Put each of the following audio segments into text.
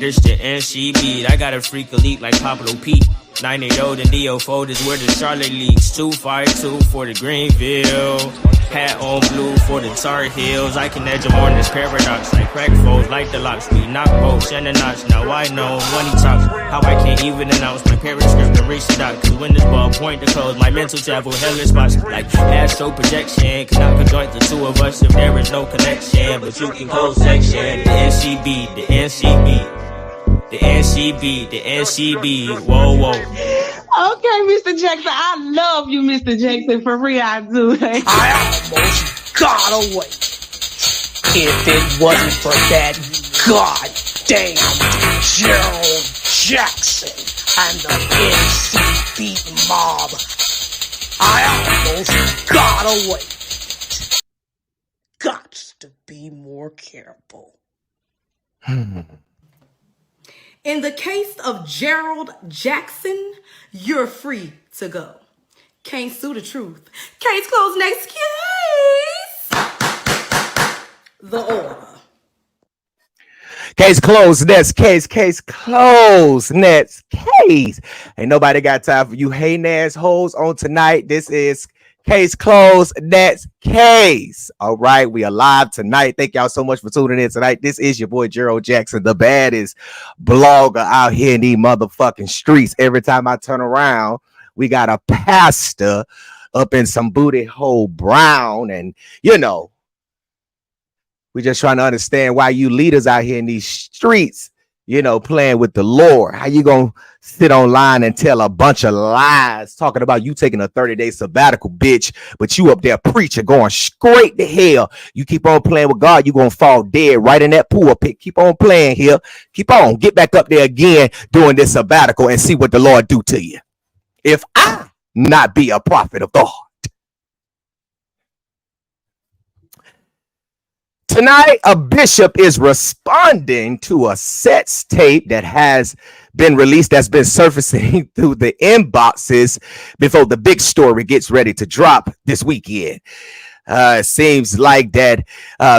This the NCB. I got a freak elite like Pablo Pete. 980 and Neo folders where the Charlotte Leaks. 252 for the Greenville. Hat on blue for the Tar Heels. I can edge them on this paradox like crack foes, like the locks. We knock bolts and the knots. Now I know when he talks how I can't even announce my parent script and reach the dock. Cause when this ball point to close, my mental travel hellish spots like astro projection. Cannot conjoint the two of us if there is no connection. But you can close section. The NCB, the NCB. The NCB, the NCB, whoa, whoa. Okay, Mr. Jackson, I love you, Mr. Jackson, for real, I do. I almost got away. If it wasn't for that goddamn Gerald Jackson and the NCB mob, I almost got away. Gots to be more careful. In the case of Gerald Jackson, you're free to go. Can't sue the truth. Case closed. Next case. The order. Case closed. Next case. Case closed. Next case. Ain't nobody got time for you hating assholes on tonight. This is case closed. Next case. All right, we are live tonight. Thank y'all so much for tuning in tonight. This is your boy Gerald Jackson, the baddest blogger out here in these motherfucking streets. Every time I turn around, we got a pastor up in some booty hole brown, and you know, we just trying to understand why you leaders out here in these streets, you know, playing with the Lord. How you gonna sit online and tell a bunch of lies talking about you taking a 30-day sabbatical, bitch, but you up there preaching, going straight to hell. You keep on playing with God, you gonna fall dead right in that pool pit. Keep on playing here. Keep on. Get back up there again doing this sabbatical and see what the Lord do to you. If I not be a prophet of God. Tonight, a bishop is responding to a sex tape that has been released, that's been surfacing through the inboxes before the big story gets ready to drop this weekend. It seems like that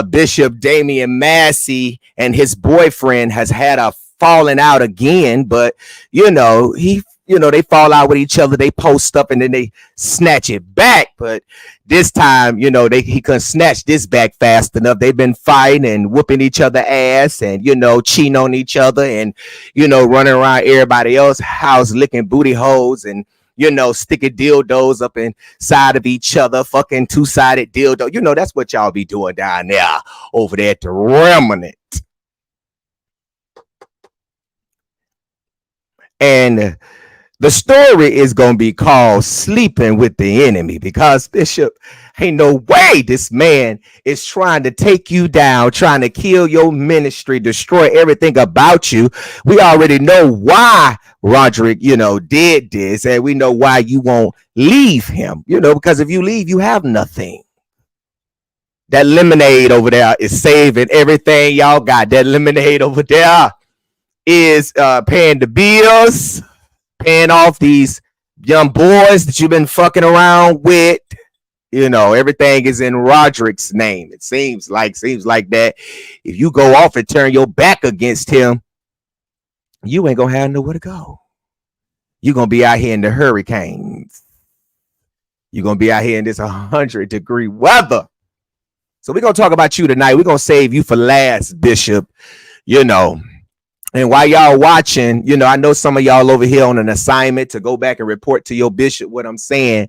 Bishop Dameyon Massey and his boyfriend has had a falling out again, but they fall out with each other, they post stuff and then they snatch it back. But this time, he couldn't snatch this back fast enough. They've been fighting and whooping each other ass and, cheating on each other and, running around everybody else's house, licking booty holes and, sticking dildos up inside of each other, fucking two-sided dildo. That's what y'all be doing down there over there at the Remnant. And the story is going to be called Sleeping with the Enemy, because Bishop, ain't no way this man is trying to take you down, trying to kill your ministry, destroy everything about you. We already know why Roderick, did this, and we know why you won't leave him, because if you leave, you have nothing. That lemonade over there is saving everything y'all got. That lemonade over there is paying the bills, paying off these young boys that you've been fucking around with. Everything is in Roderick's name. It seems like that. If you go off and turn your back against him, you ain't gonna have nowhere to go. You're gonna be out here in the hurricanes. You're gonna be out here in this 100-degree weather. So we're gonna talk about you tonight. We're gonna save you for last, Bishop. And while y'all watching, I know some of y'all over here on an assignment to go back and report to your bishop what I'm saying,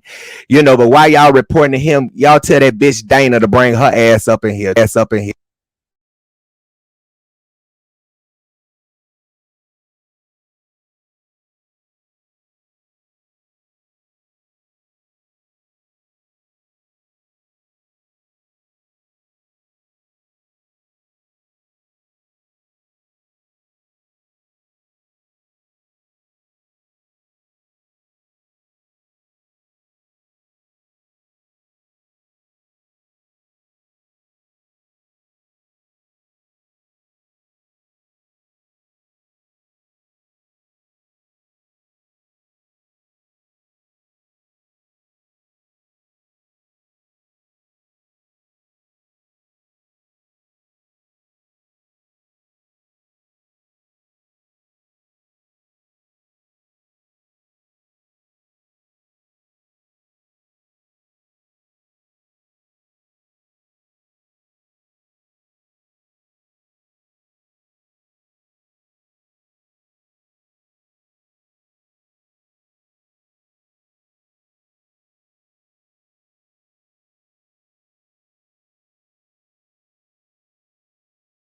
but while y'all reporting to him, y'all tell that bitch Dana to bring her ass up in here.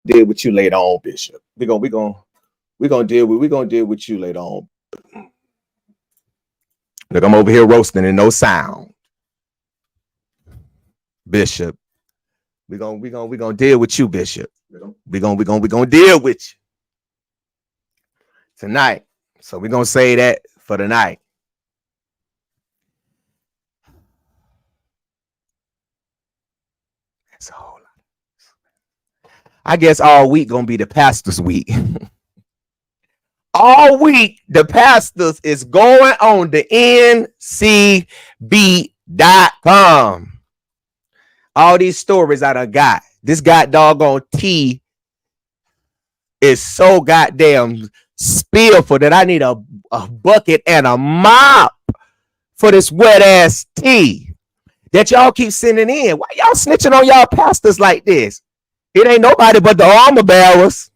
deal with you later on, Bishop. We're gonna deal with you later on. Look, I'm over here roasting and no sound. Bishop. We're gonna deal with you, Bishop. We're gonna deal with you tonight. So we're gonna say that for tonight. That's a whole lot. I guess all week gonna be the pastor's week. All week, the pastors is going on the ncb.com. All these stories I done got. This god doggone tea is so goddamn spillful that I need a bucket and a mop for this wet ass tea that y'all keep sending in. Why y'all snitching on y'all pastors like this? It ain't nobody but the armor bearers.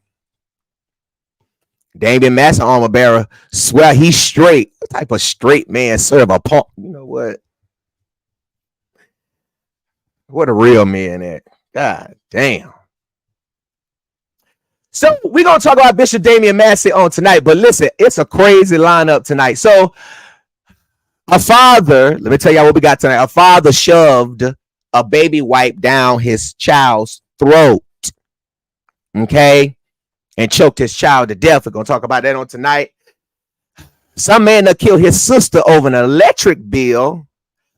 Dameyon Massey armor bearer swear he's straight. What type of straight man serve a punk? You know what? What a real man at. God damn. So we're going to talk about Bishop Dameyon Massey on tonight. But listen, it's a crazy lineup tonight. So a father, let me tell y'all what we got tonight. A father shoved a baby wipe down his child's throat. Okay? And choked his child to death. We're going to talk about that on tonight. Some man that killed his sister over an electric bill.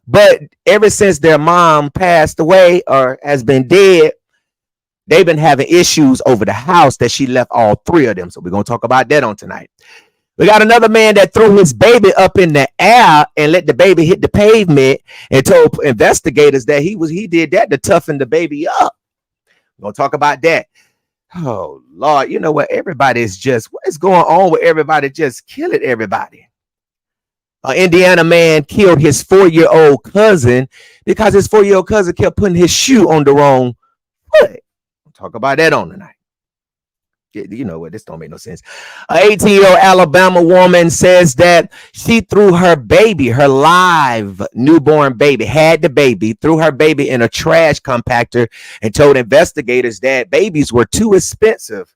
But ever since their mom passed away or has been dead, they've been having issues over the house that she left all three of them. So we're going to talk about that on tonight. We got another man that threw his baby up in the air and let the baby hit the pavement and told investigators that he did that to toughen the baby up. We're going to talk about that. Oh, Lord, you know what? Everybody is just, what is going on with everybody just killing everybody? Indiana man killed his 4-year-old cousin because his 4-year-old cousin kept putting his shoe on the wrong foot. We'll talk about that on tonight. You know what? This don't make no sense. An 18-year-old Alabama woman says that she threw her baby, her live newborn baby, had the baby, threw her baby in a trash compactor and told investigators that babies were too expensive.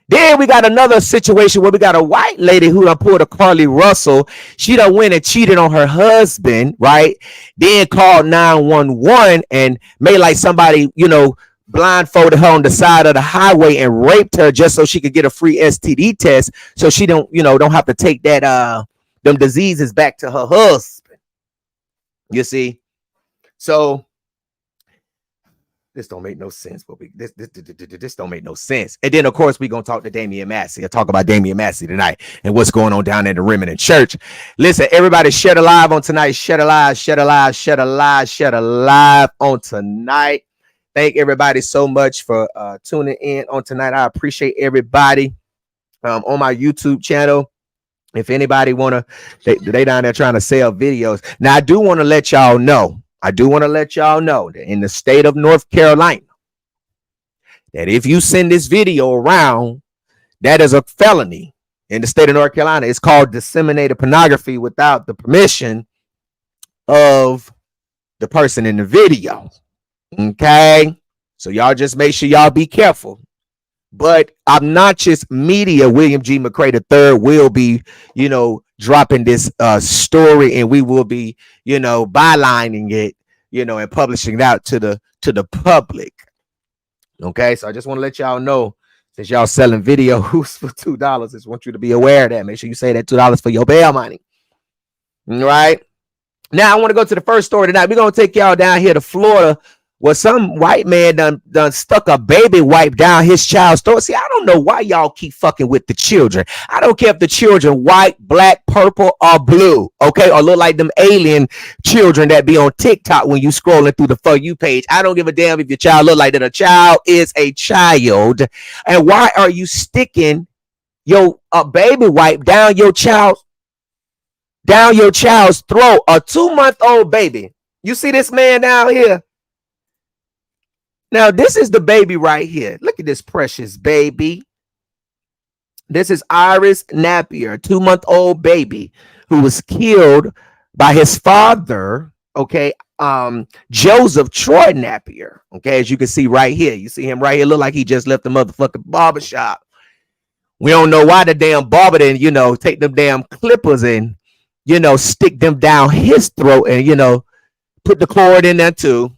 Then we got another situation where we got a white lady who done pulled a Carly Russell. She done went and cheated on her husband, right? Then called 911 and made like somebody, blindfolded her on the side of the highway and raped her just so she could get a free STD test, so she don't have to take that them diseases back to her husband. You see, so this don't make no sense, but this don't make no sense. And then of course we're gonna talk to Dameyon Massey. I'll talk about Dameyon Massey tonight and what's going on down at the Remnant Church. Listen, everybody, share the live on tonight. Share the live on tonight. Thank everybody so much for tuning in on tonight. I appreciate everybody on my YouTube channel. If anybody they down there trying to sell videos. Now I do want to let y'all know that in the state of North Carolina, that if you send this video around, that is a felony in the state of North Carolina. It's called disseminated pornography without the permission of the person in the video. Okay, so y'all just make sure y'all be careful. But Obnoxious Media, William G. McCray III, will be, dropping this story, and we will be, bylining it, and publishing it out to the public. Okay, so I just want to let y'all know, since y'all selling videos for $2, I just want you to be aware of that. Make sure you say that $2 for your bail money. All right. Now I want to go to the first story tonight. We're gonna take y'all down here to Florida, where some white man done stuck a baby wipe down his child's throat. See, I don't know why y'all keep fucking with the children. I don't care if the children white, black, purple, or blue, okay, or look like them alien children that be on TikTok when you scrolling through the For You page. I don't give a damn if your child look like that. A child is a child. And why are you sticking your baby wipe down your child's throat? A 2-month-old baby. You see this man down here? Now, this is the baby right here. Look at this precious baby. This is Iris Napier, 2-month-old baby who was killed by his father okay, Joseph Troy Napier, okay, as you can see right here. You see him right here, look like he just left the motherfucking barbershop. We don't know why the damn barber didn't, take them damn clippers and, stick them down his throat and, put the cord in there too.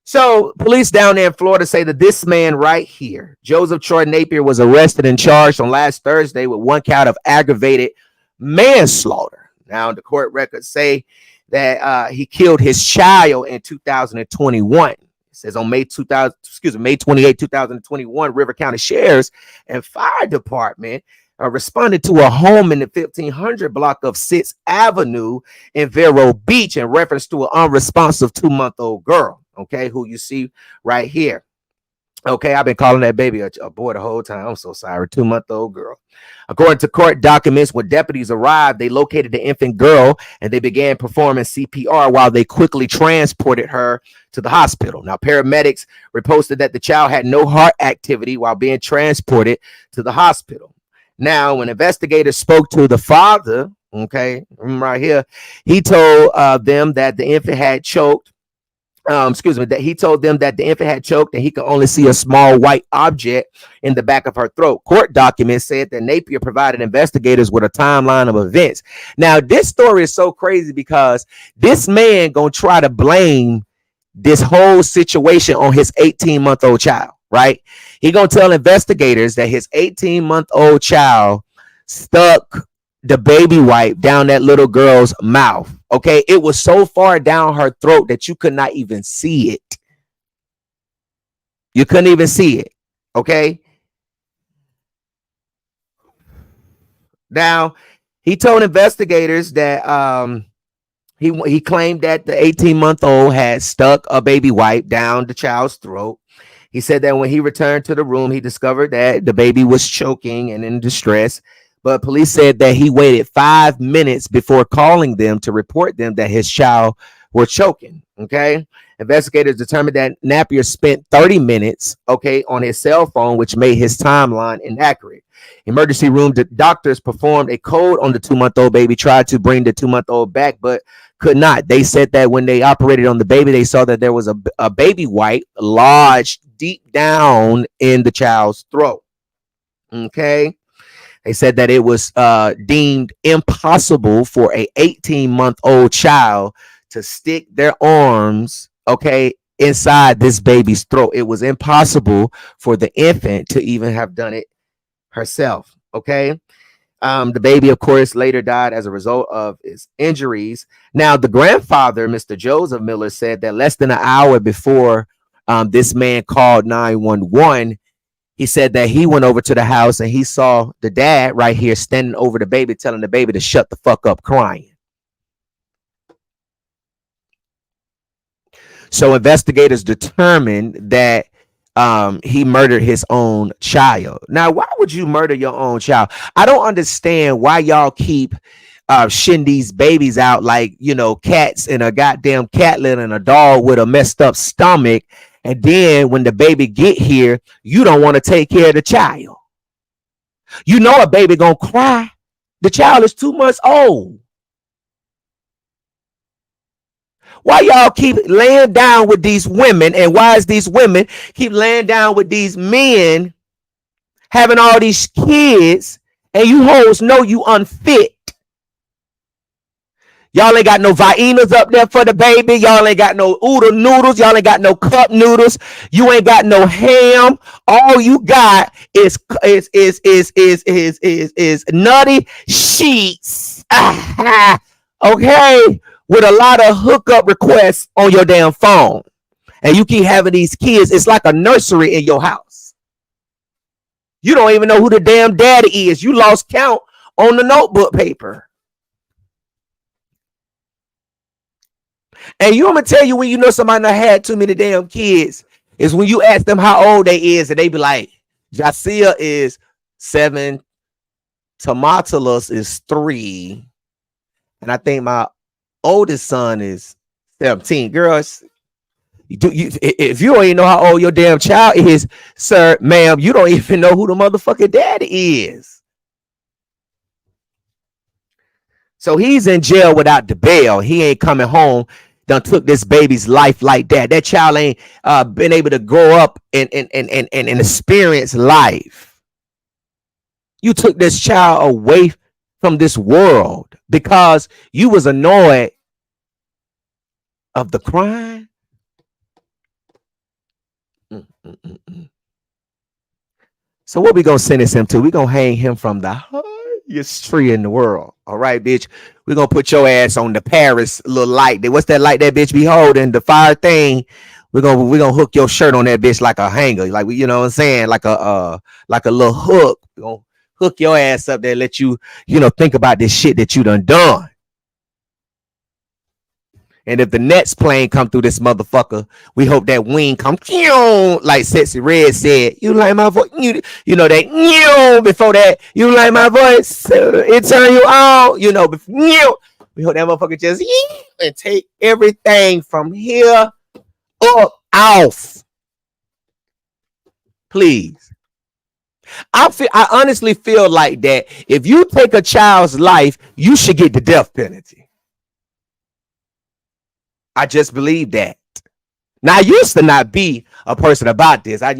So police down there in Florida say that this man right here, Joseph Troy Napier, was arrested and charged on last Thursday with 1 count of aggravated manslaughter. Now, the court records say that he killed his child in 2021. It says on May 28, 2021, River County Sheriff's and Fire Department responded to a home in the 1500 block of 6th Avenue in Vero Beach in reference to an unresponsive 2-month-old girl, okay, who you see right here. Okay, I've been calling that baby a boy the whole time. I'm so sorry. 2-month-old girl. According to court documents, when deputies arrived, they located the infant girl and they began performing CPR while they quickly transported her to the hospital. Now, paramedics reported that the child had no heart activity while being transported to the hospital. Now, when investigators spoke to the father, okay, right here, he told them that the infant had choked. That he told them that the infant had choked and he could only see a small white object in the back of her throat. Court documents said that Napier provided investigators with a timeline of events. Now, this story is so crazy because this man gonna try to blame this whole situation on his 18-month-old child, right? He gonna tell investigators that his 18-month-old child stuck the baby wipe down that little girl's mouth. Okay, it was so far down her throat that you could not even see it. You couldn't even see it. Okay. Now, he told investigators that he claimed that the 18-month-old had stuck a baby wipe down the child's throat. He said that when he returned to the room, he discovered that the baby was choking and in distress. But police said that he waited 5 minutes before calling them to report them that his child were choking. Okay. Investigators determined that Napier spent 30 minutes, okay, on his cell phone, which made his timeline inaccurate. Emergency room doctors performed a code on the 2-month-old baby, tried to bring the 2-month-old back, but could not. They said that when they operated on the baby, they saw that there was a baby wipe lodged deep down in the child's throat. Okay. They said that it was deemed impossible for a 18-month-old child to stick their arms, okay, inside this baby's throat. It was impossible for the infant to even have done it herself. Okay. The baby, of course, later died as a result of his injuries. Now, the grandfather, Mr. Joseph Miller, said that less than an hour before this man called 911, he said that he went over to the house and he saw the dad right here standing over the baby, telling the baby to shut the fuck up crying. So investigators determined that he murdered his own child. Now, why would you murder your own child? I don't understand why y'all keep shitting these babies out like, cats in a goddamn cat litter and a dog with a messed up stomach. And then when the baby get here, you don't want to take care of the child. You know a baby gonna cry. The child is 2 months old. Why y'all keep laying down with these women? And why is these women keep laying down with these men having all these kids and you hoes know you unfit? Y'all ain't got no Viennas up there for the baby. Y'all ain't got no oodle noodles. Y'all ain't got no cup noodles. You ain't got no ham. All you got is nutty sheets. Okay, with a lot of hookup requests on your damn phone, and you keep having these kids. It's like a nursery in your house. You don't even know who the damn daddy is. You lost count on the notebook paper. And I'm gonna tell you when you know somebody that had too many damn kids is when you ask them how old they is, and they be like, Jacia is 7, Tomatulus is 3, and I think my oldest son is 17. Girls, if you don't even know how old your damn child is, sir, ma'am, you don't even know who the motherfucking daddy is. So he's in jail without the bail. He ain't coming home. Done took this baby's life like that. That child ain't been able to grow up and experience life. You took this child away from this world because you was annoyed of the crime. So what we gonna sentence him to? We gonna hang him from the highest tree in the world. All right, bitch. We gonna put your ass on the Paris little light. What's that light that bitch be holding? The fire thing. We're gonna hook your shirt on that bitch like a hanger, like you know what I'm saying, like a little hook. We're gonna hook your ass up there, let you think about this shit that you done. And if the next plane come through this motherfucker, we hope that wing come like Sexy Red said. You like my voice? You know that before that. You like my voice? It turn you on. We hope that motherfucker just and take everything from here up off. Please. I honestly feel like that if you take a child's life, you should get the death penalty. I just believe that. Now, I used to not be a person about this. But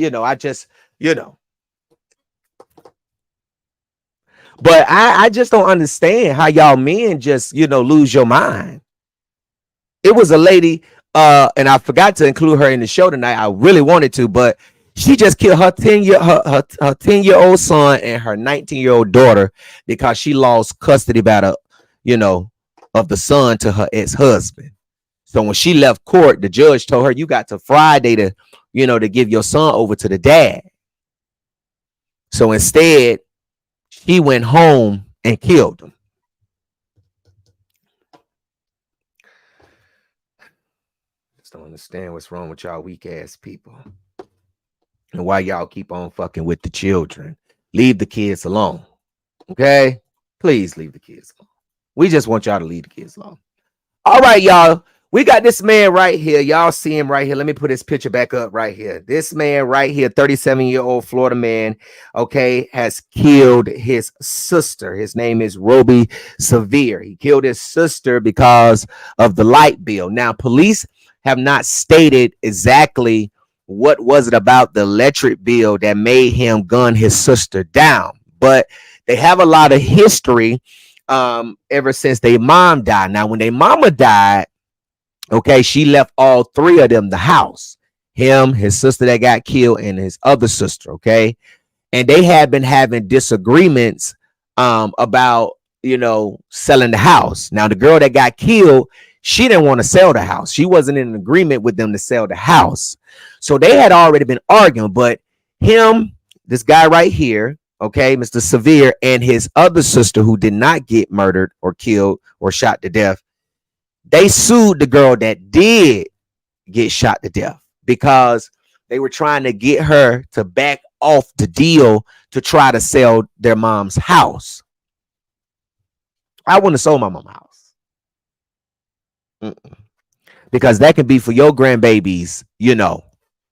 I just don't understand how y'all men just, lose your mind. It was a lady, and I forgot to include her in the show tonight. I really wanted to, but she just killed her 10-year-old son and her 19-year-old daughter because she lost custody battle, of the son to her ex-husband. So when she left court, the judge told her, you got to Friday to give your son over to the dad. So instead, she went home and killed him. Just don't understand what's wrong with y'all weak ass people. And why y'all keep on fucking with the children. Leave the kids alone. Okay? Please leave the kids alone. We just want y'all to leave the kids alone. All right, y'all. We got this man right here. Y'all see him right here. Let me put his picture back up right here. This man right here, 37-year-old Florida man, okay, has killed his sister. His name is Roby Severe. He killed his sister because of the light bill. Now, police have not stated exactly what was it about the electric bill that made him gun his sister down, but they have a lot of history ever since their mom died. Now, when their mama died, okay, she left all three of them the house. Him, his sister that got killed, and his other sister, okay? And they had been having disagreements about, selling the house. Now, the girl that got killed, she didn't want to sell the house. She wasn't in agreement with them to sell the house. So they had already been arguing, but him, this guy right here, okay, Mr. Severe, and his other sister who did not get murdered or killed or shot to death, they sued the girl that did get shot to death because they were trying to get her to back off the deal to try to sell their mom's house. I wouldn't have sold my mom's house. Because that can be for your grandbabies,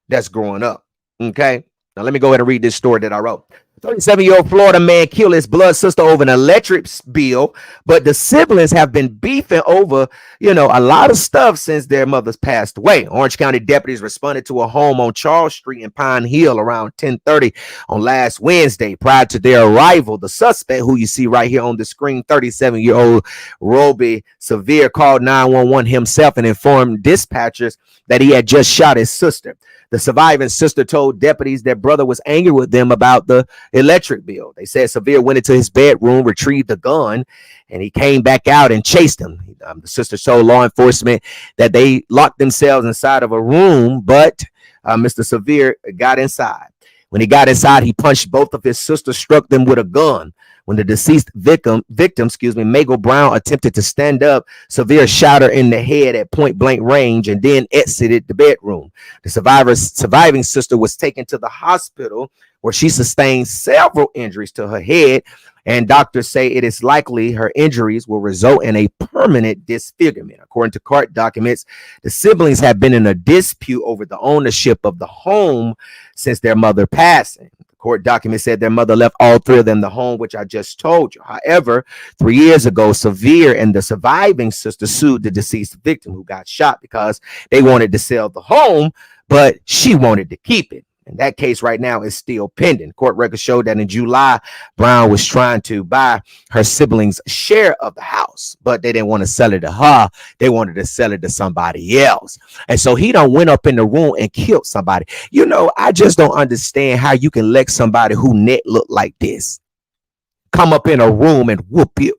that's growing up. Okay. Now let me go ahead and read this story that I wrote. 37-year-old Florida man killed his blood sister over an electric bill, but the siblings have been beefing over, a lot of stuff since their mothers passed away. Orange County deputies responded to a home on Charles Street in Pine Hill around 10:30 on last Wednesday. Prior to their arrival, the suspect, who you see right here on the screen, 37-year-old Roby Severe, called 911 himself and informed dispatchers that he had just shot his sister. The surviving sister told deputies that brother was angry with them about the electric bill. They said Severe went into his bedroom, retrieved the gun, and he came back out and chased him. The sister told law enforcement that they locked themselves inside of a room, but Mr. Severe got inside. When he got inside, he punched both of his sisters, struck them with a gun. When the deceased victim, Mabel Brown, attempted to stand up, Severe shot her in the head at point blank range and then exited the bedroom. The surviving sister was taken to the hospital where she sustained several injuries to her head, and doctors say it is likely her injuries will result in a permanent disfigurement. According to court documents, the siblings have been in a dispute over the ownership of the home since their mother passing. Court documents said their mother left all three of them the home, which I just told you. However, 3 years ago, Severe and the surviving sister sued the deceased victim who got shot because they wanted to sell the home, but she wanted to keep it. And that case right now is still pending. Court records showed that in July, Brown was trying to buy her siblings' share of the house, but they didn't want to sell it to her. They wanted to sell it to somebody else. And so he done went up in the room and killed somebody. You know, I just don't understand how you can let somebody who net look like this come up in a room and whoop you.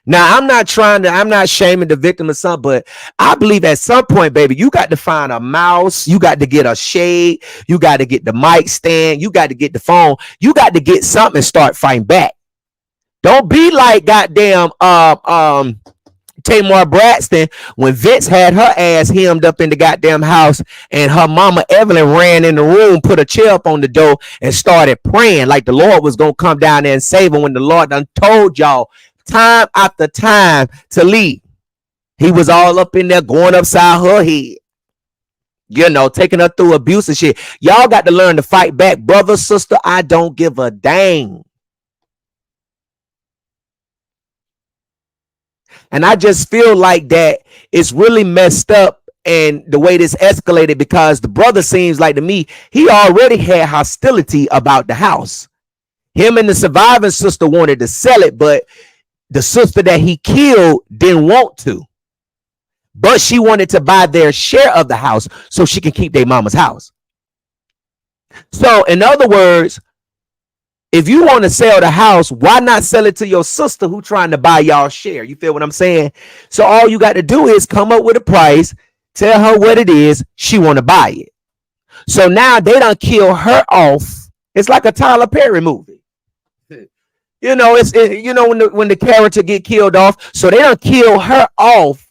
Now, I'm not shaming the victim or something, but I believe at some point, baby, you got to find a mouse. You got to get a shade. You got to get the mic stand. You got to get the phone. You got to get something and start fighting back. Don't be like goddamn Tamar Braxton when Vince had her ass hemmed up in the goddamn house and her mama Evelyn ran in the room, put a chair up on the door and started praying like the Lord was going to come down there and save her when the Lord done told y'all time after time to leave. He was all up in there going upside her head, you know, taking her through abuse and shit. Y'all got to learn to fight back, brother, sister. I don't give a dang. And I just feel like that it's really messed up and the way this escalated, because the brother seems like to me, he already had hostility about the house. Him and the surviving sister wanted to sell it, but the sister that he killed didn't want to. But she wanted to buy their share of the house so she can keep their mama's house. So in other words, if you want to sell the house, why not sell it to your sister who trying to buy y'all share? You feel what I'm saying? So all you got to do is come up with a price, tell her what it is, she want to buy it. So now they done kill her off. It's like a Tyler Perry movie. You know, you know when the character get killed off, so they done kill her off.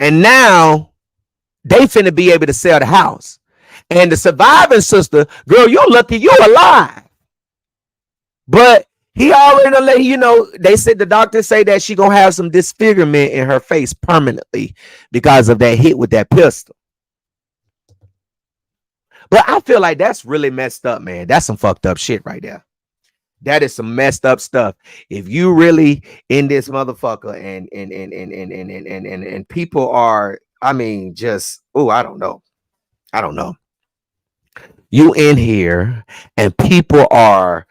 And now they finna be able to sell the house. And the surviving sister, girl, you're lucky you're alive. But he already let you know, they said the doctors say that she gonna have some disfigurement in her face permanently because of that hit with that pistol. But I feel like that's really messed up, man. That's some fucked up shit right there. That is some messed up stuff. If you really in this motherfucker and people are, I mean, just, I don't know. You in here and people are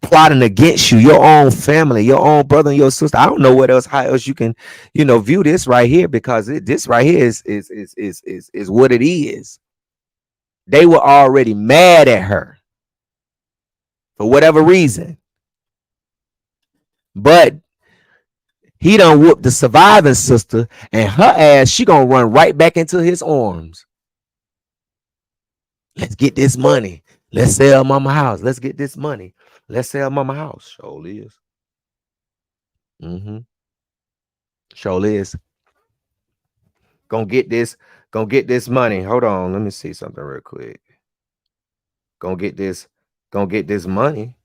plotting against you, your own family, your own brother and your sister. I don't know how else you can, view this right here, because this right here is what it is. They were already mad at her for whatever reason. But he done whooped the surviving sister, and her ass, she gonna run right back into his arms. Let's get this money. Let's sell mama house. Let's get this money. Let's sell mama house. Sure is. Sure is. Gonna get this money. Hold on. Let me see something real quick. Gonna get this money.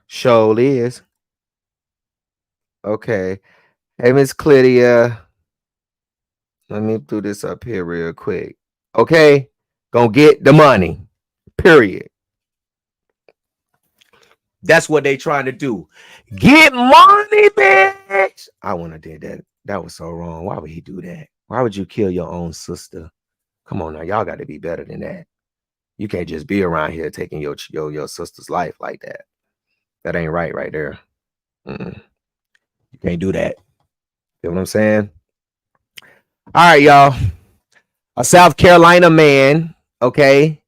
Sure is. Okay. Hey, Miss Clydia. Let me do this up here real quick. Okay. Gonna get the money. Period. That's what they trying to do. Get money, bitch. I want to do that. That was so wrong. Why would he do that? Why would you kill your own sister? Come on now, y'all got to be better than that. You can't just be around here taking your sister's life like that. That ain't right there. You can't do that. You know what I'm saying? All right, y'all. A South Carolina man, okay,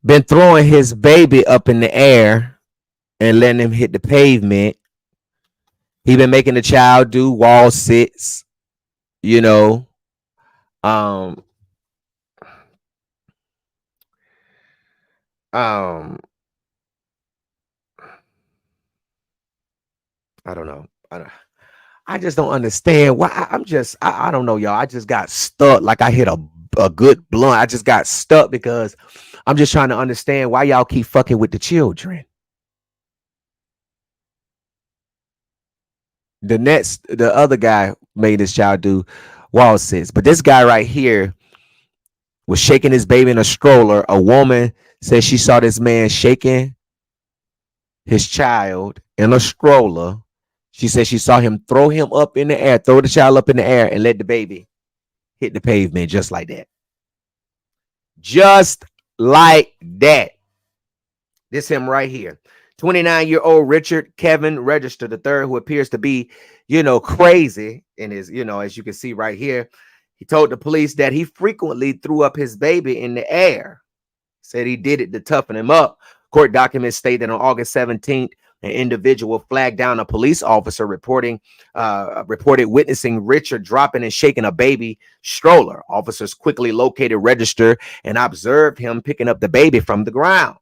been throwing his baby up in the air and letting him hit the pavement. He been making the child do wall sits, I don't know. I just don't understand why. I don't know, y'all. I just got stuck. Like I hit a good blunt. I just got stuck because I'm just trying to understand why y'all keep fucking with the children. The other guy made this child do wall sits. But this guy right here was shaking his baby in a stroller. A woman said she saw this man shaking his child in a stroller. She said she saw him throw him up in the air, throw the child up in the air, and let the baby hit the pavement just like that. Just like that. This him right here. 29-year-old Richard Kevin Register III, who appears to be, crazy in his, as you can see right here. He told the police that he frequently threw up his baby in the air. Said he did it to toughen him up. Court documents state that on August 17th, an individual flagged down a police officer reported witnessing Richard dropping and shaking a baby stroller. Officers quickly located Register and observed him picking up the baby from the ground.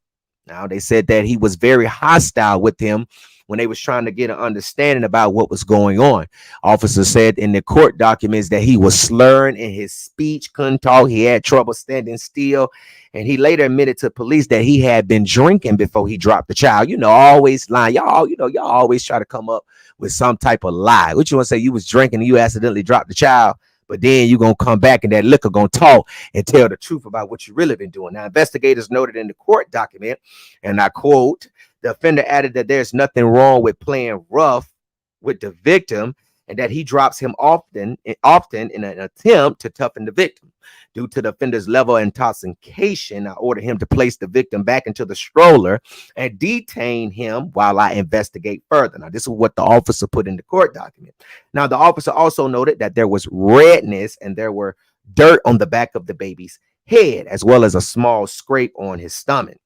Now, they said that he was very hostile with him when they was trying to get an understanding about what was going on. Officers said in the court documents that he was slurring in his speech, couldn't talk. He had trouble standing still. And he later admitted to police that he had been drinking before he dropped the child. Always lying. Y'all always try to come up with some type of lie. What you want to say? You was drinking and you accidentally dropped the child, but then you're going to come back and that liquor going to talk and tell the truth about what you really been doing. Now, investigators noted in the court document, and I quote, the offender added that there's nothing wrong with playing rough with the victim and that he drops him often in an attempt to toughen the victim. Due to the offender's level of intoxication, I ordered him to place the victim back into the stroller and detain him while I investigate further. Now, this is what the officer put in the court document. Now, the officer also noted that there was redness and there were dirt on the back of the baby's head, as well as a small scrape on his stomach.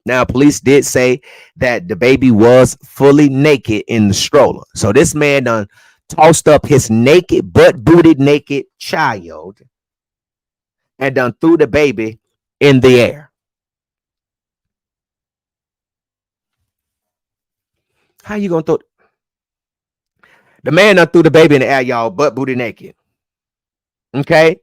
Now, police did say that the baby was fully naked in the stroller. So this man done tossed up his naked, butt-booted naked child and done threw the baby in the air. How you gonna throw? The man done threw the baby in the air, y'all, butt-booted naked. Okay.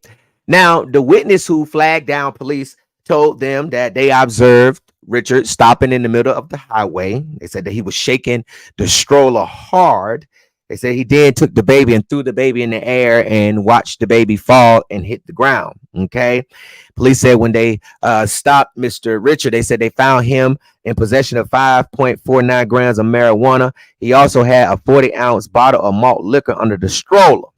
Now, the witness who flagged down police told them that they observed Richard stopping in the middle of the highway. They said that he was shaking the stroller hard. They said he then took the baby and threw the baby in the air and watched the baby fall and hit the ground. Okay. Police said when they stopped Mr. Richard, they said they found him in possession of 5.49 grams of marijuana. He also had a 40-ounce bottle of malt liquor under the stroller.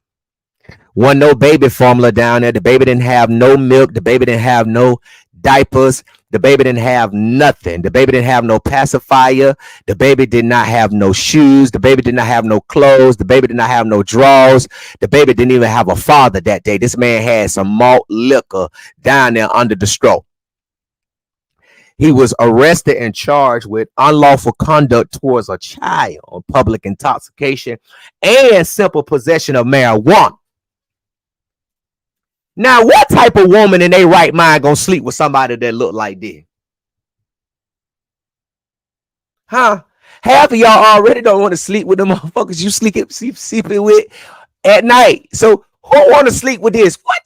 Wasn't no baby formula down there. The baby didn't have no milk. The baby didn't have no diapers. The baby didn't have nothing. The baby didn't have no pacifier. The baby did not have no shoes. The baby did not have no clothes. The baby did not have no drawers. The baby didn't even have a father that day. This man had some malt liquor down there under the stroke. He was arrested and charged with unlawful conduct towards a child, public intoxication, and simple possession of marijuana. Now, what type of woman in their right mind gonna sleep with somebody that look like this? Huh? Half of y'all already don't want to sleep with the motherfuckers you sleeping with at night. So who want to sleep with this? What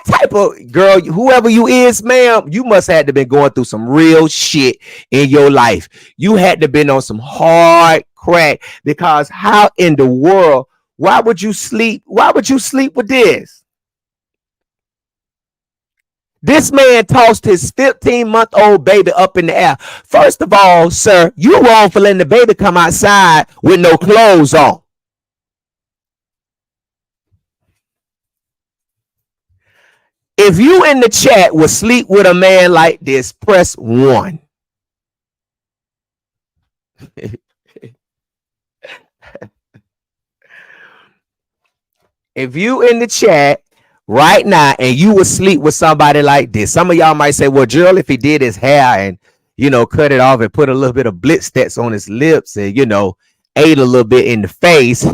type of girl, whoever you is, ma'am, you must have to been going through some real shit in your life. You had to been on some hard crack, because how in the world, why would you sleep with this? This man tossed his 15-month-old baby up in the air. First of all, sir, you wrong for letting the baby come outside with no clothes on. If you in the chat would sleep with a man like this, press 1. If you in the chat right now and you would sleep with somebody like this, some of y'all might say, well, Gerald, if he did his hair and, cut it off and put a little bit of blitz stats on his lips and, ate a little bit in the face,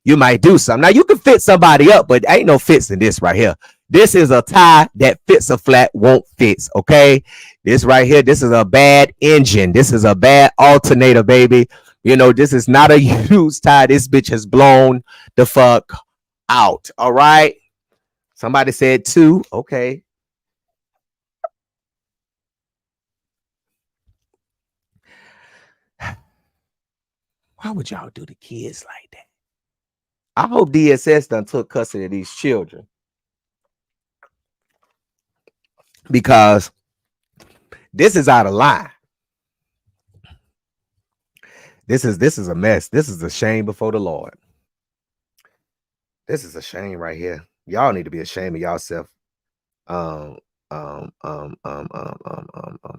you might do something. Now, you can fit somebody up, but ain't no fits in this right here. This is a tie that fits a flat, won't fits, okay? This right here, this is a bad engine. This is a bad alternator, baby. This is not a used tie. This bitch has blown the fuck out, all right? Somebody said 2, okay. Why would y'all do the kids like that? I hope DSS done took custody of these children, because this is out of line. This is a mess. This is a shame before the Lord. This is a shame right here. Y'all need to be ashamed of yourself.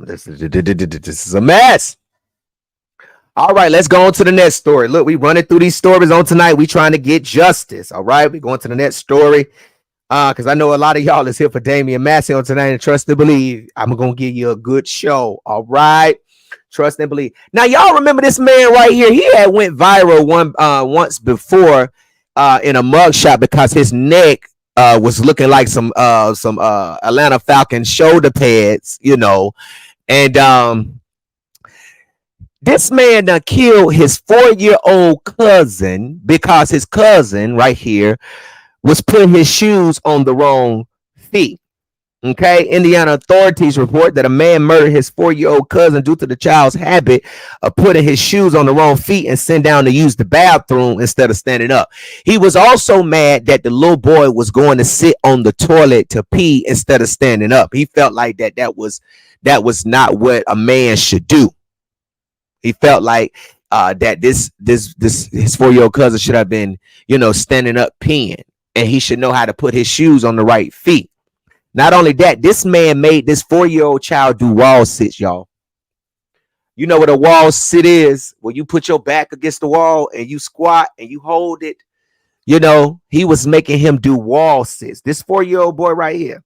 This is a mess. All right, let's go on to the next story. Look, we running through these stories on tonight. We trying to get justice. All right, we going to the next story. Because I know a lot of y'all is here for Dameyon Massey on tonight, and trust and believe, I'm gonna give you a good show. All right, trust and believe. Now, y'all remember this man right here? He had went viral once before in a mugshot because his neck was looking like some Atlanta Falcons shoulder pads, you know, and this man killed his 4-year-old cousin because his cousin right here was putting his shoes on the wrong feet. Okay, Indiana authorities report that a man murdered his 4-year-old cousin due to the child's habit of putting his shoes on the wrong feet and sitting down to use the bathroom instead of standing up. He was also mad that the little boy was going to sit on the toilet to pee instead of standing up. He felt like that was not what a man should do. He felt like that this his 4-year-old cousin should have been, you know, standing up peeing, and he should know how to put his shoes on the right feet. Not only that, this man made this 4-year-old child do wall sits, y'all. You know what a wall sit is? When you put your back against the wall and you squat and you hold it. You know, he was making him do wall sits. This 4-year-old boy right here.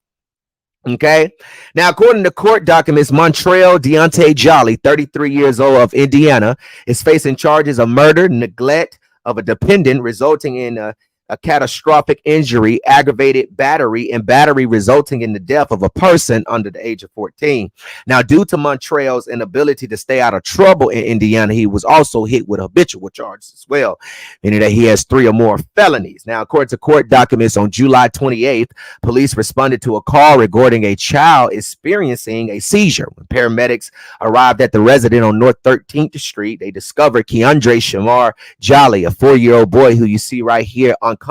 Okay. Now, according to court documents, Montrell Deontay Jolly, 33 years old, of Indiana, is facing charges of murder, neglect of a dependent, resulting in a catastrophic injury, aggravated battery, and battery resulting in the death of a person under the age of 14. Now, due to Montrell's inability to stay out of trouble in Indiana, he was also hit with habitual charges as well, meaning that he has 3 or more felonies. Now, according to court documents, on July 28th, police responded to a call regarding a child experiencing a seizure. When paramedics arrived at the residence on North 13th Street, they discovered Keandre Shamar Jolly, a 4-year-old boy who you see right here unconscious.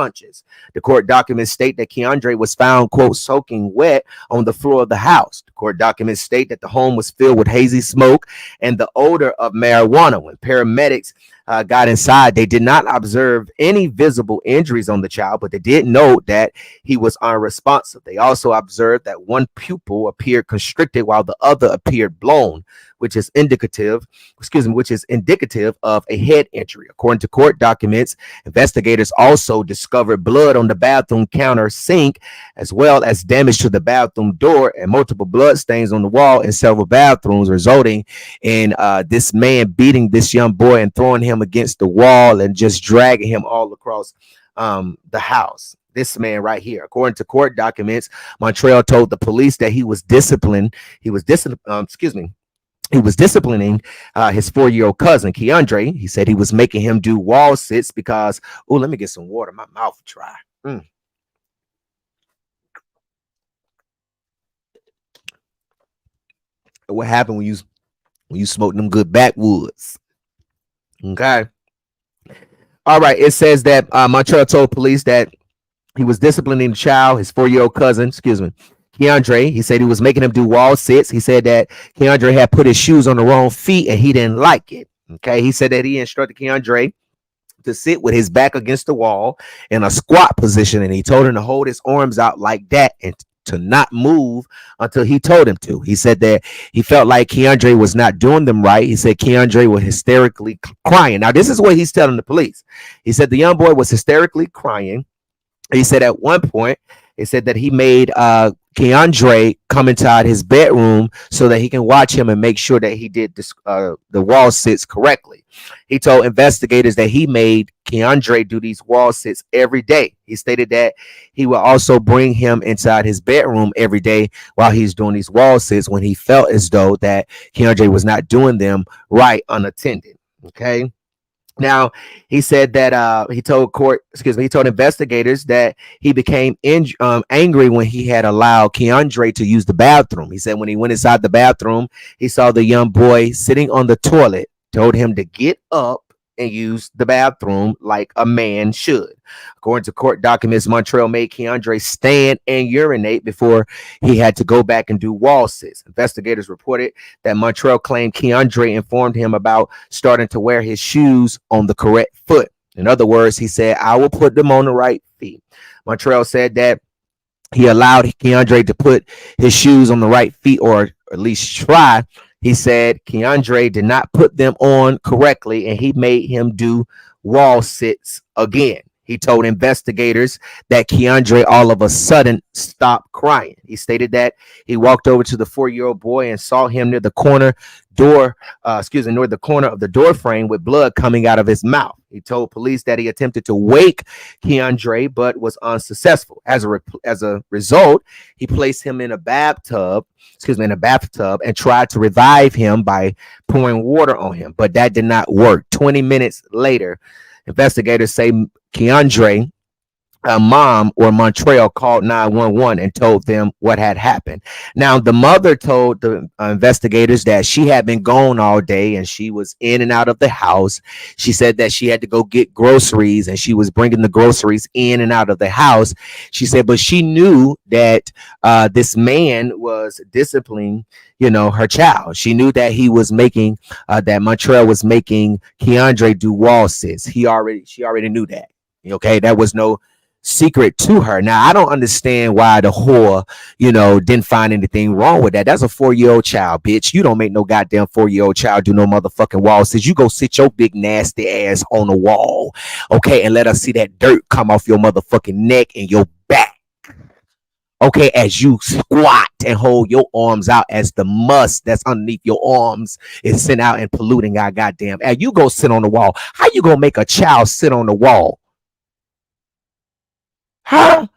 The court documents state that Keandre was found, quote, soaking wet on the floor of the house. The court documents state that the home was filled with hazy smoke and the odor of marijuana. When paramedics got inside, they did not observe any visible injuries on the child, but they did note that he was unresponsive. They also observed that one pupil appeared constricted while the other appeared blown, which is indicative of a head injury. According to court documents, investigators also discovered blood on the bathroom counter sink, as well as damage to the bathroom door and multiple blood stains on the wall in several bathrooms, resulting in this man beating this young boy and throwing him against the wall and just dragging him all across the house. This man right here, according to court documents, Montrell told the police that he was disciplining his 4-year-old cousin, Keandre. He said he was making him do wall sits because, oh, let me get some water. My mouth dry. What happened when you smoke them good backwoods? Okay. All right. It says that Montrell told police that he was disciplining the child, his 4-year-old cousin, Keandre. He said he was making him do wall sits. He said that Keandre had put his shoes on the wrong feet and he didn't like it. Okay. He said that he instructed Keandre to sit with his back against the wall in a squat position, and he told him to hold his arms out like that and to not move until he told him to. He said that he felt like Keandre was not doing them right. He said Keandre was hysterically crying. Now, this is what he's telling the police. He said the young boy was hysterically crying. He said at one point, he said that he made Keandre come inside his bedroom so that he can watch him and make sure that he did this, the wall sits correctly. He told investigators that he made Keandre do these wall sits every day. He stated that he will also bring him inside his bedroom every day while he's doing these wall sits when he felt as though that Keandre was not doing them right unattended. Okay. Now, he said that he told investigators that he became angry when he had allowed Keandre to use the bathroom. He said when he went inside the bathroom, he saw the young boy sitting on the toilet, told him to get up and use the bathroom like a man should. According to court documents, Montreal made Keandre stand and urinate before he had to go back and do wall sits. Investigators reported that Montreal claimed Keandre informed him about starting to wear his shoes on the correct foot. In other words, he said, I will put them on the right feet. Montreal said that he allowed Keandre to put his shoes on the right feet, or at least try. He said Keandre did not put them on correctly, and he made him do wall sits again. He told investigators that Keandre all of a sudden stopped crying. He stated that he walked over to the 4-year-old boy and saw him near the corner near the corner of the door frame with blood coming out of his mouth. He told police that he attempted to wake Keandre but was unsuccessful. As a result, he placed him in a bathtub and tried to revive him by pouring water on him, but that did not work. 20 minutes later, investigators say Keandre mom or Montreal called 911 and told them what had happened. Now, the mother told the investigators that she had been gone all day and she was in and out of the house. She said that she had to go get groceries and she was bringing the groceries in and out of the house. She said, but she knew that this man was disciplining, her child. She knew that he was making that Montreal was making Keandre do wall sits. She already knew that. Okay, that was no secret to her. Now, I don't understand why the whore, didn't find anything wrong with that. That's a 4-year-old child, bitch. You don't make no goddamn 4-year-old child do no motherfucking wall sits. You go sit your big nasty ass on the wall, okay, and let us see that dirt come off your motherfucking neck and your back. Okay, as you squat and hold your arms out as the must that's underneath your arms is sent out and polluting our goddamn air. You go sit on the wall. How you gonna make a child sit on the wall? Huh?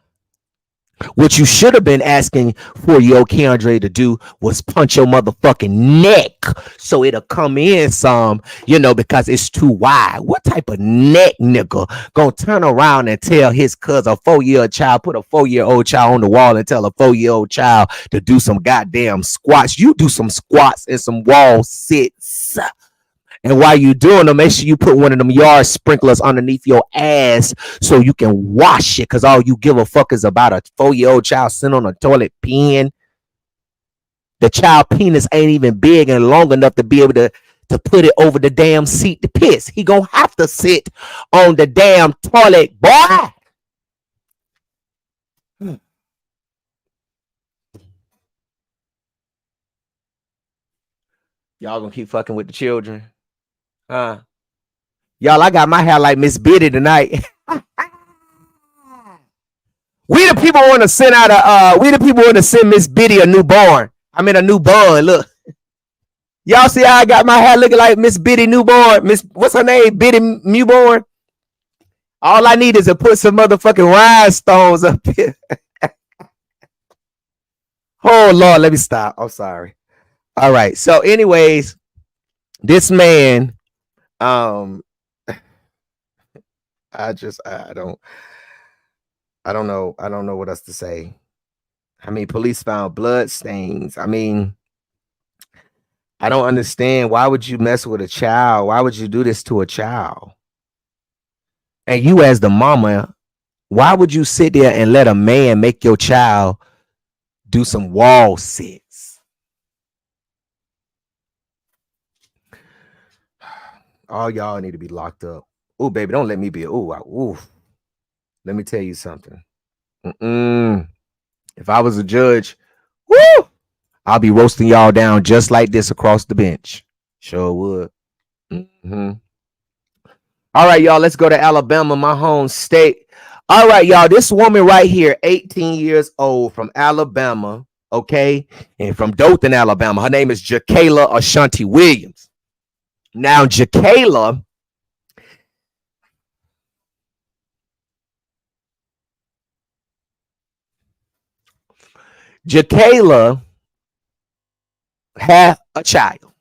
What you should have been asking for your Keandre to do was punch your motherfucking neck so it'll come in some, because it's too wide. What type of neck nigga gonna turn around and tell his cousin, a 4-year-old child, put a 4-year-old child on the wall and tell a 4-year-old child to do some goddamn squats? You do some squats and some wall sits. And while you're doing them, make sure you put one of them yard sprinklers underneath your ass so you can wash it. Because all you give a fuck is about a 4-year-old child sitting on a toilet peeing. The child penis ain't even big and long enough to be able to put it over the damn seat to piss. He gonna have to sit on the damn toilet, boy. Y'all gonna keep fucking with the children? Y'all, I got my hair like Miss Biddy tonight. We the people want to send Miss Biddy a newborn. I mean a new bun. Look. Y'all see how I got my hair looking like Miss Biddy newborn? What's her name? Biddy newborn? All I need is to put some motherfucking rhinestones up here. Oh Lord, let me stop. I'm sorry. All right. So anyways, this man, I don't know what else to say. I mean, police found blood stains. I mean, I don't understand. Why would you mess with a child? Why would you do this to a child? And you as the mama, why would you sit there and let a man make your child do some wall sits? All y'all need to be locked up. Oh, baby, don't let me be. Let me tell you something. If I was a judge, I'll be roasting y'all down just like this across the bench. Sure would. All right, y'all, let's go to Alabama, my home state. All right, y'all, this woman right here, 18 years old from Alabama, okay, and from Dothan, Alabama. Her name is Jakayla Ashanti Williams. Now, Jakayla had a child,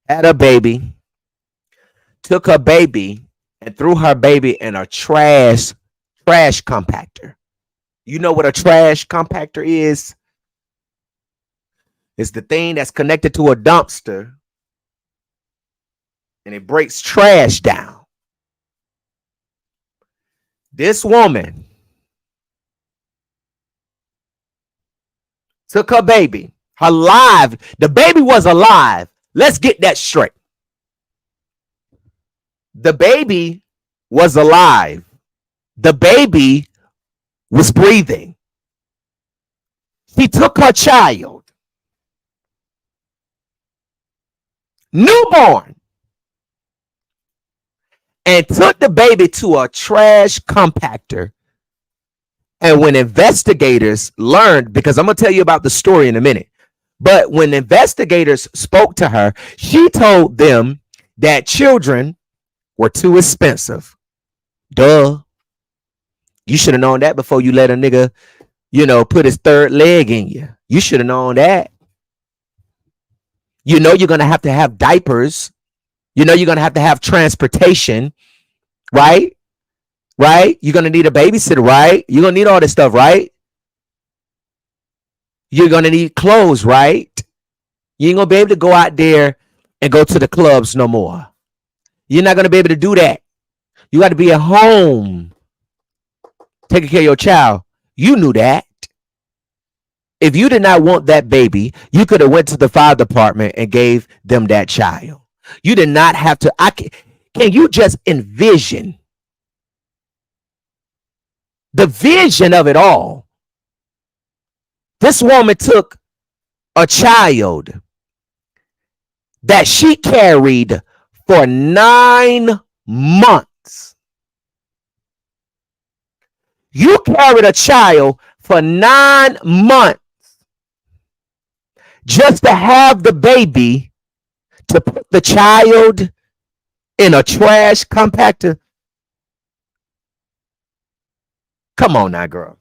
had a baby, took her baby and threw her baby in a trash compactor. You know what a trash compactor is? It's the thing that's connected to a dumpster and it breaks trash down. This woman took her baby, alive. The baby was alive. Let's get that straight. The baby was alive. The baby was breathing. She took her child, newborn, and took the baby to a trash compactor. And when investigators learned, because I'm going to tell you about the story in a minute, but when investigators spoke to her, she told them that children were too expensive. Duh. You should have known that before you let a nigga, put his third leg in you. You should have known that. You're going to have diapers. You're going to have transportation, right? Right? You're going to need a babysitter, right? You're going to need all this stuff, right? You're going to need clothes, right? You ain't going to be able to go out there and go to the clubs no more. You're not going to be able to do that. You got to be at home taking care of your child. You knew that. If you did not want that baby, you could have went to the fire department and gave them that child. You did not have to. Can you just envision the vision of it all? This woman took a child that she carried for 9 months. You carried a child for 9 months just to have the baby, to put the child in a trash compactor. Come on now, girl.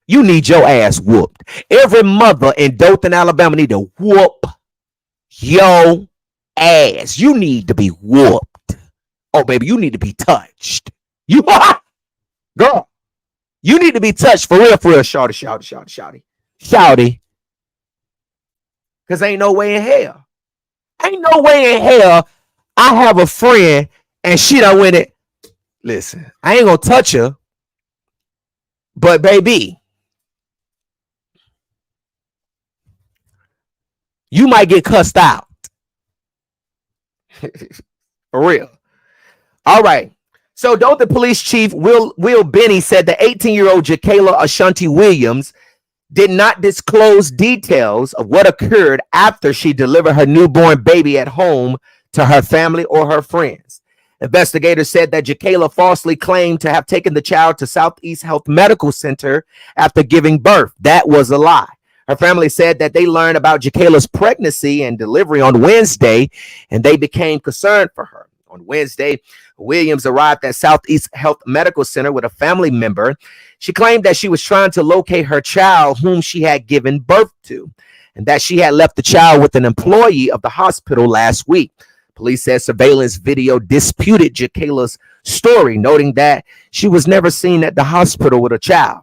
You need your ass whooped. Every mother in Dothan, Alabama need to whoop your ass. You need to be whooped. Oh, baby, you need to be touched. You girl, you need to be touched for real, shawty. Because ain't no way in hell. Ain't no way in hell I have a friend and she done went it. Listen, I ain't gonna touch her. But baby, you might get cussed out. For real. All right. So Dothan Police Chief Will Benny said the 18-year-old Jakayla Ashanti Williams did not disclose details of what occurred after she delivered her newborn baby at home to her family or her friends. Investigators said that Jakayla falsely claimed to have taken the child to Southeast Health Medical Center after giving birth. That was a lie. Her family said that they learned about Jakayla's pregnancy and delivery on Wednesday, and they became concerned for her. On Wednesday, Williams arrived at Southeast Health Medical Center with a family member. She claimed that she was trying to locate her child whom she had given birth to, and that she had left the child with an employee of the hospital last week. Police said surveillance video disputed Jakayla's story, noting that she was never seen at the hospital with a child.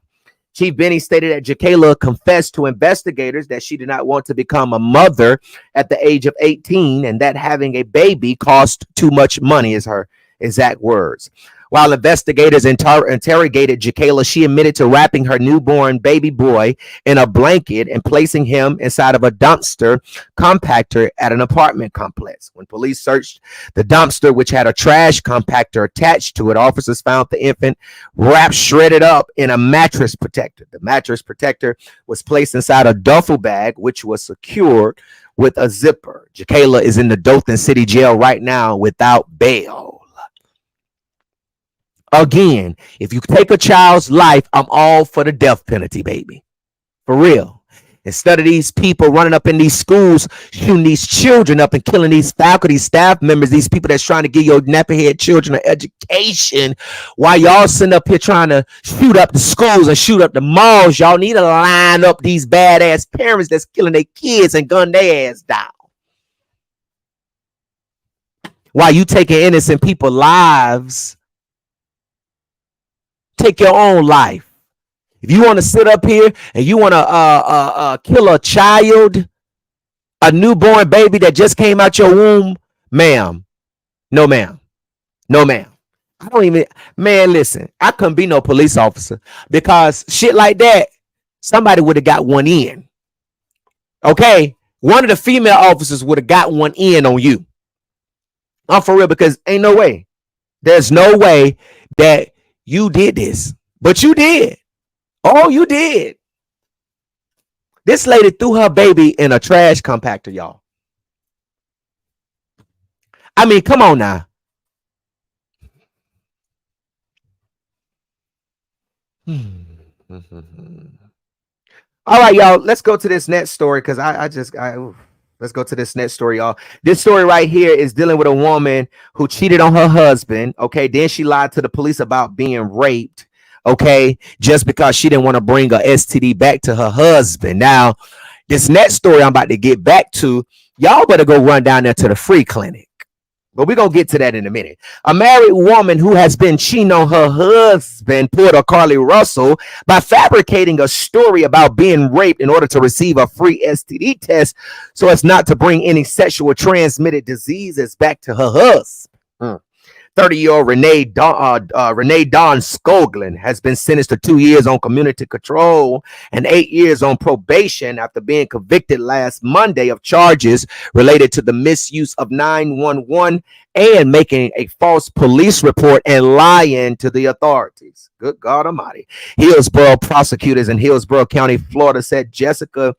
Chief Benny stated that Jakayla confessed to investigators that she did not want to become a mother at the age of 18 and that having a baby cost too much money, is her exact words. While investigators interrogated Jakayla, she admitted to wrapping her newborn baby boy in a blanket and placing him inside of a dumpster compactor at an apartment complex. When police searched the dumpster, which had a trash compactor attached to it, officers found the infant wrapped, shredded up in a mattress protector. The mattress protector was placed inside a duffel bag, which was secured with a zipper. Jakayla is in the Dothan City Jail right now without bail. Again, if you take a child's life, I'm all for the death penalty, baby. For real. Instead of these people running up in these schools, shooting these children up and killing these faculty, staff members, these people that's trying to give your nappy-head children an education, while y'all sitting up here trying to shoot up the schools and shoot up the malls, y'all need to line up these badass parents that's killing their kids and gun their ass down. While you taking innocent people's lives, take your own life. If you want to sit up here and you want to kill a child, a newborn baby that just came out your womb, Ma'am, no, ma'am, no, ma'am. I don't even, man, listen, I couldn't be no police officer because shit like that, somebody would have got one in. Okay. One of the female officers would have got one in on you. I'm for real, because ain't no way. There's no way that you did this, but you did. Oh, you did. This lady threw her baby in a trash compactor, y'all. I mean, come on now. All right, y'all. Let's go to this next story because let's go to this next story, y'all. This story right here is dealing with a woman who cheated on her husband. Okay, then she lied to the police about being raped. Okay, just because she didn't want to bring a STD back to her husband. Now, this next story I'm about to get back to, y'all better go run down there to the free clinic. But we're going to get to that in a minute. A married woman who has been cheating on her husband, Porter Carly Russell, by fabricating a story about being raped in order to receive a free STD test so as not to bring any sexual transmitted diseases back to her husband. 30-year-old Renee Dawn Skoglin has been sentenced to 2 years on community control and 8 years on probation after being convicted last Monday of charges related to the misuse of 911 and making a false police report and lying to the authorities. Good God Almighty. Hillsborough prosecutors in Hillsborough County, Florida said Jessica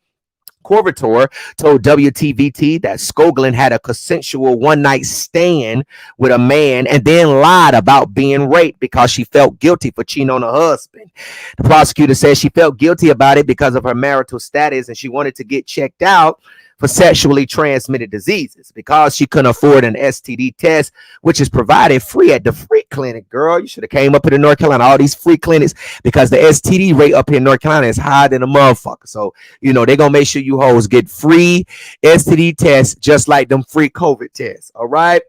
Corvator told WTVT that Skoglin had a consensual one-night stand with a man and then lied about being raped because she felt guilty for cheating on her husband. The prosecutor said she felt guilty about it because of her marital status and she wanted to get checked out for sexually transmitted diseases because she couldn't afford an STD test, which is provided free at the free clinic. Girl, you should have came up here to North Carolina, all these free clinics, because the STD rate up here in North Carolina is higher than a motherfucker. So, you know, they're going to make sure you hoes get free STD tests just like them free COVID tests. All right.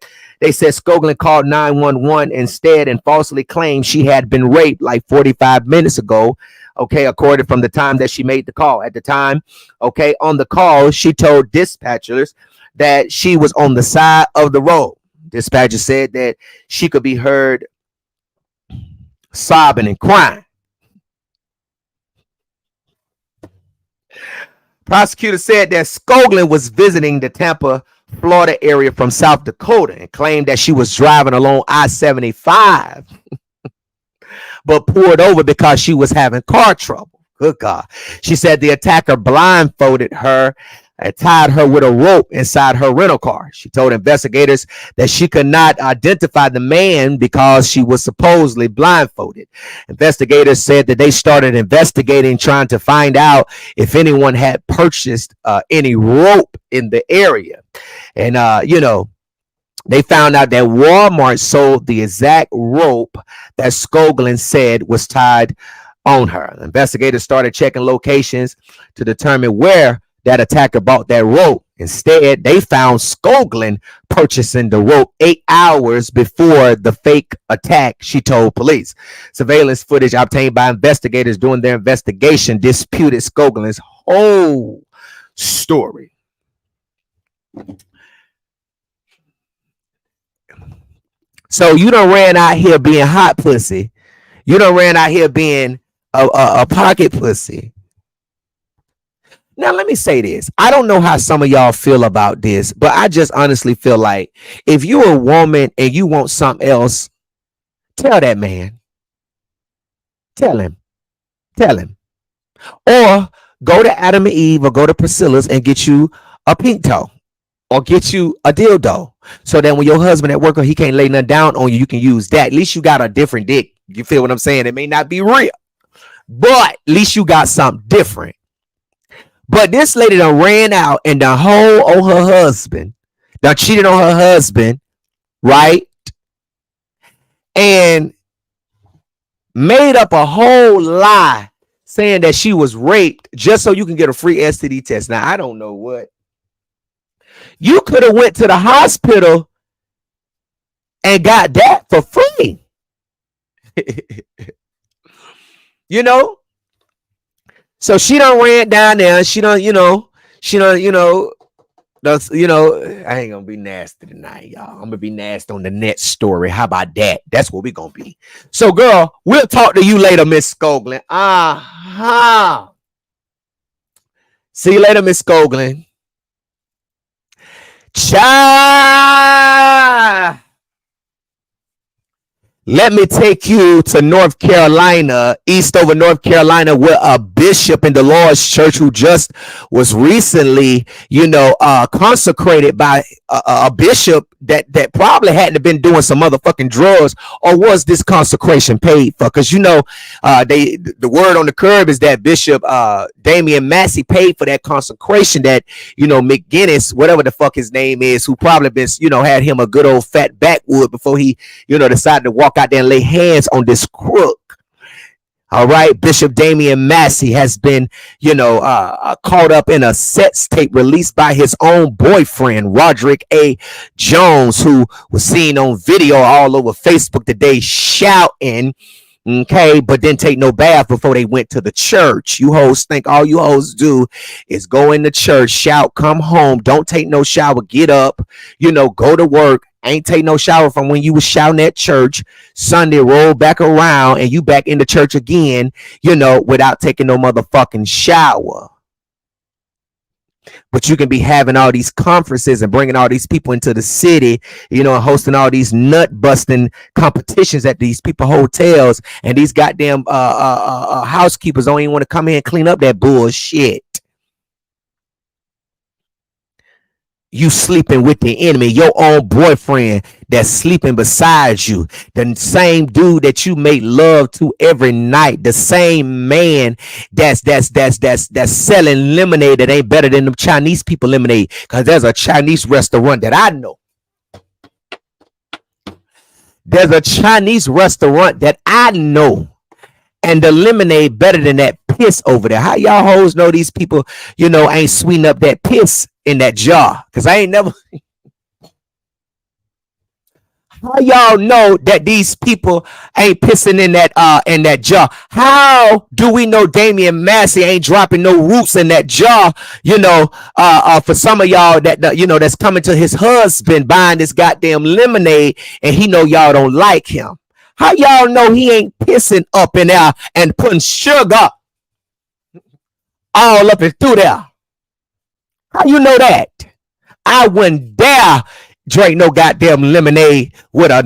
They said Skoglin called 911 instead and falsely claimed she had been raped like 45 minutes ago. Okay, according from the time that she made the call. At the time, okay, on the call, she told dispatchers that she was on the side of the road. Dispatcher said that she could be heard sobbing and crying. Prosecutor said that Skoglin was visiting the Tampa, Florida area from South Dakota and claimed that she was driving along I-75 but pulled over because she was having car trouble. Good God. She said the attacker blindfolded her and tied her with a rope inside her rental car. She told investigators that she could not identify the man because she was supposedly blindfolded. Investigators said that they started investigating, trying to find out if anyone had purchased any rope in the area. And, they found out that Walmart sold the exact rope that Skoglin said was tied on her. Investigators started checking locations to determine where that attacker bought that rope. Instead, they found Skoglin purchasing the rope 8 hours before the fake attack, she told police. Surveillance footage obtained by investigators during their investigation disputed Skoglin's whole story. So you done ran out here being hot pussy. You done ran out here being a pocket pussy. Now, let me say this. I don't know how some of y'all feel about this, but I just honestly feel like if you're a woman and you want something else, tell that man. Tell him. Tell him. Or go to Adam and Eve or go to Priscilla's and get you a pink toe. Or get you a dildo. So that when your husband at work or he can't lay nothing down on you, you can use that. At least you got a different dick. You feel what I'm saying? It may not be real, but at least you got something different. But this lady done ran out and done hoe on her husband. Done cheated on her husband, right? And made up a whole lie saying that she was raped just so you can get a free STD test. Now, I don't know what. You could have went to the hospital and got that for free. You know? So she done ran down there. She done That's, you know, I ain't gonna be nasty tonight, y'all. I'm gonna be nasty on the next story. How about that? That's what we gonna be. So, girl, we'll talk to you later, Miss Skoglin. See you later, Miss Skoglin. Ciao. Let me take you to North Carolina, Eastover, North Carolina, where a bishop in the Lord's church who just was recently, consecrated by a bishop that probably hadn't been doing some motherfucking drugs, or was this consecration paid for? Because the word on the curb is that Bishop Dameyon Massey paid for that consecration. That McGinnis, whatever the fuck his name is, who probably been had him a good old fat backwood before he decided to walk out there and lay hands on this crook. All right, Bishop Dameyon Massey has been, caught up in a sex tape released by his own boyfriend, Roderick A. Jones, who was seen on video all over Facebook today shouting, okay, but didn't take no bath before they went to the church. You hoes think all you hoes do is go in the church, shout, come home, don't take no shower, get up, go to work. Ain't take no shower from when you was shouting at church. Sunday roll back around and you back in the church again, without taking no motherfucking shower. But you can be having all these conferences and bringing all these people into the city, and hosting all these nut busting competitions at these people hotels, and these goddamn housekeepers don't even want to come in and clean up that bullshit. You sleeping with the enemy, your own boyfriend that's sleeping beside you, the same dude that you make love to every night, the same man that's selling lemonade that ain't better than them Chinese people lemonade. Because there's a Chinese restaurant that I know. There's a Chinese restaurant that I know, and the lemonade better than that piss over there. How y'all hoes know these people, ain't sweetening up that piss in that jar? Because I ain't never. How y'all know that these people ain't pissing in that jar? How do we know Dameyon Massey ain't dropping no roots in that jar? For some of y'all that that's coming to his husband buying this goddamn lemonade, and he know y'all don't like him. How y'all know he ain't pissing up in there and putting sugar all up and through there? How you know that? I wouldn't dare drink no goddamn lemonade with a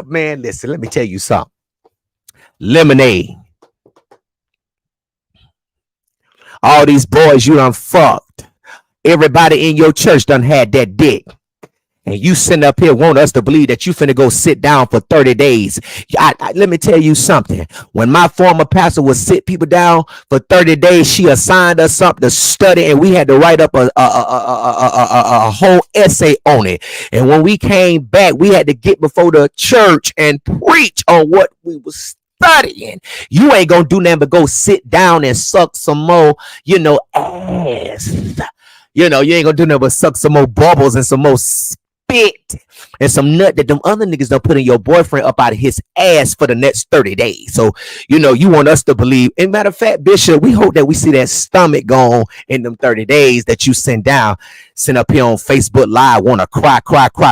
man. Listen, let me tell you something. Lemonade. All these boys you done fucked. Everybody in your church done had that dick. And you sitting up here want us to believe that you finna go sit down for 30 days. Let me tell you something. When my former pastor would sit people down for 30 days, she assigned us something to study, and we had to write up a whole essay on it. And when we came back, we had to get before the church and preach on what we was studying. You ain't gonna do nothing but go sit down and suck some more, ass. You ain't gonna do nothing but suck some more bubbles and some more spit and some nut that them other niggas done put in your boyfriend up out of his ass for the next 30 days. So, you want us to believe. And matter of fact, Bishop, we hope that we see that stomach gone in them 30 days that you send up here on Facebook Live, want to cry,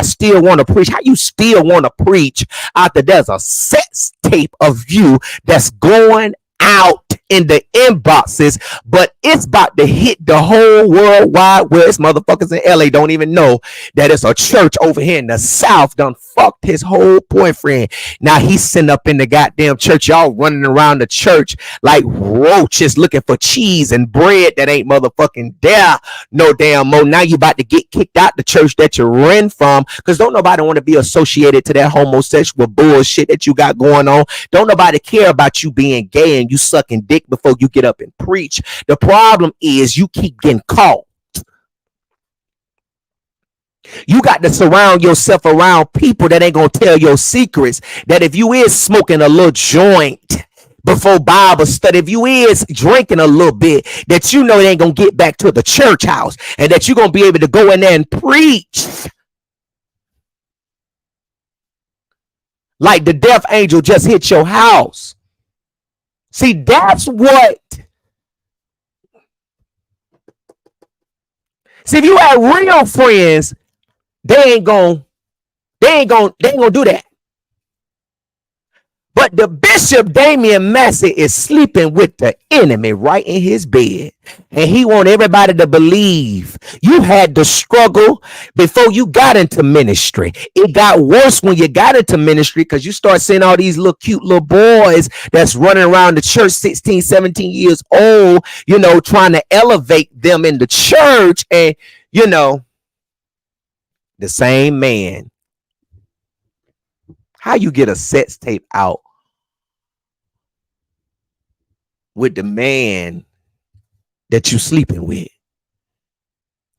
still want to preach. How you still want to preach after there's a sex tape of you that's going out in the inboxes, but it's about to hit the whole world wide where it's motherfuckers in LA don't even know that it's a church over here in the South done fucked his whole boyfriend. Now he's sitting up in the goddamn church, y'all running around the church like roaches looking for cheese and bread that ain't motherfucking there no damn more. Now you about to get kicked out the church that you ran from, because don't nobody want to be associated to that homosexual bullshit that you got going on. Don't nobody care about you being gay and you sucking dick before you get up and preach. The problem is you keep getting caught. You got to surround yourself around people that ain't gonna tell your secrets. That if you is smoking a little joint before Bible study, if you is drinking a little bit, that it ain't gonna get back to the church house, and that you're gonna be able to go in there and preach like the death angel just hit your house. See, that's what See, if you have real friends, they ain't gonna do that. But the Bishop Dameyon Massey is sleeping with the enemy right in his bed. And he want everybody to believe you had to struggle before you got into ministry. It got worse when you got into ministry because you start seeing all these little cute little boys that's running around the church 16, 17 years old, trying to elevate them in the church. And, the same man. How you get a sex tape out with the man that you sleeping with?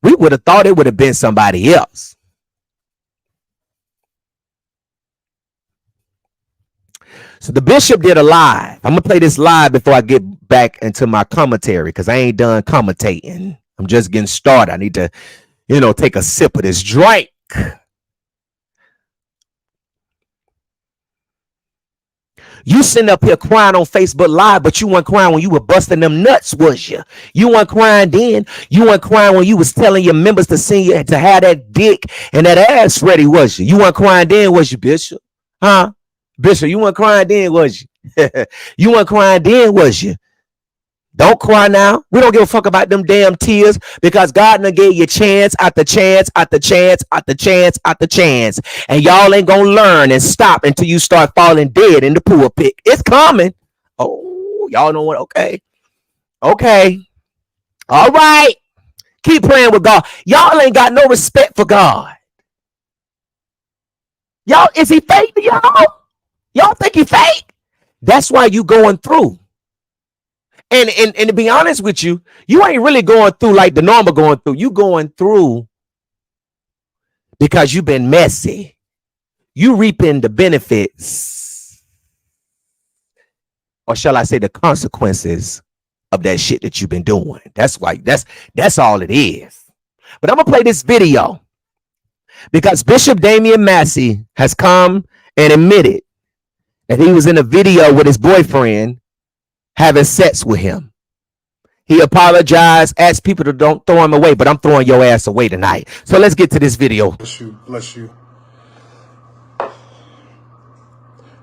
We would have thought it would have been somebody else. So the bishop did a live. I'm gonna play this live before I get back into my commentary because I ain't done commentating. I'm just getting started. I need to, take a sip of this drink. You sitting up here crying on Facebook Live, but you weren't crying when you were busting them nuts, was you? You weren't crying then. You weren't crying when you was telling your members to sing you to have that dick and that ass ready, was you? You weren't crying then, was you, Bishop? Huh? Bishop, you weren't crying then, was you? You weren't crying then, was you? Don't cry now. We don't give a fuck about them damn tears because God done gave you chance after chance after chance after chance after chance. And y'all ain't gonna learn and stop until you start falling dead in the pulpit. It's coming. Oh, y'all know what? Okay. Okay. All right. Keep praying with God. Y'all ain't got no respect for God. Y'all, is he fake to y'all? Y'all think he fake? That's why you going through. And to be honest with you, you ain't really going through like the normal going through. You going through because you've been messy. You reaping the benefits, or shall I say the consequences of that shit that you've been doing. That's why that's all it is. But I'm gonna play this video because Bishop Dameyon Massey has come and admitted that he was in a video with his boyfriend having sex with him. He apologized, asked people to don't throw him away, but I'm throwing your ass away tonight. So let's get to this video. Bless you. Bless you.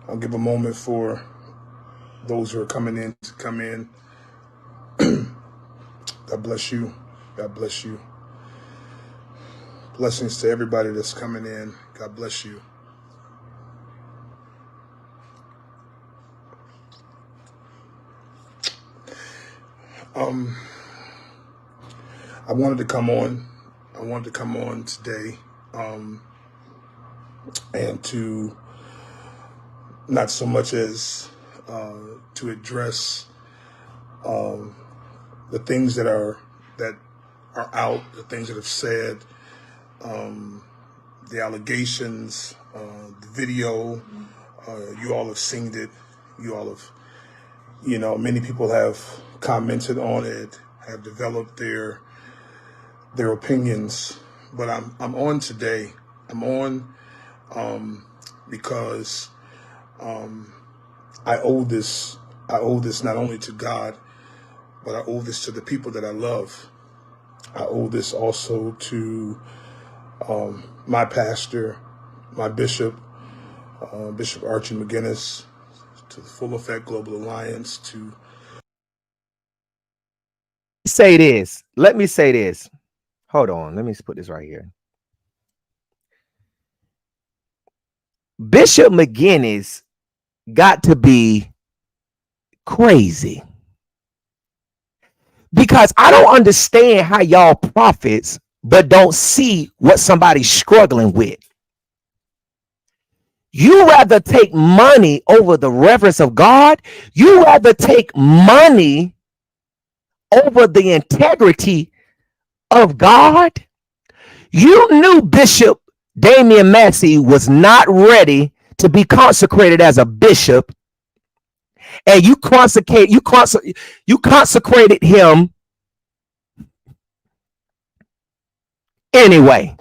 I'll give a moment for those who are coming in to come in. God bless you. God bless you. Blessings to everybody that's coming in. God bless you. I wanted to come on. I wanted to come on today, and to not so much as to address the things that are out, the things that have said, the allegations, the video. You all have seen it. You all have, many people have commented on it, have developed their opinions. But I'm on today. I'm on because I owe this not only to God, but I owe this to the people that I love. I owe this also to my pastor, my bishop, Bishop Archie McGinnis, to the Full Effect Global Alliance, to say this. Let me say this. Hold on. Let me put this right here. Bishop McGinnis got to be crazy because I don't understand how y'all prophets but don't see what somebody's struggling with. You rather take money over the reverence of God. You rather take money over the integrity of God. You knew Bishop Dameyon Massey was not ready to be consecrated as a bishop, and you consecrated him anyway.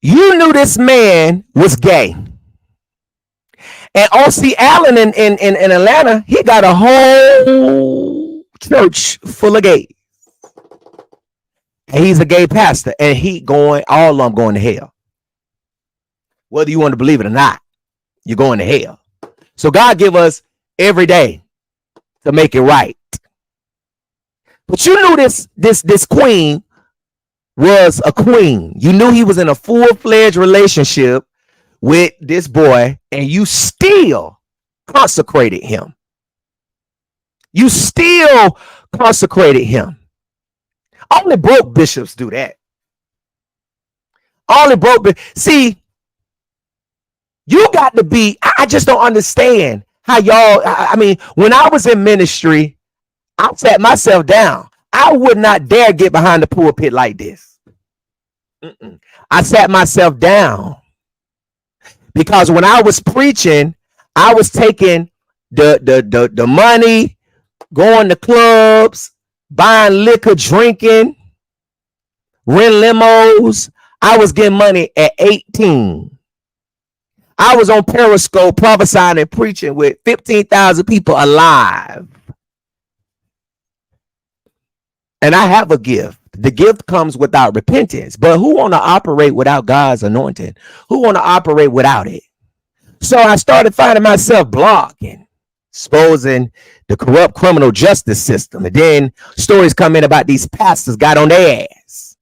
You knew this man was gay, And O.C. Allen in Atlanta, he got a whole church full of gays. And he's a gay pastor. And all of them going to hell. Whether you want to believe it or not, you're going to hell. So God give us every day to make it right. But you knew this queen was a queen. You knew he was in a full-fledged relationship with this boy, and you still consecrated him. You still consecrated him. Only broke bishops do that. Only broke. See, you got to be. I just don't understand how y'all. I mean, when I was in ministry, I sat myself down. I would not dare get behind the pulpit like this. I sat myself down. Because when I was preaching, I was taking the money, going to clubs, buying liquor, drinking, rent limos. I was getting money at 18. I was on Periscope prophesying and preaching with 15,000 people alive. And I have a gift. The gift comes without repentance. But who want to operate without God's anointing? Who want to operate without it? So I started finding myself blogging, exposing the corrupt criminal justice system. And then stories come in about these pastors got on their ass.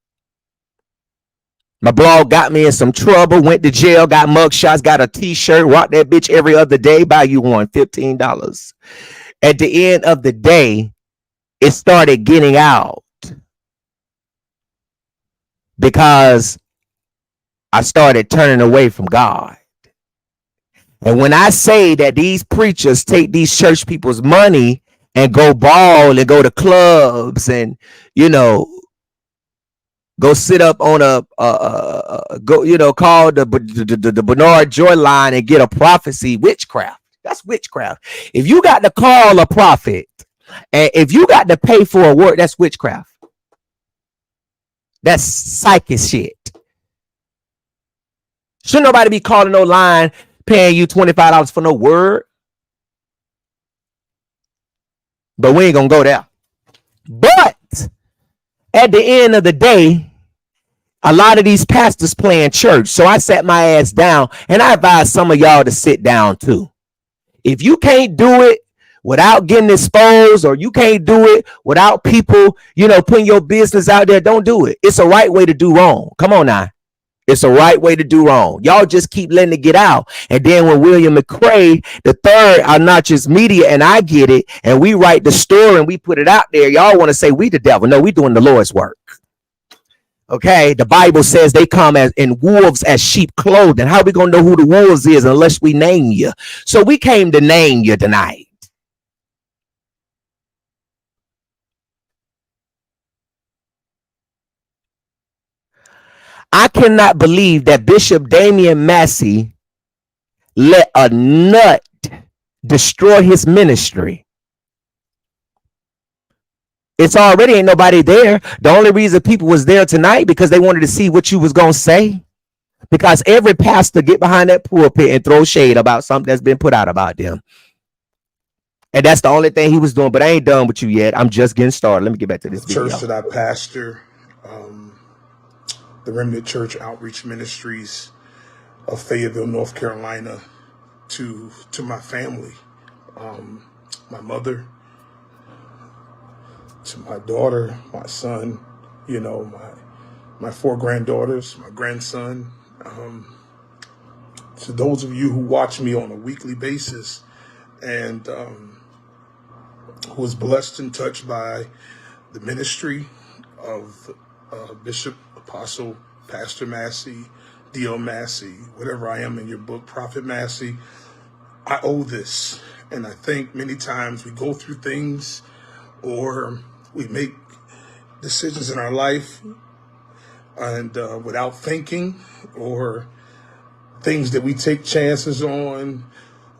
My blog got me in some trouble, went to jail, got mugshots, got a t-shirt, rock that bitch every other day, buy you one, $15. At the end of the day, it started getting out because I started turning away from God. And when I say that these preachers take these church people's money and go ball and go to clubs and, go sit up on call the Bernard Joy line and get a prophecy, witchcraft. That's witchcraft. If you got to call a prophet and if you got to pay for a word, that's witchcraft. That's psychic shit. Should nobody be calling no line paying you $25 for no word? But we ain't gonna go there. But at the end of the day, a lot of these pastors playing church. So I sat my ass down and I advise some of y'all to sit down too. If you can't do it without getting exposed, or you can't do it without people, putting your business out there, don't do it. It's a right way to do wrong. Come on now. It's a right way to do wrong. Y'all just keep letting it get out. And then when William McCrae III are not just media, and I get it, and we write the story and we put it out there, y'all want to say we the devil. No, we doing the Lord's work. Okay, the Bible says they come as in wolves as sheep clothing. How are we gonna know who the wolves is unless we name you? So we came to name you tonight. I cannot believe that Bishop Dameyon Massey let a nut destroy his ministry. It's already ain't nobody there. The only reason people was there tonight because they wanted to see what you was going to say. Because every pastor get behind that pulpit and throw shade about something that's been put out about them. And that's the only thing he was doing. But I ain't done with you yet. I'm just getting started. Let me get back to this video. Church that I pastor, the Remnant Church Outreach Ministries of Fayetteville, North Carolina, to my family, my mother, to my daughter, my son, my 4 granddaughters, my grandson, to those of you who watch me on a weekly basis and who was blessed and touched by the ministry of Bishop, Apostle, Pastor Massey, D.L. Massey, whatever I am in your book, Prophet Massey. I owe this. And I think many times we go through things or we make decisions in our life and without thinking, or things that we take chances on,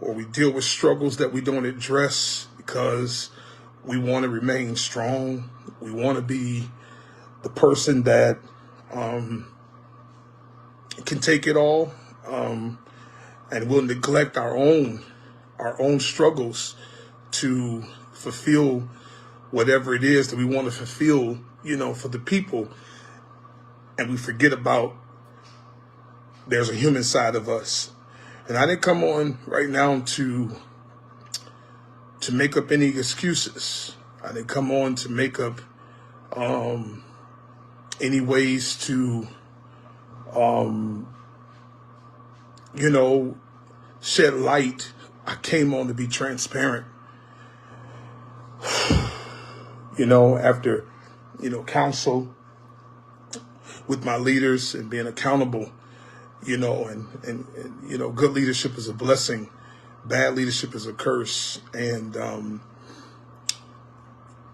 or we deal with struggles that we don't address because we want to remain strong. We want to be the person that can take it all. and we'll neglect our own struggles to fulfill whatever it is that we want to fulfill, for the people. And we forget about there's a human side of us. And I didn't come on right now to make up any excuses. I didn't come on to make up any ways to shed light. I came on to be transparent. After counsel with my leaders and being accountable, and good leadership is a blessing, bad leadership is a curse. And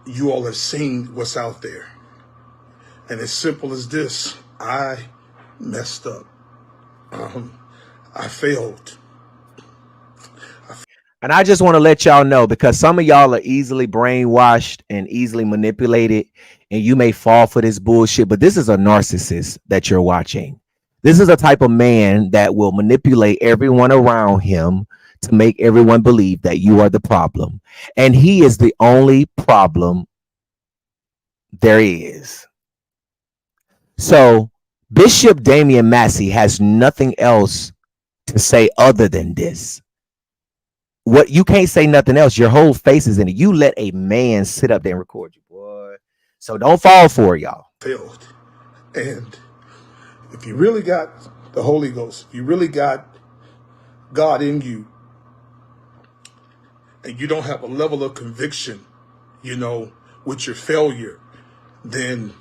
you all have seen what's out there. And as simple as this, I messed up. I failed. And I just want to let y'all know, because some of y'all are easily brainwashed and easily manipulated, and you may fall for this bullshit, but this is a narcissist that you're watching. This is a type of man that will manipulate everyone around him to make everyone believe that you are the problem. And he is the only problem there is. So Bishop Dameyon Massey has nothing else to say other than this. What you can't say nothing else. Your whole face is in it. You let a man sit up there and record you, boy. So don't fall for it, y'all. Failed. And if you really got the Holy Ghost, if you really got God in you, and you don't have a level of conviction, with your failure, then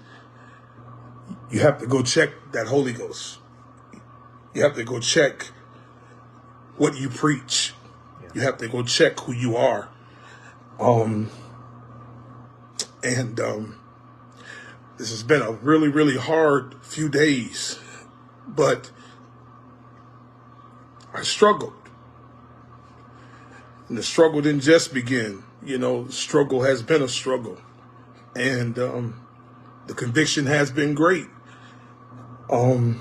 you have to go check that Holy Ghost. You have to go check what you preach. You have to go check who you are. This has been a really, really hard few days, but I struggled. And the struggle didn't just begin. The struggle has been a struggle. And the conviction has been great. But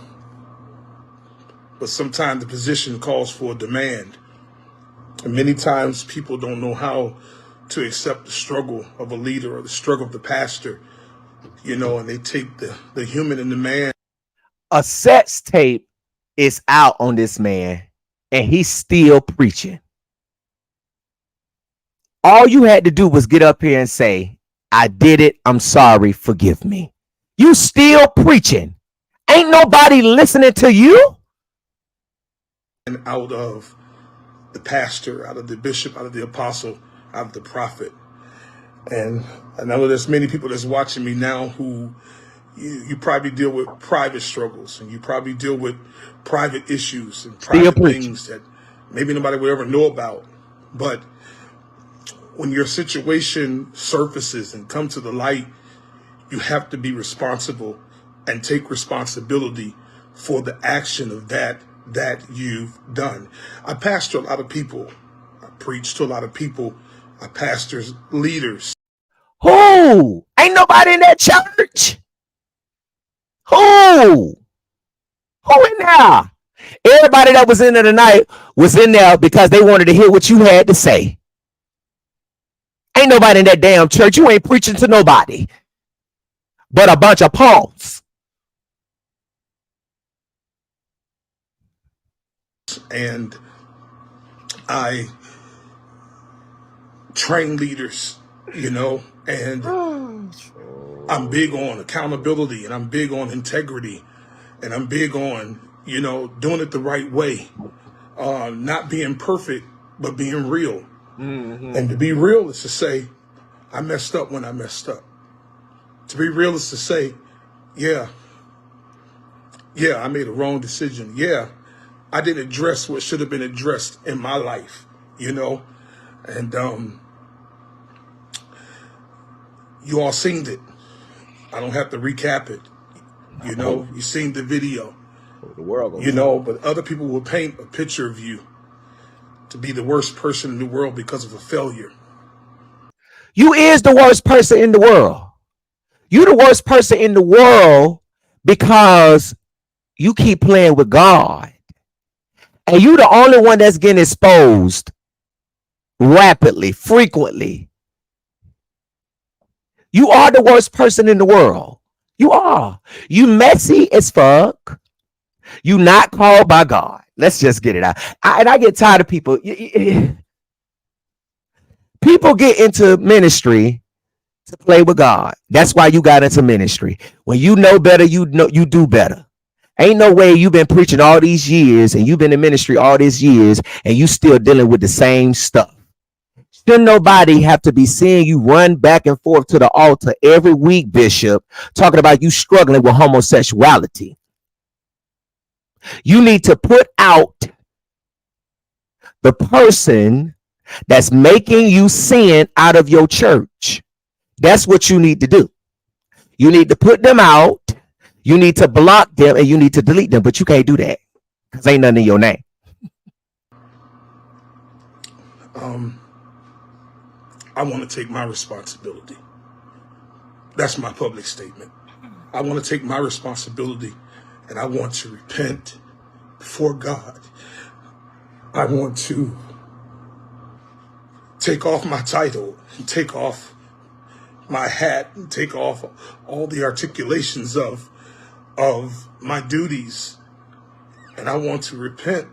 sometimes the position calls for a demand. And many times people don't know how to accept the struggle of a leader or the struggle of the pastor, and they take the human and the man. A sex tape is out on this man, and he's still preaching. All you had to do was get up here and say, I did it. I'm sorry. Forgive me. You still preaching. Ain't nobody listening to you. And out of the pastor, out of the bishop, out of the apostle, out of the prophet. And I know there's many people that's watching me now who you probably deal with private struggles, and you probably deal with private issues and private things that maybe nobody will ever know about. But when your situation surfaces and comes to the light, you have to be responsible and take responsibility for the action of that you've done. I pastor a lot of people. I preach to a lot of people. I pastor leaders. Who? Ain't nobody in that church. Who in there? Everybody that was in there tonight was in there because they wanted to hear what you had to say. Ain't nobody in that damn church. You ain't preaching to nobody but a bunch of punks. And I train leaders, and I'm big on accountability, and I'm big on integrity, and I'm big on, doing it the right way. Not being perfect, but being real. Mm-hmm. And to be real is to say, I messed up when I messed up. To be real is to say, yeah, I made a wrong decision. Yeah, I didn't address what should have been addressed in my life, and you all seen it. I don't have to recap it. You seen the video. The world, but other people will paint a picture of you to be the worst person in the world because of a failure. You is the worst person in the world. You the worst person in the world because you keep playing with God. And you the only one that's getting exposed rapidly, frequently. You are the worst person in the world. You are. You messy as fuck. You not called by God. Let's just get it out. I get tired of people. People get into ministry to play with God. That's why you got into ministry. When you know better, you do better. Ain't no way you've been preaching all these years and you've been in ministry all these years and you still dealing with the same stuff. Shouldn't nobody have to be seeing you run back and forth to the altar every week, Bishop, talking about you struggling with homosexuality. You need to put out the person that's making you sin out of your church. That's what you need to do. You need to put them out. You need to block them and you need to delete them, but you can't do that because ain't nothing in your name. I want to take my responsibility. That's my public statement. I want to take my responsibility and I want to repent before God. I want to take off my title and take off my hat and take off all the articulations of my duties. And I want to repent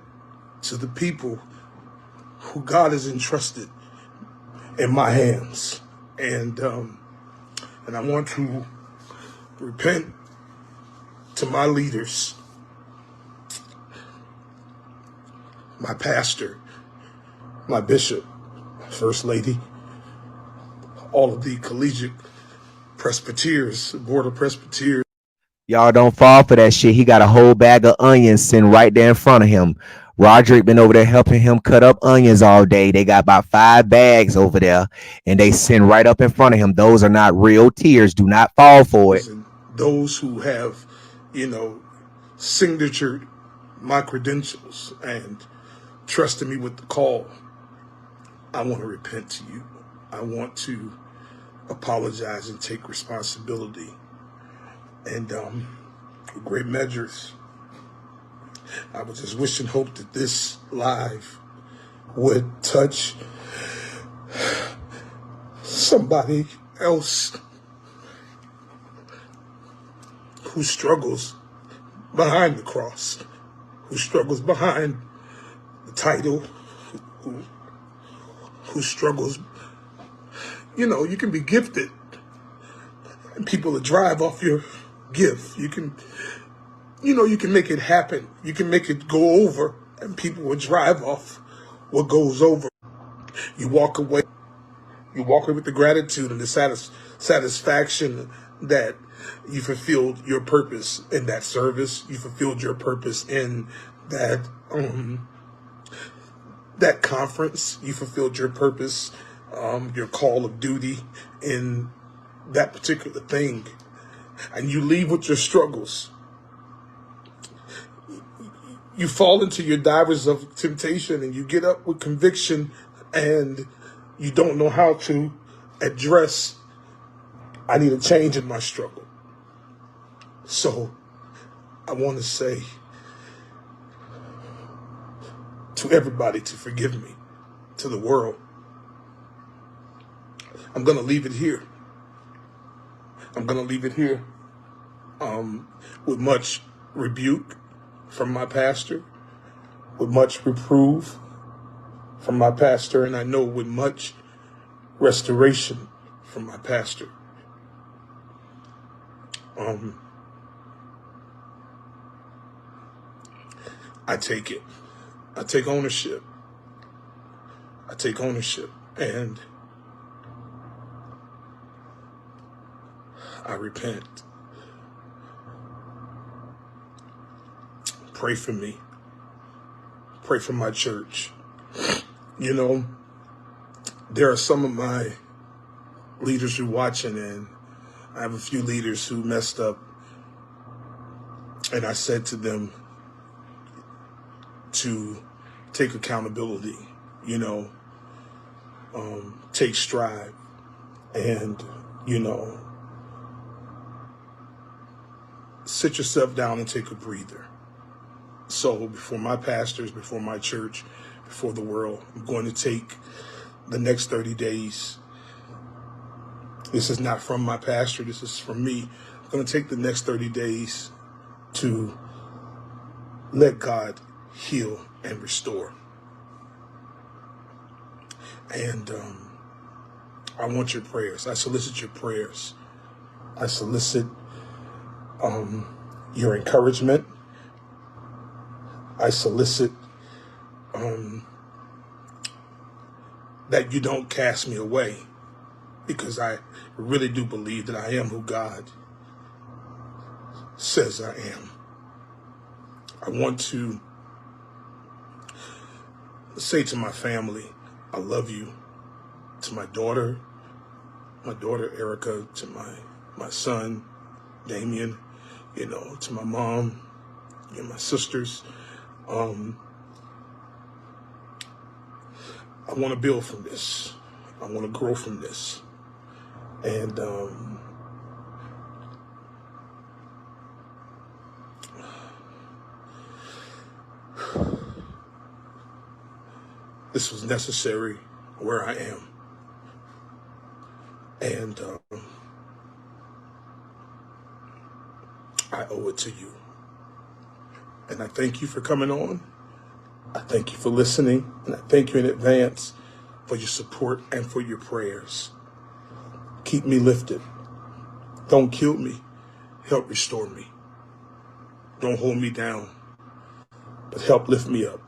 to the people who God has entrusted in my hands. And I want to repent to my leaders, my pastor, my bishop, first lady, all of the collegiate presbyters, board of presbyters. Y'all don't fall for that shit. He got a whole bag of onions sitting right there in front of him. Roderick been over there helping him cut up onions all day. They got about 5 bags over there, and they sitting right up in front of him. Those are not real tears. Do not fall for it. And those who have, signatured my credentials and trusted me with the call, I want to repent to you. I want to apologize and take responsibility. And with great measures, I would just wish and hope that this live would touch somebody else who struggles behind the cross, who struggles behind the title, who struggles. You can be gifted and people will drive off your gift. You can make it happen. You can make it go over and people will drive off what goes over. You walk away with the gratitude and the satisfaction that you fulfilled your purpose in that service. You fulfilled your purpose in that that conference. You fulfilled your purpose, your call of duty in that particular thing. And you leave with your struggles. You fall into your divers of temptation and you get up with conviction and you don't know how to address, I need a change in my struggle. So I want to say to everybody to forgive me, to the world. I'm going to leave it here. With much rebuke from my pastor, with much reproof from my pastor, and I know with much restoration from my pastor. I take it. I take ownership. And I repent. Pray for me. Pray for my church. There are some of my leaders who are watching, and I have a few leaders who messed up. And I said to them to take accountability, take stride, and, sit yourself down and take a breather. So before my pastors, before my church, before the world, I'm going to take the next 30 days. This is not from my pastor. This is from me. I'm going to take the next 30 days to let God heal and restore. And I want your prayers. I solicit your prayers. I solicit your encouragement. I solicit that you don't cast me away, because I really do believe that I am who God says I am. I want to say to my family, I love you. To my daughter Erica, to my son Dameyon, to my mom, my sisters. I want to build from this. I want to grow from this. And this was necessary where I am. And I owe it to you. And I thank you for coming on. I thank you for listening. And I thank you in advance for your support and for your prayers. Keep me lifted. Don't kill me. Help restore me. Don't hold me down, but help lift me up.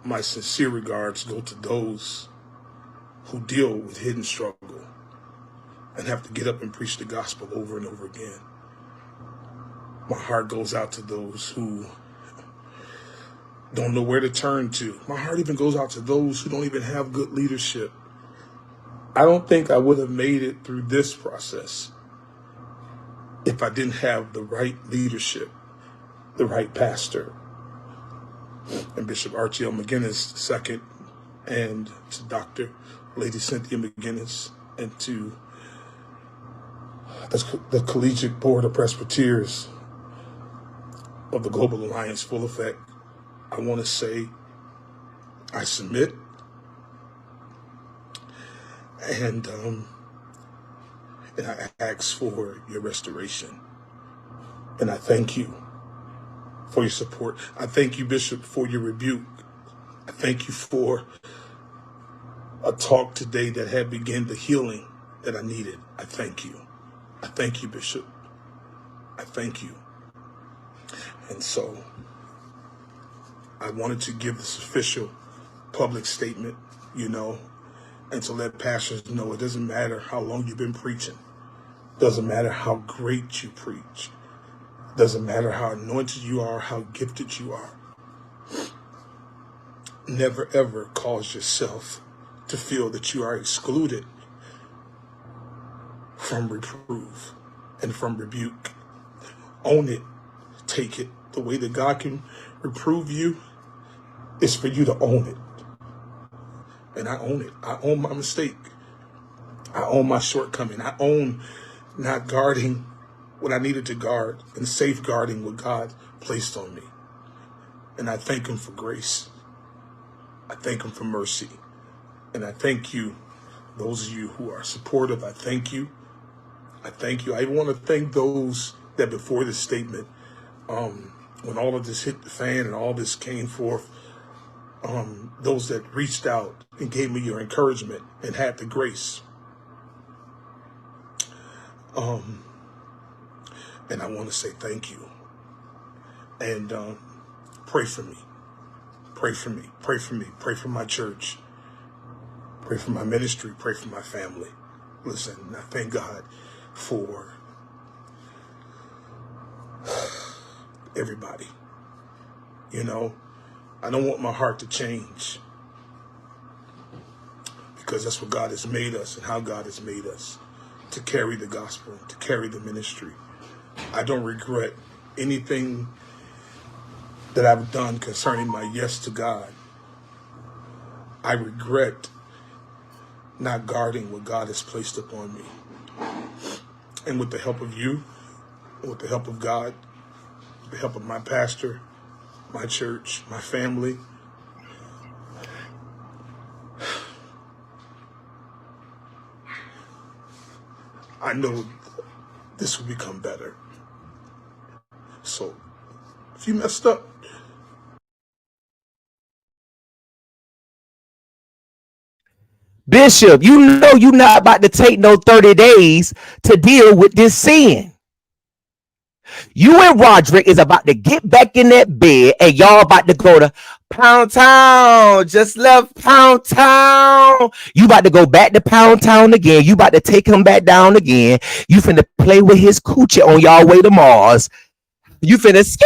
My sincere regards go to those who deal with hidden struggle and have to get up and preach the gospel over and over again. My heart goes out to those who don't know where to turn to. My heart even goes out to those who don't even have good leadership. I don't think I would have made it through this process if I didn't have the right leadership, the right pastor, and Bishop Archie L. McGinnis II, and to Dr. Lady Cynthia McGinnis, and to the Collegiate Board of Presbyteers of the Global Alliance Full Effect. I want to say I submit, and I ask for your restoration. And I thank you for your support. I thank you, Bishop, for your rebuke. I thank you for a talk today that had begun the healing that I needed. I thank you. I thank you, Bishop. I thank you. And so I wanted to give this official public statement, and to let pastors know it doesn't matter how long you've been preaching. It doesn't matter how great you preach. It doesn't matter how anointed you are, how gifted you are. Never, ever cause yourself to feel that you are excluded from reproof and from rebuke. Own it. Take it. The way that God can reprove you is for you to own it. And I own it. I own my mistake. I own my shortcoming. I own not guarding what I needed to guard and safeguarding what God placed on me. And I thank him for grace. I thank him for mercy. And I thank you, those of you who are supportive. I thank you. I thank you. I want to thank those that before this statement, when all of this hit the fan and all this came forth, those that reached out and gave me your encouragement and had the grace. And I want to say thank you. And pray for me. Pray for me. Pray for me. Pray for my church. Pray for my ministry. Pray for my family. Listen, I thank God for everybody. I don't want my heart to change, because that's what God has made us and how God has made us, to carry the gospel, to carry the ministry. I don't regret anything that I've done concerning my yes to God. I regret not guarding what God has placed upon me. And with the help of you, with the help of God, the help of my pastor, my church, my family. I know this will become better. So, if you messed up, Bishop, you know you're not about to take no 30 days to deal with this sin. You and Roderick is about to get back in that bed and y'all about to go to Pound Town. Just left Pound Town. You about to go back to Pound Town again. You about to take him back down again. You finna play with his coochie on y'all way to Mars. You finna ski.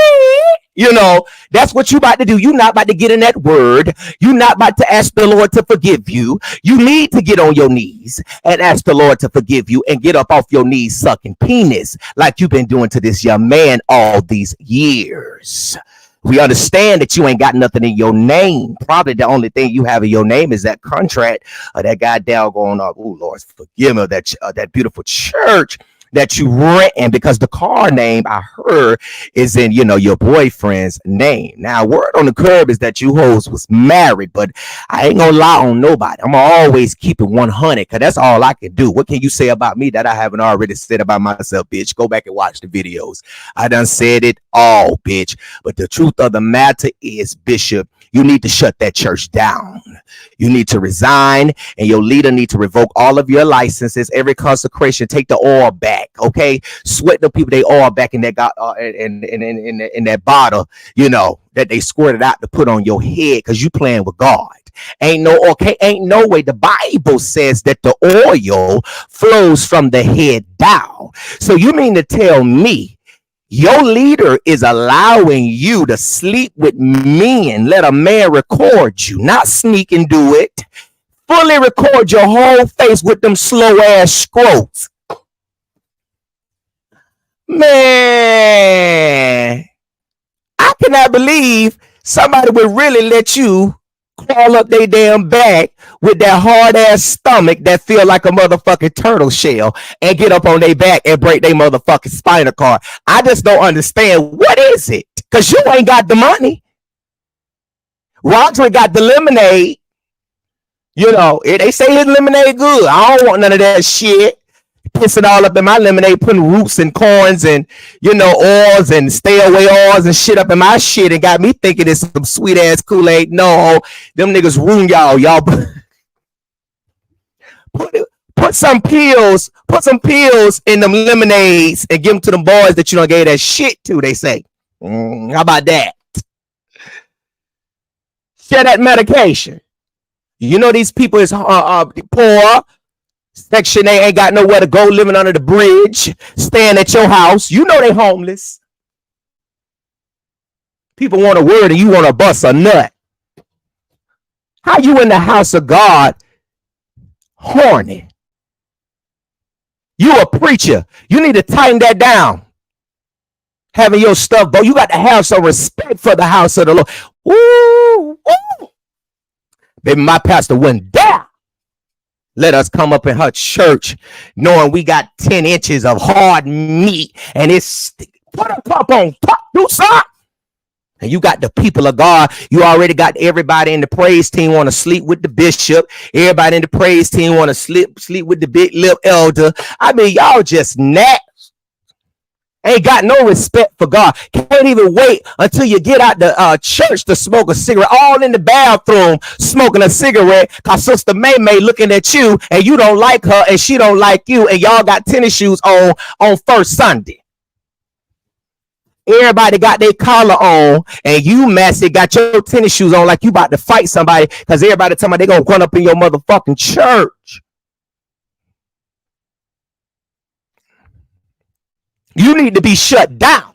You know, that's what you about to do. You not about to get in that word. You not about to ask the Lord to forgive you. You need to get on your knees and ask the Lord to forgive you and get up off your knees sucking penis like you've been doing to this young man all these years. We understand that you ain't got nothing in your name. Probably the only thing you have in your name is that contract or that goddamn going on. Oh, Lord, forgive me, that beautiful church that you renting, because the car name I heard is in, your boyfriend's name. Now, word on the curb is that you hoes was married, but I ain't gonna lie on nobody. I'm gonna always keep it 100 because that's all I can do. What can you say about me that I haven't already said about myself, bitch? Go back and watch the videos. I done said it all, bitch. But the truth of the matter is, Bishop, you need to shut that church down. You need to resign, and your leader need to revoke all of your licenses, every consecration, take the oil back, okay? Sweat the people they oil back in that in that bottle, that they squirted out to put on your head because you playing with God. Ain't no way. The Bible says that the oil flows from the head down. So you mean to tell me your leader is allowing you to sleep with men, let a man record you, not sneak and do it, fully record your whole face with them slow ass scrotes. Man, I cannot believe somebody would really let you crawl up their damn back with that hard ass stomach that feel like a motherfucking turtle shell and get up on their back and break their motherfucking spinal cord. I just don't understand. What is it? Because you ain't got the money. Roderick got the lemonade. They say his lemonade good. I don't want none of that shit. Pissing all up in my lemonade, putting roots and corns and oils and stay away oils and shit up in my shit, and got me thinking it's some sweet ass Kool-Aid. No, them niggas ruin y'all. Put some pills in them lemonades and give them to them boys that you don't gave that shit to. They say, how about that? Share that medication. These people is poor. Section 8 ain't got nowhere to go, living under the bridge, staying at your house. They homeless. People want a word and you want to bust a nut. How you in the house of God horny? You a preacher. You need to tighten that down. Having your stuff, but you got to have some respect for the house of the Lord. Ooh, ooh. Baby, my pastor went down. Let us come up in her church knowing we got 10 inches of hard meat and it's put a cup on top, do something. And you got the people of God. You already got everybody in the praise team want to sleep with the bishop. Everybody in the praise team want to sleep with the big lip elder. I mean, y'all just gnats. Ain't got no respect for God. Can't even wait until you get out the church to smoke a cigarette. All in the bathroom smoking a cigarette because Sister May looking at you and you don't like her and she don't like you, and y'all got tennis shoes on first Sunday. Everybody got their collar on and you, Massey, got your tennis shoes on like you about to fight somebody because everybody talking about they gonna run up in your motherfucking church. You need to be shut down.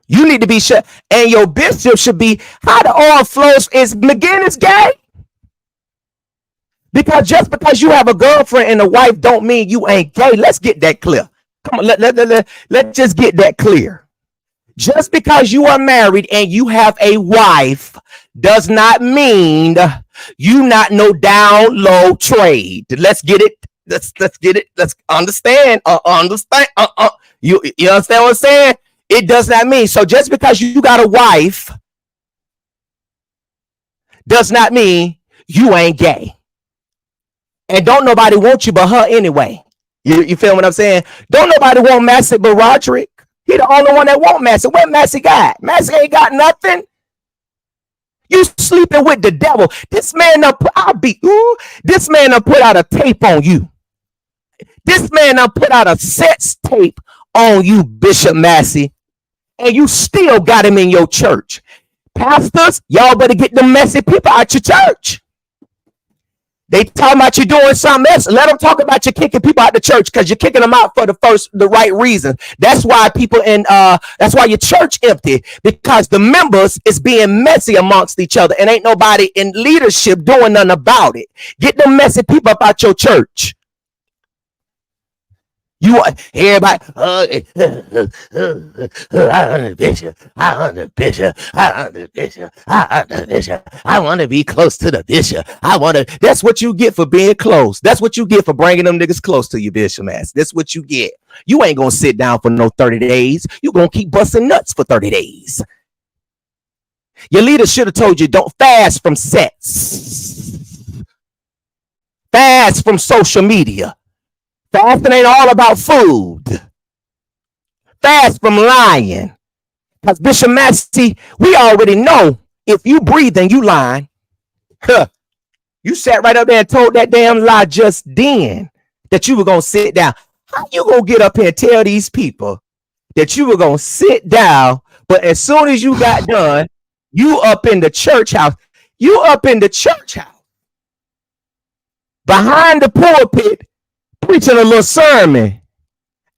You need to be shut. And your bishop should be, how the oil flows. Is McGinnis gay? Because just because you have a girlfriend and a wife don't mean you ain't gay. Let's get that clear. Come on, let's just get that clear. Just because you are married and you have a wife does not mean you not no down low trade. Let's get it. Let's get it. Let's understand. You understand what I'm saying? It does not mean. So just because you got a wife does not mean you ain't gay. And don't nobody want you but her anyway. You feel what I'm saying? Don't nobody want Massey but Roderick. He the only one that want Massey. What Massey got? Massey ain't got nothing. You sleeping with the devil. This man this man done put out a tape on you. This man done put out a sex tape on you, Bishop Massey. And you still got him in your church. Pastors, y'all better get them messy people out your church. They talking about you doing something else. Let them talk about you kicking people out the church, because you're kicking them out for the right reason. That's why that's why your church empty, because the members is being messy amongst each other, and ain't nobody in leadership doing nothing about it. Get them messy people up out your church. You want everybody? I'm the bishop. I'm the bishop. I'm the bishop. I'm the bishop. I want to be close to the bishop. That's what you get for being close. That's what you get for bringing them niggas close to you, Bishop ass. That's what you get. You ain't gonna sit down for no 30 days. You gonna keep busting nuts for 30 days. Your leader should have told you, don't fast from sex. Fast from social media. Fasting ain't all about food. Fast from lying. Because Bishop Massey, we already know if you breathing, you lying. You sat right up there and told that damn lie just then that you were going to sit down. How you going to get up here and tell these people that you were going to sit down, but as soon as you got done, you up in the church house. You up in the church house. Behind the pulpit, preaching a little sermon,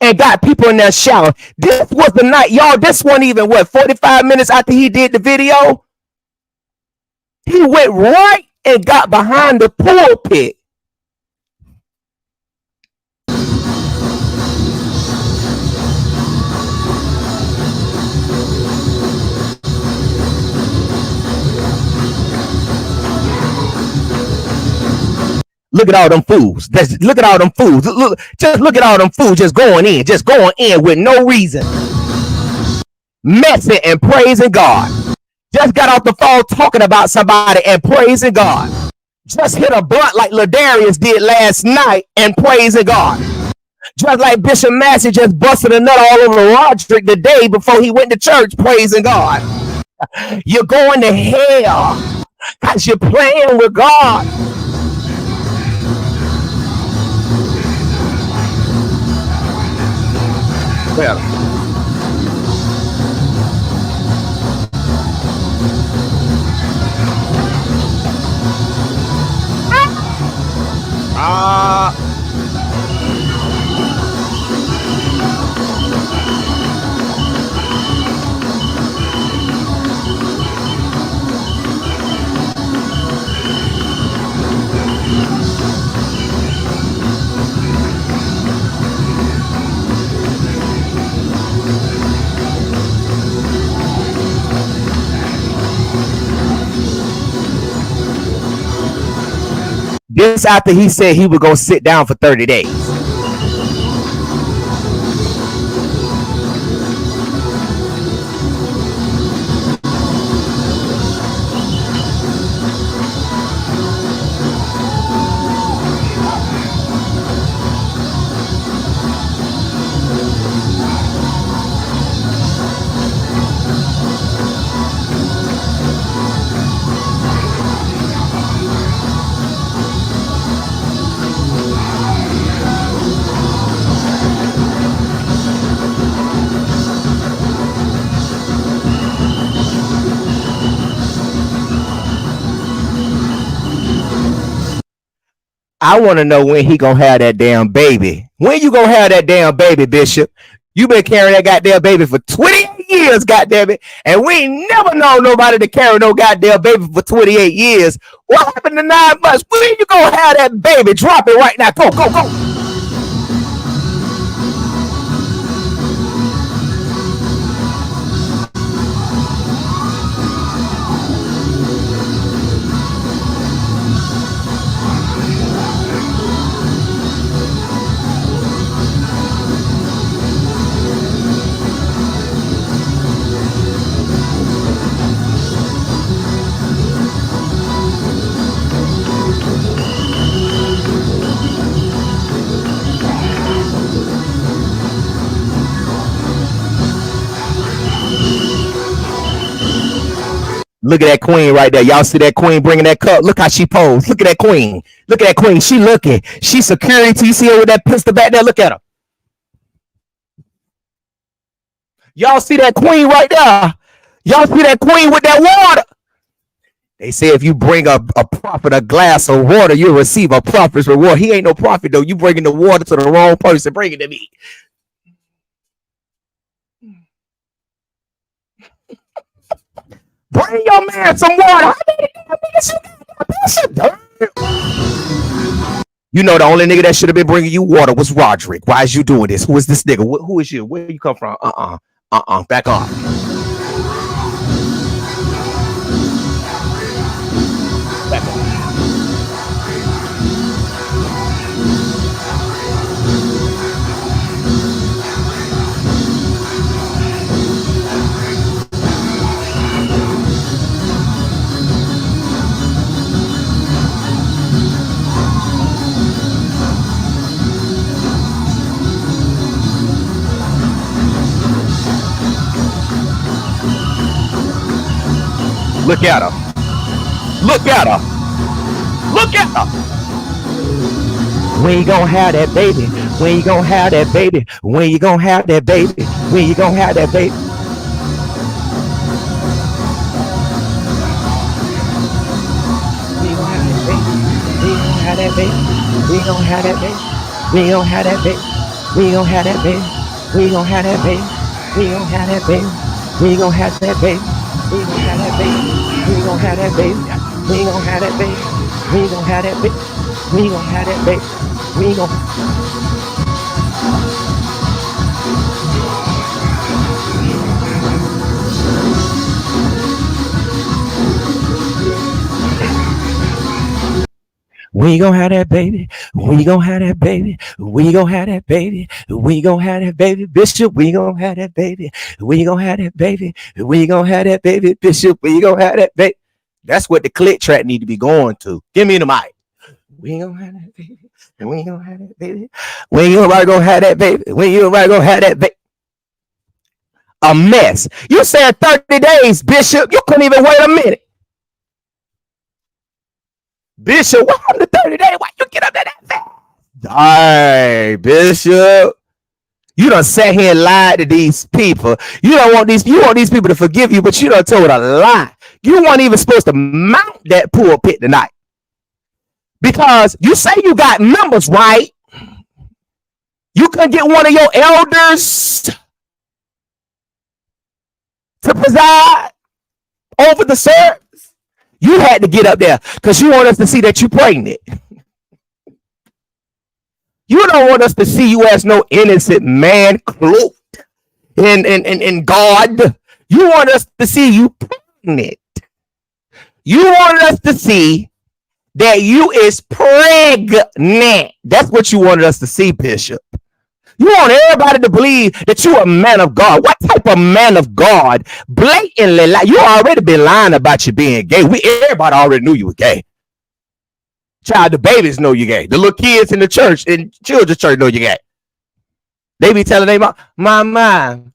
and got people in there shouting. This was the night, y'all. This wasn't even 45 minutes after he did the video. He went right and got behind the pulpit. Look at all them fools. Look at all them fools. Just look at all them fools just going in with no reason. Messing and praising God. Just got off the phone talking about somebody and praising God. Just hit a blunt like Ladarius did last night and praising God. Just like Bishop Massey just busted a nut all over Roderick the day before he went to church praising God. You're going to hell because you're playing with God. Well, this after he said he would go sit down for 30 days. I want to know when he gonna have that damn baby. When you gonna have that damn baby, Bishop? You been carrying that goddamn baby for 28 years, goddamn it, and we ain't never known nobody to carry no goddamn baby for 28 years. What happened to 9 months? When you gonna have that baby? Drop it right now. Go, go, go. Look at that queen right there. Y'all see that queen bringing that cup? Look how she posed. Look at that queen. Look at that queen. She looking. She security. You see her with that pistol back there? Look at her. Y'all see that queen right there? Y'all see that queen with that water? They say if you bring a prophet a glass of water, you'll receive a prophet's reward. He ain't no prophet, though. You bringing the water to the wrong person. Bring it to me. Bring your man some water. You know the only nigga that should have been bringing you water was Roderick. Why is you doing this? Who is this nigga? Who is you? Where you come from? Back off. Back off. Look at her. Look at her. Look at her. When you gonna have that baby? When you gonna have that baby? When you gonna have that baby? When you gonna have that baby? We gonna have that baby. We gonna have that baby. We gonna have that baby. We gonna have that baby. We gonna have that baby. We gonna have that baby. We gonna have that baby. We gon' have that baby. We gon' have that baby. We gon' have that baby. We gon' have that baby. We gon' have that baby. We gon' We gon' have that baby. We gon' have that baby. We gon' have that baby. We gon' have that baby, Bishop. We gon' have that baby. We gon' have that baby. We gon' have that baby, Bishop. We gon' have that baby. That's what the click track need to be going to. Give me the mic. We gon' have that baby. We gon' have that baby. When you right gonna have that baby. When you right gonna have that baby. A mess. You said 30 days, Bishop. You couldn't even wait a minute. Bishop, what happened to 30 days? Why you get up there that fast? All right, Bishop. You done sat here and lied to these people. You want these people to forgive you, but you done told a lie. You weren't even supposed to mount that pulpit tonight. Because you say you got members, right? You couldn't get one of your elders to preside over the service. You had to get up there because you want us to see that you're pregnant. You don't want us to see you as no innocent man cloaked in God. You want us to see you pregnant. You want us to see that you is pregnant. That's what you wanted us to see, Bishop. You want everybody to believe that you're a man of God. What type of man of God blatantly lie? You already been lying about you being gay. Everybody already knew you were gay. Child, the babies know you gay. The little kids in the church, in children's church, know you gay. They be telling their mom,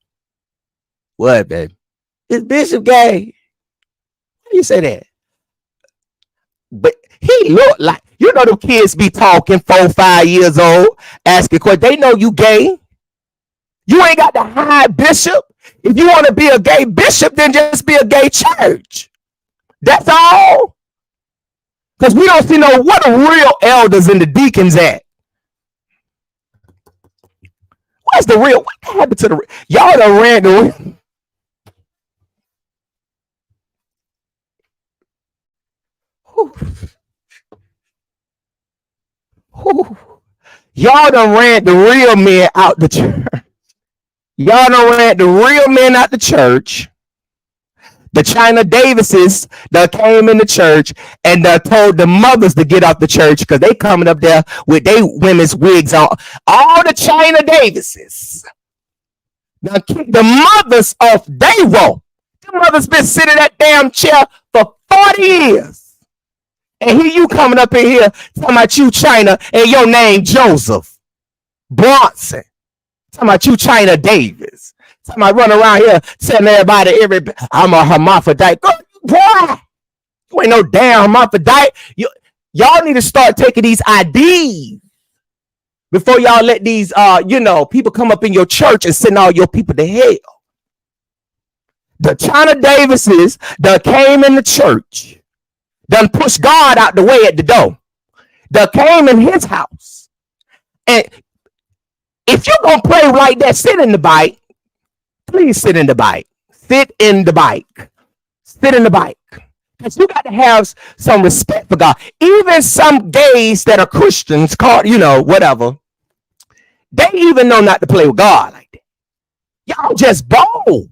what, baby? Is Bishop gay? Why do you say that? But he looked like, you know, the kids be talking 4, 5 years old, asking questions. They know you gay. You ain't got to hide, Bishop. If you want to be a gay bishop, then just be a gay church. That's all. Because we don't see what the real elders and the deacons at. Where's the real? What happened to the y'all done ran the Y'all done ran the real men out the church. Y'all done ran the real men out the church. The China Davises that came in the church and told the mothers to get out the church because they coming up there with their women's wigs on. All the China Davises. Now kick the mothers off they rope. The mothers been sitting in that damn chair for 40 years. And here you coming up in here talking about you China and your name Joseph Bronson. Talking about you China Davis. Talking about running around here telling everybody I'm a hermaphrodite. Go Boy, you ain't no damn hermaphrodite. Y'all need to start taking these IDs before y'all let these people come up in your church and send all your people to hell. The China Davises that came in the church, done pushed God out the way at the door, that came in his house. And if you're gonna play like that, sit in the bike. Please sit in the bike. Sit in the bike. Sit in the bike. Because you got to have some respect for God. Even some gays that are Christians, called, whatever, they even know not to play with God like that. Y'all just bold.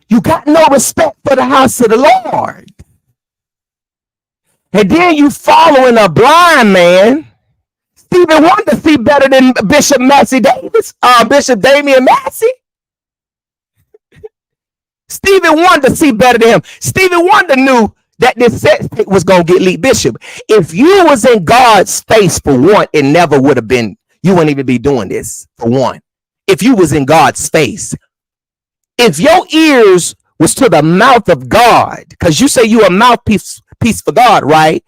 You got no respect for the house of the Lord. And then you following a blind man. Stephen Wonder see better than Bishop Dameyon Massey. Stephen Wonder see better than him. Stephen Wonder knew that this sex tape was going to get leaked. Bishop, if you was in God's face for one, it never would have been, you wouldn't even be doing this for one. If you was in God's face. If your ears was to the mouth of God, because you say you a mouthpiece for God, right?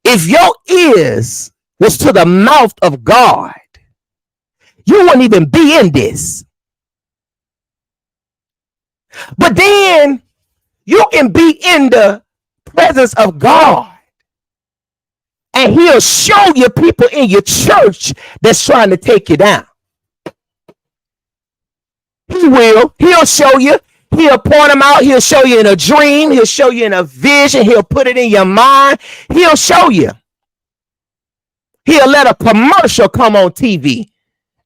If your ears was to the mouth of God, you wouldn't even be in this. But then you can be in the presence of God and he'll show you people in your church that's trying to take you down. He will. He'll show you. He'll point them out. He'll show you in a dream. He'll show you in a vision. He'll put it in your mind. He'll show you. He'll let a commercial come on TV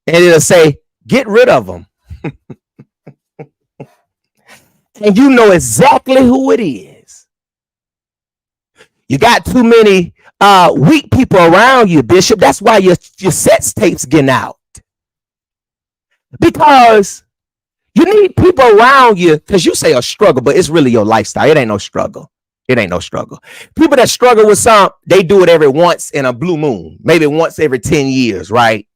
and it'll say, get rid of them. And you know exactly who it is. You got too many weak people around you, Bishop. That's why your sex tapes getting out. Because you need people around you, because you say a struggle, but it's really your lifestyle. It ain't no struggle. It ain't no struggle. People that struggle with something, they do it every once in a blue moon, maybe once every 10 years, right?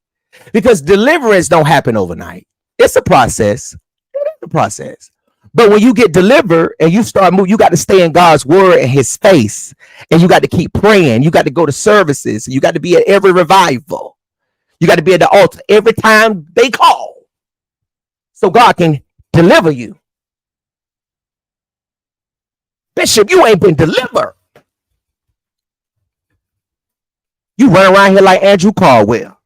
Because deliverance don't happen overnight. It's a process. It is a process. But when you get delivered and you start moving, you got to stay in God's word and his face. And you got to keep praying. You got to go to services. You got to be at every revival. You got to be at the altar every time they call. So God can deliver you. Bishop, you ain't been delivered. You run around here like Andrew Caldwell.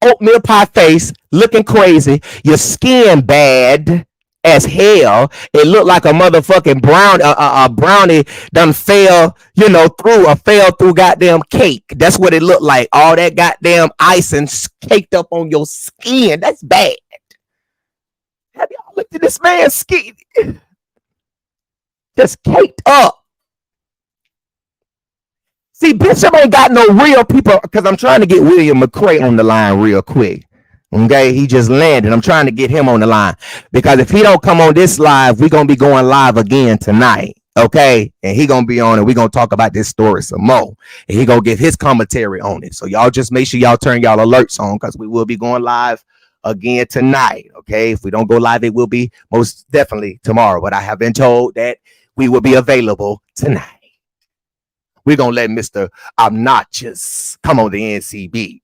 Oatmeal pie face, looking crazy. Your skin bad as hell. It looked like a motherfucking brownie done fell through goddamn cake. That's what it looked like. All that goddamn icing caked up on your skin. That's bad. Have y'all looked at this man's skin? Just caked up. See, Bishop ain't got no real people, because I'm trying to get William McCray on the line real quick. Okay, he just landed. I'm trying to get him on the line, because if he don't come on this live, we're going to be going live again tonight. Okay, and he going to be on, and we're going to talk about this story some more, and he going to give his commentary on it. So y'all just make sure y'all turn y'all alerts on, because we will be going live again tonight. Okay, if we don't go live, it will be most definitely tomorrow, but I have been told that we will be available tonight. We're going to let Mr. Obnoxious come on the NCB.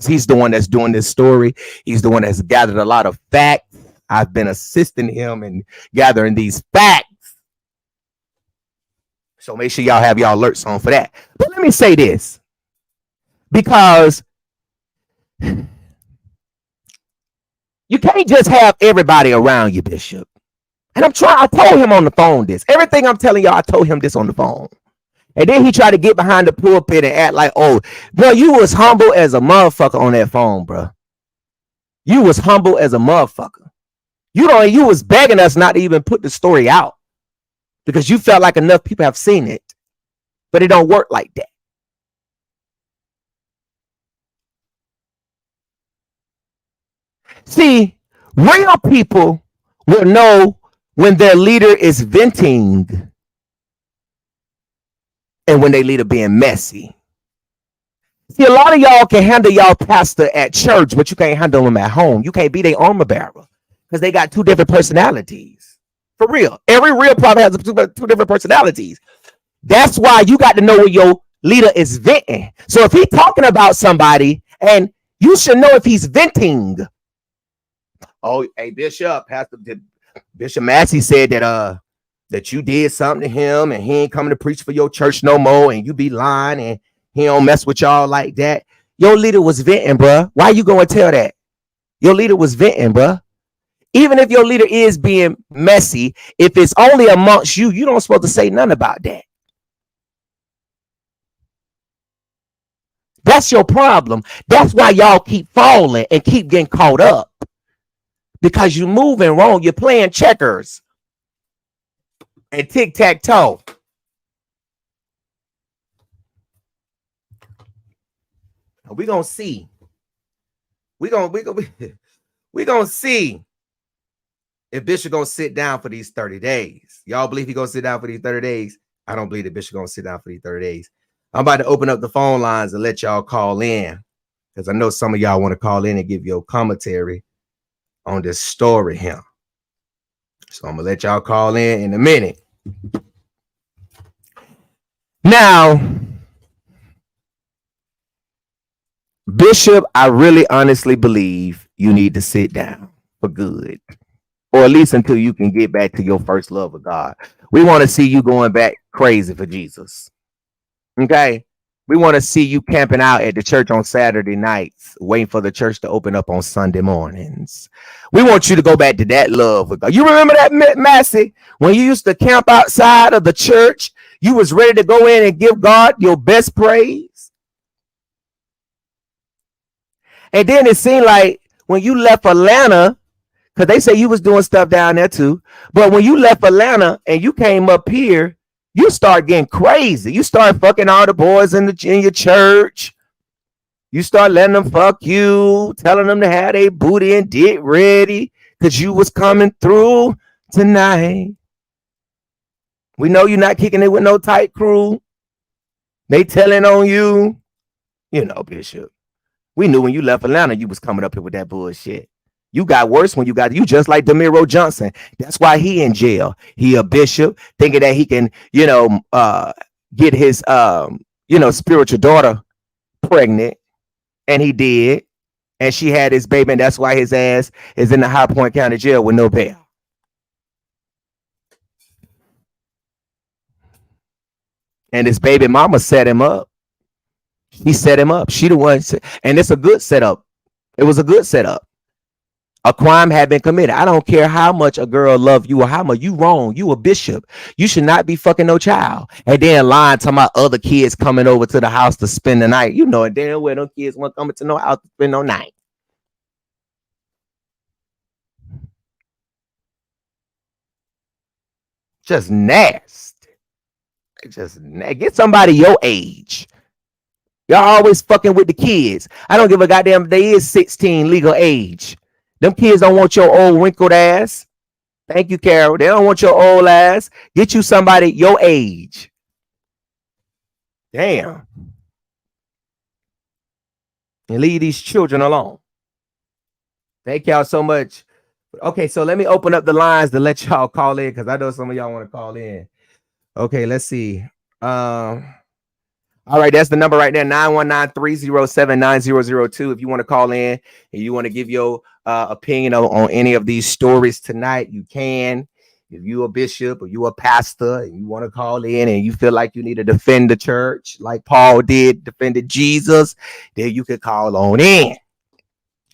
He's the one that's doing this story. He's the one that's gathered a lot of facts. I've been assisting him in gathering these facts. So make sure y'all have y'all alerts on for that. But let me say this, because you can't just have everybody around you, Bishop. And I told him on the phone this. Everything I'm telling y'all, I told him this on the phone. And then he tried to get behind the pulpit and act like, oh, bro, you was humble as a motherfucker on that phone, bro. You was humble as a motherfucker. You was begging us not to even put the story out because you felt like enough people have seen it. But it don't work like that. See, real people will know when their leader is venting and when they leader being messy. See, a lot of y'all can handle y'all pastor at church, but you can't handle them at home. You can't be their armor bearer because they got two different personalities. For real. Every real prophet has two different personalities. That's why you got to know where your leader is venting. So if he's talking about somebody, and you should know if he's venting. Oh, hey, Bishop Massey said that you did something to him and he ain't coming to preach for your church no more, and you be lying and he don't mess with y'all like that. Your leader was venting, bruh. Why you gonna tell that? Your leader was venting, bruh. Even if your leader is being messy, if it's only amongst you, you don't supposed to say nothing about that. That's your problem. That's why y'all keep falling and keep getting caught up. Because you're moving wrong. You're playing checkers and tic-tac-toe. We're going to see. We're going to see if Bishop going to sit down for these 30 days. Y'all believe he going to sit down for these 30 days? I don't believe that Bishop going to sit down for these 30 days. I'm about to open up the phone lines and let y'all call in, because I know some of y'all want to call in and give your commentary on this story here. So I'm going to let y'all call in a minute. Now, Bishop, I really honestly believe you need to sit down for good, or at least until you can get back to your first love of God. We want to see you going back crazy for Jesus. Okay? We want to see you camping out at the church on Saturday nights, waiting for the church to open up on Sunday mornings. We want you to go back to that love of God. You remember that, Massey? When you used to camp outside of the church, you was ready to go in and give God your best praise. And then it seemed like when you left Atlanta, because they say you was doing stuff down there too, but when you left Atlanta and you came up here, you start getting crazy. You start fucking all the boys in your church. You start letting them fuck you, telling them to have their booty and dick ready because you was coming through tonight. We know you're not kicking it with no tight crew. They telling on you. You know, Bishop. We knew when you left Atlanta, you was coming up here with that bullshit. You got worse when you just like Dameyon Johnson. That's why he in jail. He a bishop thinking that he can, get his, spiritual daughter pregnant. And he did. And she had his baby. And that's why his ass is in the High Point County jail with no bail. And his baby mama set him up. He set him up. She the one. And it's a good setup. It was a good setup. A crime had been committed. I don't care how much a girl love you or how much you wrong. You a bishop. You should not be fucking no child. And then lying to my other kids coming over to the house to spend the night. You know it damn well no kids want coming to no house to spend no night. Just nasty. Get somebody your age. Y'all always fucking with the kids. I don't give a goddamn. They is 16 legal age. Them kids don't want your old wrinkled ass. Thank you, Carol. They don't want your old ass. Get you somebody your age. Damn. And leave these children alone. Thank y'all so much. Okay, so let me open up the lines to let y'all call in, because I know some of y'all want to call in. Okay, let's see. All right, that's the number right there, 919-307-9002. If you want to call in and you want to give your opinion on any of these stories tonight, you can. If you a bishop or you a pastor and you want to call in and you feel like you need to defend the church like Paul did, defended Jesus, then you can call on in.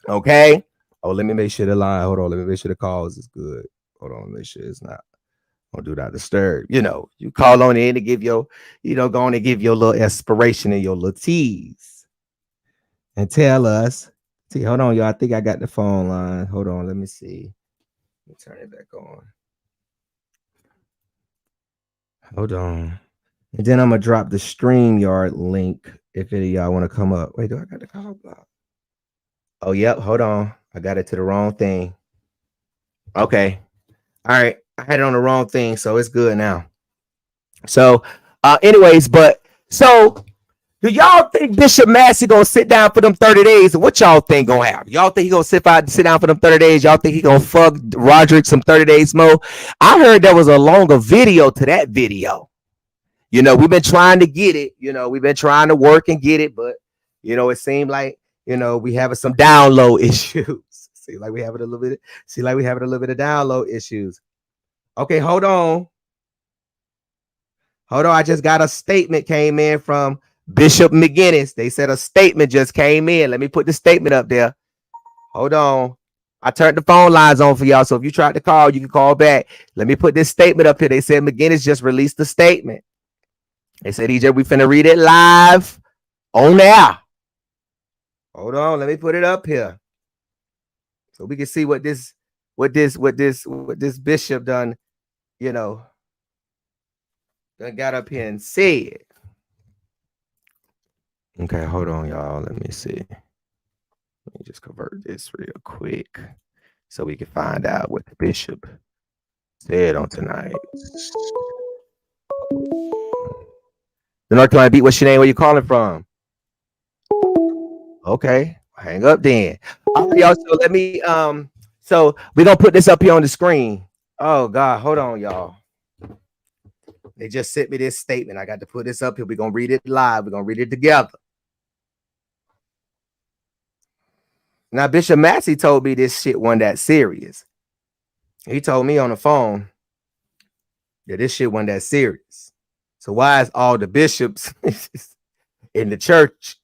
Okay? Oh, let me make sure the line. Hold on. Let me make sure the calls is good. Hold on. Make sure it's not. Don't do not disturb. You call on in to give your, go on and give your little inspiration and your little tease. And tell us. See, hold on, y'all. I think I got the phone line. Hold on. Let me see. Let me turn it back on. Hold on. And then I'm going to drop the StreamYard link if any of y'all want to come up. Wait, do I got the call block? Oh, yep. Hold on. I got it to the wrong thing. Okay. All right. I had it on the wrong thing, so it's good now. So, anyways, but so Do y'all think Bishop Massey gonna sit down for them 30 days? What y'all think gonna happen? Y'all think he gonna sit down for them 30 days? Y'all think he gonna fuck Roderick some 30 days more? I heard there was a longer video to that video. You know, we've been trying to get it. You know, we've been trying to work and get it, but you know, it seemed like, you know, we having some download issues. Seems like we having a little bit of download issues. Okay, hold on. I just got a statement came in from Bishop McGinnis. They said a statement just came in. Let me put the statement up there. Hold on. I turned the phone lines on for y'all. So if you tried to call, you can call back. Let me put this statement up here. They said McGinnis just released the statement. They said, EJ, we finna read it live on air. Hold on. Let me put it up here. So we can see what this bishop done, you know, done got up here and said. Okay, hold on, y'all. Let me see. Let me just convert this real quick so we can find out what the bishop said on tonight. The North Carolina beat, what's your name? Where you calling from? Okay, hang up then. All right, y'all. So let me so we're gonna put this up here on the screen. Oh God, hold on, y'all. They just sent me this statement. I got to put this up here. We're gonna read it live. We're gonna read it together. Now, Bishop Massey told me this shit wasn't that serious. He told me on the phone that this shit wasn't that serious. So why is all the bishops in the church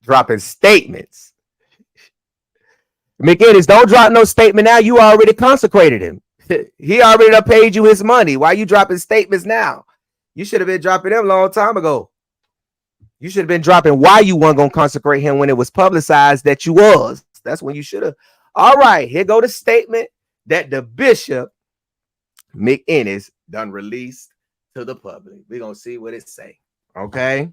dropping statements? McGinnis, don't drop no statement now. You already consecrated him. He already done paid you his money. Why are you dropping statements now? You should have been dropping them a long time ago. You should have been dropping why you weren't going to consecrate him when it was publicized that you was. That's when you should have. All right, here go the statement that the Bishop McInnes done released to the public. We're going to see what it say. Okay.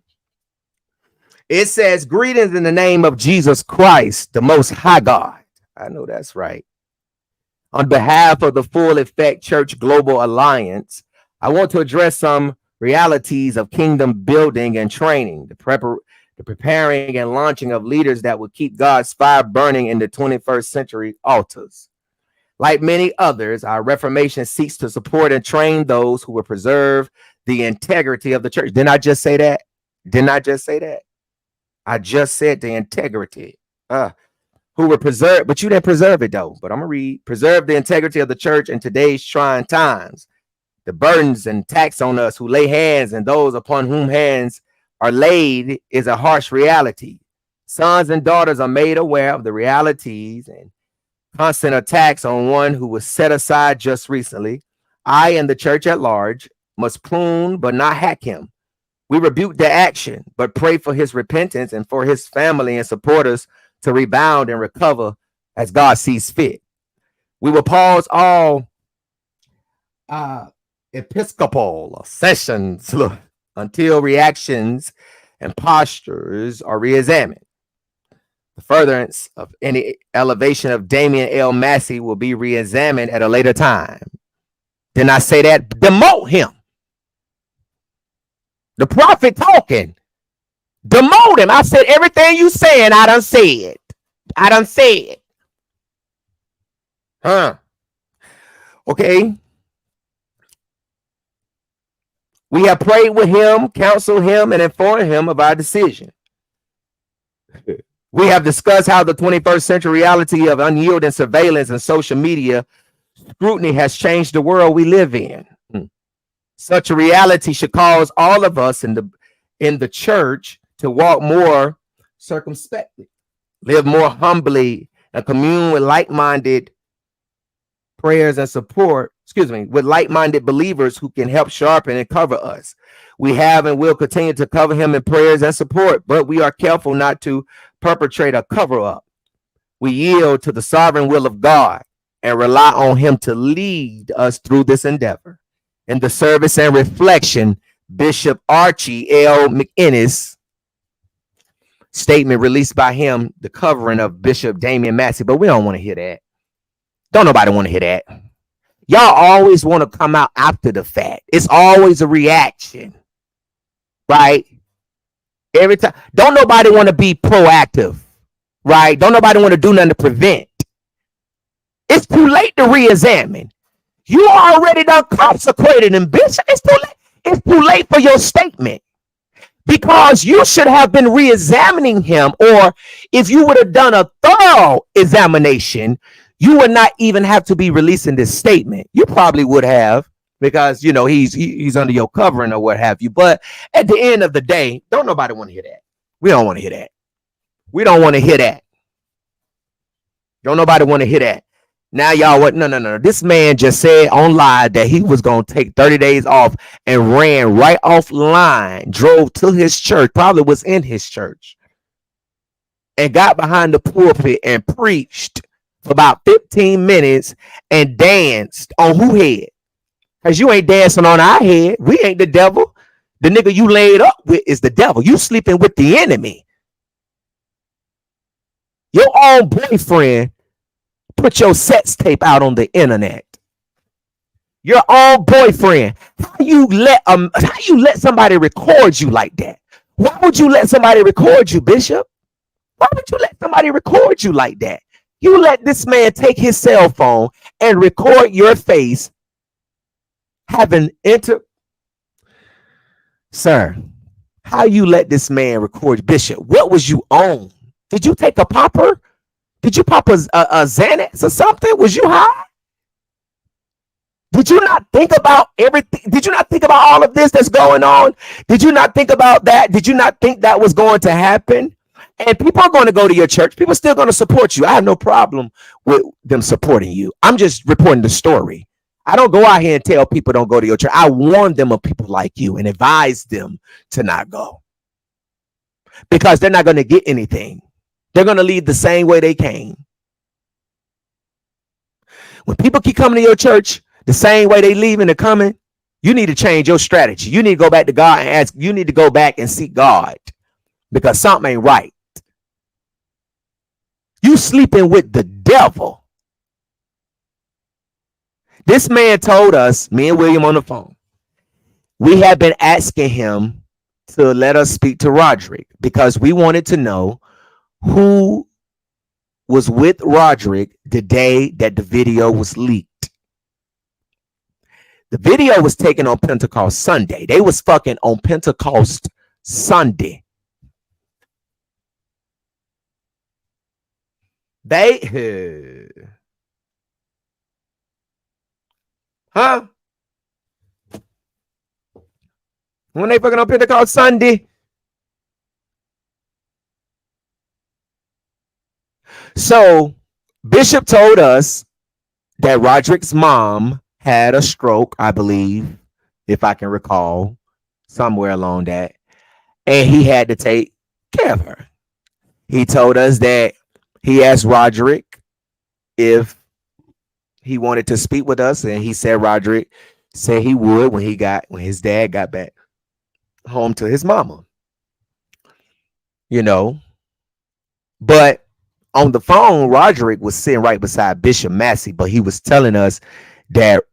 It says, greetings in the name of Jesus Christ, the Most High God. I know that's right. On behalf of the Full Effect Church Global Alliance, I want to address some realities of kingdom building and training, the preparing and launching of leaders that will keep God's fire burning in the 21st century altars. Like many others, our Reformation seeks to support and train those who will preserve the integrity of the church. Didn't I just say that? I just said the integrity. Who will preserve, but you didn't preserve it though. But I'm going to read, preserve the integrity of the church in today's trying times. The burdens and tax on us who lay hands and those upon whom hands are laid is a harsh reality. Sons and daughters are made aware of the realities and constant attacks on one who was set aside just recently. I and the church at large must prune but not hack him. We rebuke the action, but pray for his repentance and for his family and supporters to rebound and recover as God sees fit. We will pause all episcopal sessions until reactions and postures are reexamined. The furtherance of any elevation of Dameyon L. Massey will be reexamined at a later time. Didn't I say that? Demote him. The prophet talking. Demote him. I said everything you saying, I done said. Okay. We have prayed with him, counseled him, and informed him of our decision. We have discussed how the 21st century reality of unyielding surveillance and social media scrutiny has changed the world we live in. Such a reality should cause all of us in the church to walk more circumspectly, live more humbly, and commune with like-minded prayers and support, with like-minded believers who can help sharpen and cover us. We have and will continue to cover him in prayers and support, but we are careful not to perpetrate a cover-up. We yield to the sovereign will of God and rely on him to lead us through this endeavor. In the service and reflection, Bishop Archie L. McInnes statement released by him, the covering of Bishop Dameyon Massey, but we don't want to hear that. Don't nobody want to hear that. Y'all always want to come out after the fact. It's always a reaction, right? Every time. Don't nobody want to be proactive, right? Don't nobody want to do nothing to prevent. It's too late to re-examine. You already done consecrated him, bitch. It's too late. It's too late for your statement. Because you should have been re-examining him, or if you would have done a thorough examination, you would not even have to be releasing this statement. You probably would have, because you know he's under your covering or what have you. But at the end of the day, don't nobody want to hear that. We don't want to hear that. We don't want to hear that. Don't nobody want to hear that. Now y'all what? No. This man just said on live that he was gonna take 30 days off and ran right offline, drove to his church, probably was in his church, and got behind the pulpit and preached for about 15 minutes and danced on who head? Because you ain't dancing on our head. We ain't the devil. The nigga you laid up with is the devil. You sleeping with the enemy. Your own boyfriend put your sex tape out on the internet. Your own boyfriend. How you let somebody record you like that? Why would you let somebody record you, Bishop? Why would you let somebody record you like that? You let this man take his cell phone and record your face having Sir, how you let this man record? Bishop, what was you on? Did you take a popper? Did you pop a Xanax or something? Was you high? Did you not think about everything? Did you not think about all of this that's going on? Did you not think about that? Did you not think that was going to happen? And people are going to go to your church. People are still going to support you. I have no problem with them supporting you. I'm just reporting the story. I don't go out here and tell people don't go to your church. I warn them of people like you and advise them to not go. Because they're not going to get anything. They're going to leave the same way they came. When people keep coming to your church the same way they leaving and coming, you need to change your strategy. You need to go back to God and ask. You need to go back and seek God, because something ain't right. You sleeping with the devil. This man told us, me and William on the phone, we have been asking him to let us speak to Roderick because we wanted to know who was with Roderick the day that the video was leaked. The video was taken on Pentecost Sunday. They was fucking on Pentecost Sunday. Huh? When they fucking on Pentecost Sunday. So Bishop told us that Roderick's mom had a stroke, I believe, if I can recall, somewhere along that, and he had to take care of her. He told us that he asked Roderick if he wanted to speak with us, and he said Roderick said he would when his dad got back home to his mama. You know, but on the phone, Roderick was sitting right beside Bishop Massey, but he was telling us that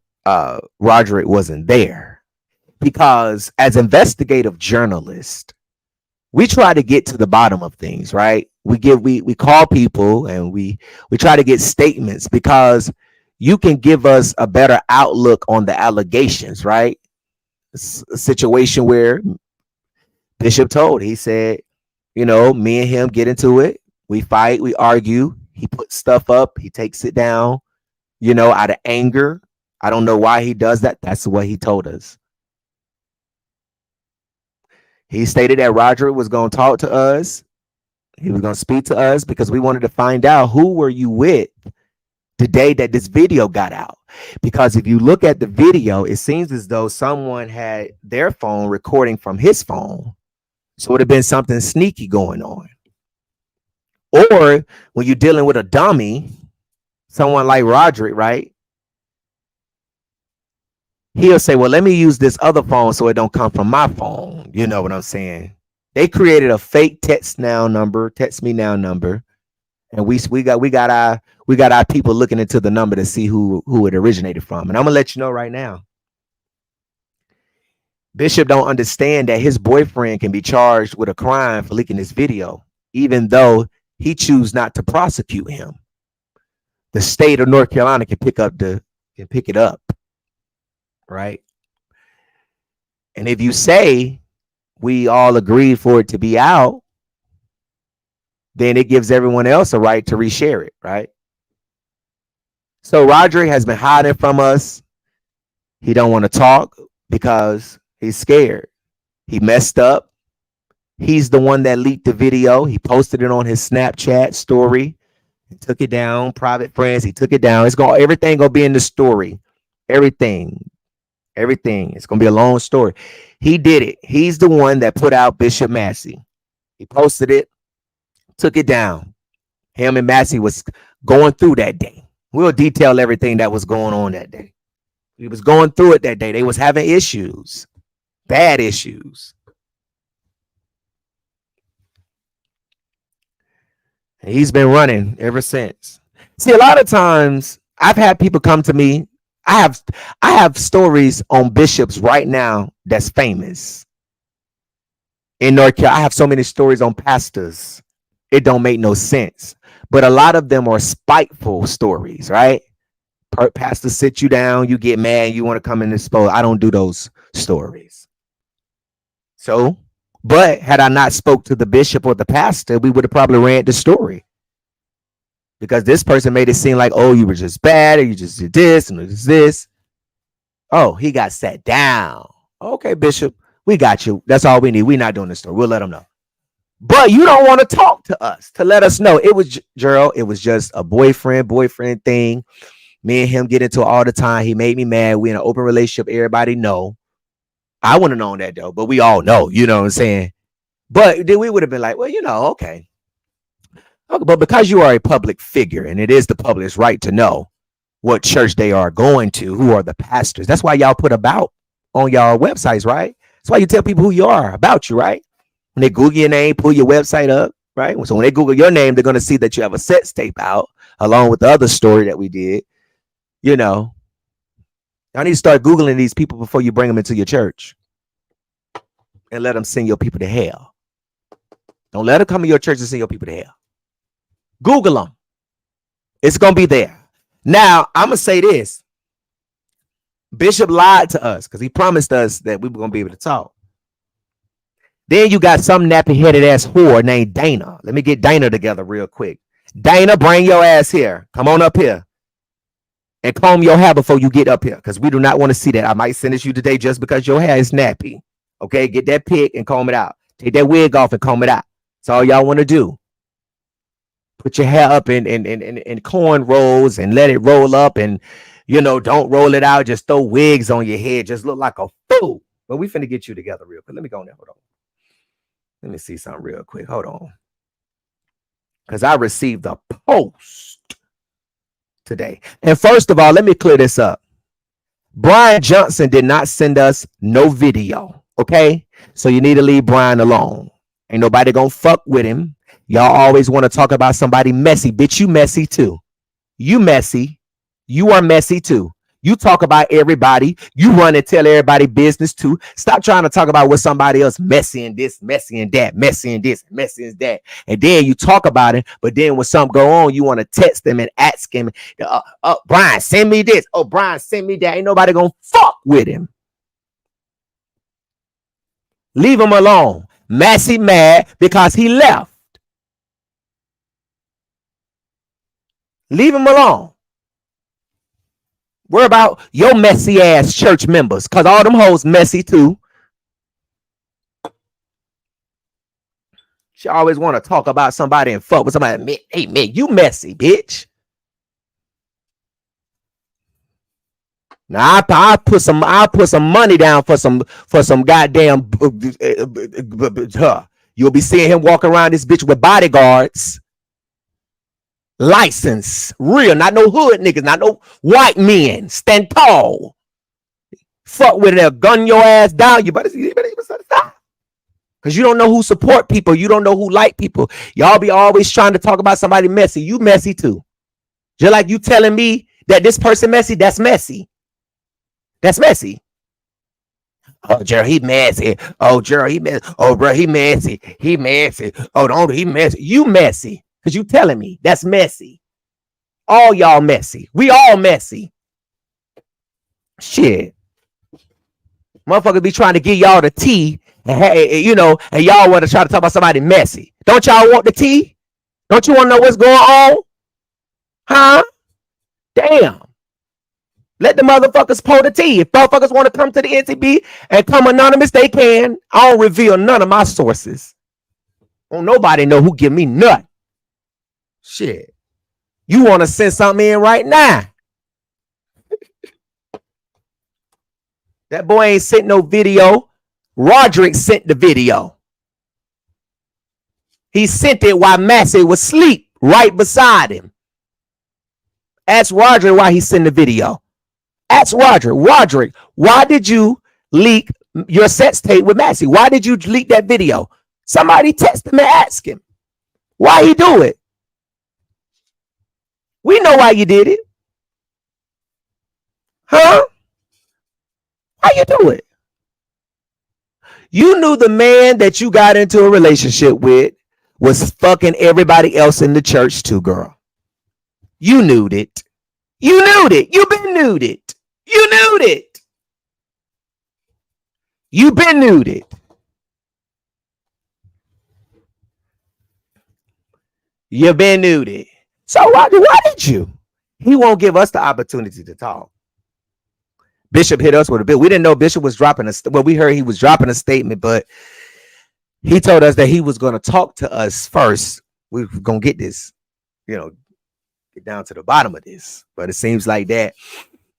Roderick wasn't there because, as investigative journalists, we try to get to the bottom of things, right? We call people and we try to get statements because you can give us a better outlook on the allegations, right? It's a situation where Bishop he said, you know, me and him get into it. We fight, we argue. He puts stuff up. He takes it down, you know, out of anger. I don't know why he does that. That's what he told us. He stated that Roderick was going to talk to us. He was going to speak to us because we wanted to find out who were you with the day that this video got out. Because if you look at the video, it seems as though someone had their phone recording from his phone. So it would have been something sneaky going on. Or when you're dealing with a dummy, someone like Roderick, right? He'll say, well, let me use this other phone so it don't come from my phone. You know what I'm saying? They created a fake text me now number, and we got our people looking into the number to see who it originated from. And I'm gonna let you know right now. Bishop don't understand that his boyfriend can be charged with a crime for leaking this video, even though he choose not to prosecute him. The state of North Carolina can pick it up, right? And if you say we all agree for it to be out, then it gives everyone else a right to reshare it, right? So Roderick has been hiding from us. He don't want to talk because he's scared. He messed up. He's the one that leaked the video. He posted it on his Snapchat story. He took it down. Private friends. He took it down. Everything gonna be in the story. Everything. It's gonna be a long story. He did it. He's the one that put out Bishop Massey. He posted it, took it down. Him and Massey was going through that day. We'll detail everything that was going on that day. He was going through it that day. They was having issues, bad issues. And he's been running ever since. See, a lot of times I've had people come to me. I have stories on bishops right now that's famous in North Carolina. I have so many stories on pastors. It don't make no sense. But a lot of them are spiteful stories, right? Pastor sit you down, you get mad, you want to come and expose. I don't do those stories. So, but had I not spoke to the bishop or the pastor, we would have probably ran the story. Because this person made it seem like, oh, you were just bad, or you just did this and this. Oh, he got sat down. Okay, Bishop, we got you. That's all we need. We're not doing this story. We'll let them know. But you don't want to talk to us to let us know. It was Gerald. It was just a boyfriend thing. Me and him get into it all the time. He made me mad. We in an open relationship. Everybody know. I wouldn't have known that though, but we all know. You know what I'm saying? But then we would have been like, well, okay. But because you are a public figure, and it is the public's right to know what church they are going to, who are the pastors. That's why y'all put about on y'all websites, right? That's why you tell people who you are, about you, right? When they Google your name, pull your website up, right? So when they Google your name, they're going to see that you have a sex tape out, along with the other story that we did. Y'all need to start Googling these people before you bring them into your church and let them send your people to hell. Don't let them come to your church and send your people to hell. Google them. It's going to be there. Now, I'm going to say this. Bishop lied to us because he promised us that we were going to be able to talk. Then you got some nappy-headed ass whore named Dana. Let me get Dana together real quick. Dana, bring your ass here. Come on up here. And comb your hair before you get up here, because we do not want to see that. I might send it to you today just because your hair is nappy. Okay, get that pick and comb it out. Take that wig off and comb it out. That's all y'all want to do. Put your hair up in corn rolls and let it roll up, and don't roll it out. Just throw wigs on your head. Just look like a fool. But we finna get you together real quick. Let me go in there. Hold on. Let me see something real quick. Hold on. Because I received a post today. And first of all, let me clear this up. Brian Johnson did not send us no video. Okay. So you need to leave Brian alone. Ain't nobody gonna fuck with him. Y'all always want to talk about somebody messy. Bitch, you messy too. You messy. You are messy too. You talk about everybody. You run and tell everybody business too. Stop trying to talk about what somebody else messy and this, messy and that, messy and this, messy and that. And then you talk about it, but then when something go on, you want to text them and ask him, Brian, send me this. Oh, Brian, send me that. Ain't nobody gonna fuck with him. Leave him alone. Massey mad because he left. Leave him alone. Worry about your messy ass church members, because all them hoes messy too. She always want to talk about somebody and fuck with somebody. Hey, man, you messy, bitch. Now I'll put some money down for some goddamn. You'll be seeing him walk around this bitch with bodyguards. License, real, not no hood niggas, not no white men. Stand tall. Fuck with it, gun your ass down. You better stop. Because you don't know who support people. You don't know who like people. Y'all be always trying to talk about somebody messy. You messy too. Just like you telling me that this person messy, that's messy. That's messy. Oh, Gerald, he messy. Oh, Gerald, he messy. Oh, bro, he messy. He messy. Oh, don't he messy? You messy. Because you telling me that's messy. All y'all messy. We all messy. Shit. Motherfuckers be trying to give y'all the tea. And, and y'all want to try to talk about somebody messy. Don't y'all want the tea? Don't you want to know what's going on? Huh? Damn. Let the motherfuckers pour the tea. If motherfuckers want to come to the NTB and come anonymous, they can. I don't reveal none of my sources. Don't nobody know who give me nut. Shit. You want to send something in right now. That boy ain't sent no video. Roderick sent the video. He sent it while Massey was asleep right beside him. Ask Roderick why he sent the video. Ask Roderick, why did you leak your sex tape with Massey? Why did you leak that video? Somebody text him and ask him. Why he do it? We know why you did it. Huh? Why you do it? You knew the man that you got into a relationship with was fucking everybody else in the church too, girl. You knew it. You knew it. You been knew it. You knew it. You been knew it. You been knew it. So why did you? He won't give us the opportunity to talk. Bishop hit us with a bill. We didn't know Bishop was dropping we heard he was dropping a statement, but he told us that he was going to talk to us first. We were going to get this, get down to the bottom of this. But it seems like that,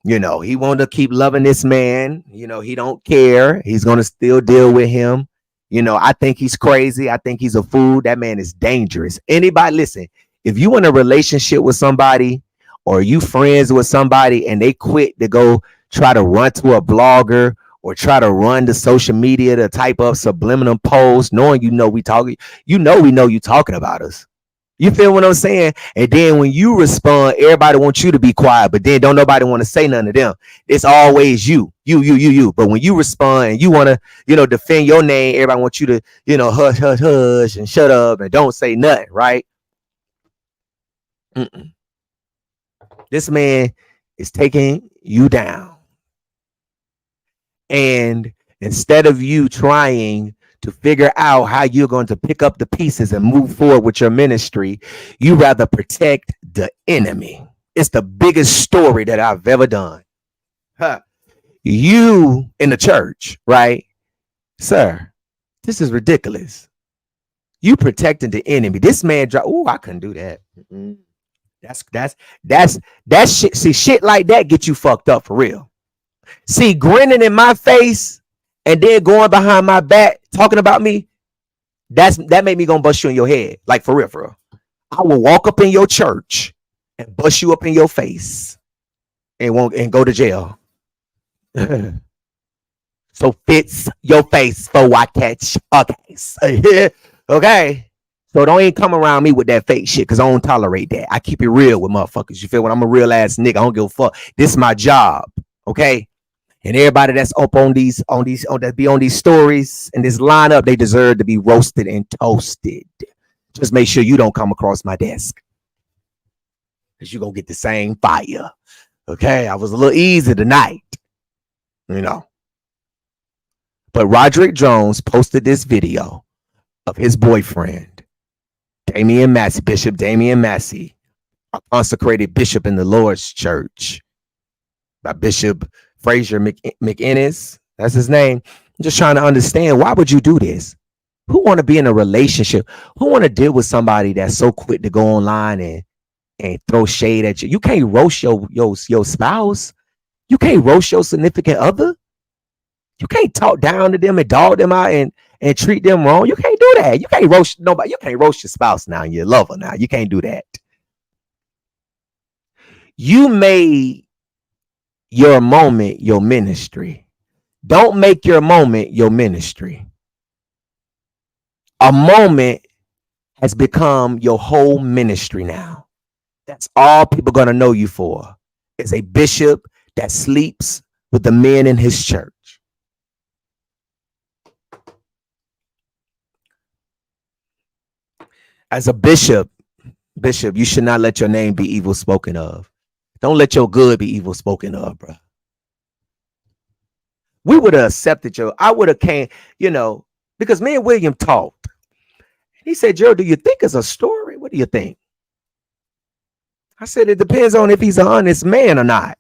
he wanted to keep loving this man. He don't care. He's going to still deal with him. I think he's crazy. I think he's a fool. That man is dangerous. Anybody, listen, if you in a relationship with somebody or you friends with somebody and they quit to go try to run to a blogger or try to run to social media to type up subliminal posts, knowing we know you talking about us. You feel what I'm saying? And then when you respond, everybody wants you to be quiet, but then don't nobody want to say nothing to them. It's always you. But when you respond and you want to, defend your name, everybody wants you to, hush and shut up and don't say nothing, right? This man is taking you down. And instead of you trying to figure out how you're going to pick up the pieces and move forward with your ministry, you rather protect the enemy. It's the biggest story that I've ever done. You in the church, right? Sir, this is ridiculous. You protecting the enemy. This man I couldn't do that. That's shit. See, shit like that get you fucked up for real. See, grinning in my face and then going behind my back talking about me, that made me gonna bust you in your head. Like for real. I will walk up in your church and bust you up in your face and go to jail. So fix your face for I catch a case. Okay. So don't even come around me with that fake shit because I don't tolerate that. I keep it real with motherfuckers. You feel what? I'm a real ass nigga. I don't give a fuck. This is my job. Okay. And everybody that's up on these stories and this lineup, they deserve to be roasted and toasted. Just make sure you don't come across my desk, because you're gonna get the same fire. Okay, I was a little easy tonight, But Roderick Jones posted this video of his boyfriend, Dameyon Massey, Bishop Dameyon Massey, a consecrated bishop in the Lord's church, by Bishop Fraser McInnes. That's his name. I'm just trying to understand, why would you do this? Who want to be in a relationship? Who want to deal with somebody that's so quick to go online and throw shade at you? You can't roast your spouse. You can't roast your significant other. You can't talk down to them and dog them out and treat them wrong. You can't do that. You can't roast nobody. You can't roast your spouse now, your lover now. You can't do that. You made your moment your ministry. Don't make your moment your ministry. A moment has become your whole ministry now. That's all people are going to know you for, is a bishop that sleeps with the men in his church. As a bishop, you should not let your name be evil spoken of. Don't let your good be evil spoken of, bro. We would have accepted I would have came, because me and William talked. He said, Gerald, do you think it's a story? What do you think? I said, it depends on if he's an honest man or not.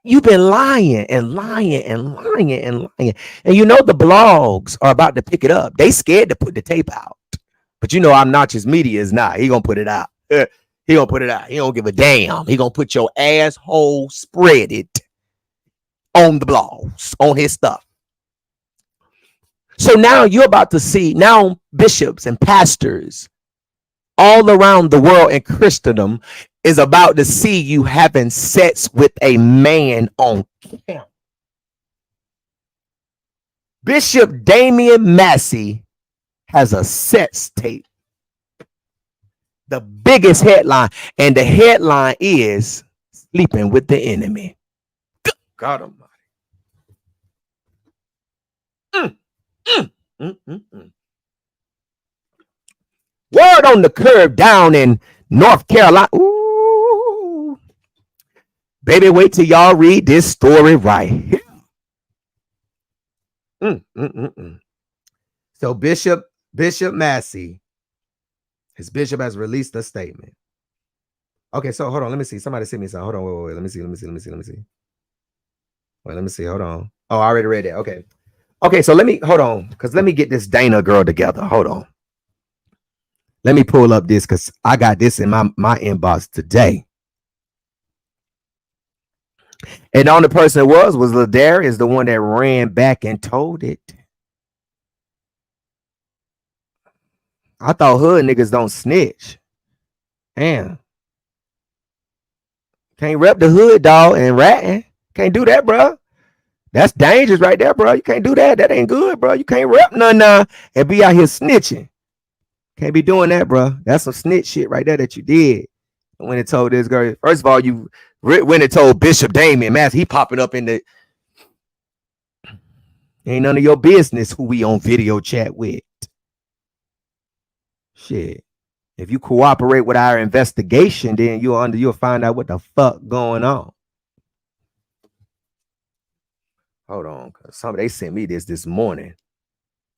You've been lying and lying and lying and lying. And the blogs are about to pick it up. They scared to put the tape out. But Obnoxious Media is not. He gonna put it out. He gonna put it out. He don't give a damn. He gonna put your asshole spread it on the blogs, on his stuff. So now you're about to see bishops and pastors all around the world in Christendom is about to see you having sex with a man on camera. Bishop Dameyon Massey has a sex tape. The biggest headline, and the headline is sleeping with the enemy. God Almighty. Word on the curb down in North Carolina. Ooh. Baby, wait till y'all read this story right here. So Bishop Massey, his bishop has released a statement. Okay, so hold on. Let me see. Somebody sent me something. Hold on. Wait. Let me see. Wait, let me see. Hold on. Oh, I already read it. Okay, so hold on. Because let me get this Dana girl together. Hold on. Let me pull up this because I got this in my inbox today. And the only person it was Ladarius, the one that ran back and told it. I thought hood niggas don't snitch. Damn. Can't rep the hood, dog, and ratting. Can't do that, bro. That's dangerous right there, bro. You can't do that. That ain't good, bro. You can't rep none and be out here snitching. Can't be doing that, bro. That's some snitch shit right there that you did. When it told this girl, first of all, when it told Bishop Dameyon Massey, he popping up in the, ain't none of your business who we on video chat with. Shit. If you cooperate with our investigation, then you'll find out what the fuck going on. Hold on, cause they sent me this morning.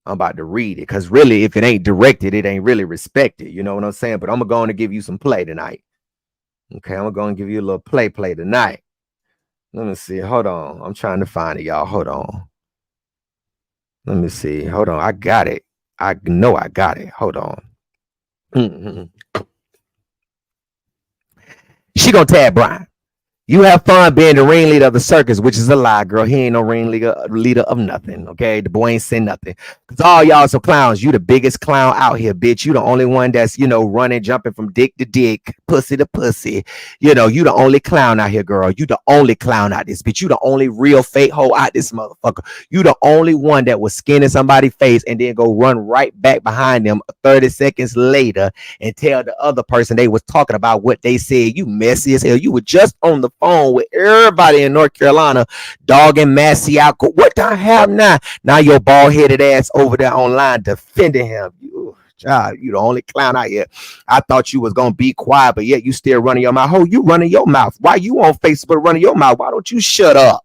I'm about to read it, because really, if it ain't directed, it ain't really respected. You know what I'm saying? But I'm going to give you some play tonight. Okay, I'm going to give you a little play tonight. Let me see. Hold on. I'm trying to find it, y'all. Hold on. Let me see. Hold on. I got it. I know I got it. Hold on. She gonna tag Brian. You have fun being the ringleader of the circus, which is a lie, girl. He ain't no leader of nothing, okay? The boy ain't saying nothing. Because all y'all some clowns. You the biggest clown out here, bitch. You the only one that's, running, jumping from dick to dick, pussy to pussy. You the only clown out here, girl. You the only clown out this bitch. You the only real fake hoe out this motherfucker. You the only one that was skinning somebody's face and then go run right back behind them 30 seconds later and tell the other person they was talking about what they said. You messy as hell. You were just on the phone with everybody in North Carolina dogging Massey out. What do I have now? Now your bald-headed ass over there online defending him. You the only clown out here. I thought you was gonna be quiet, but yet you still running your mouth. Oh, you running your mouth. Why you on Facebook running your mouth? Why don't you shut up?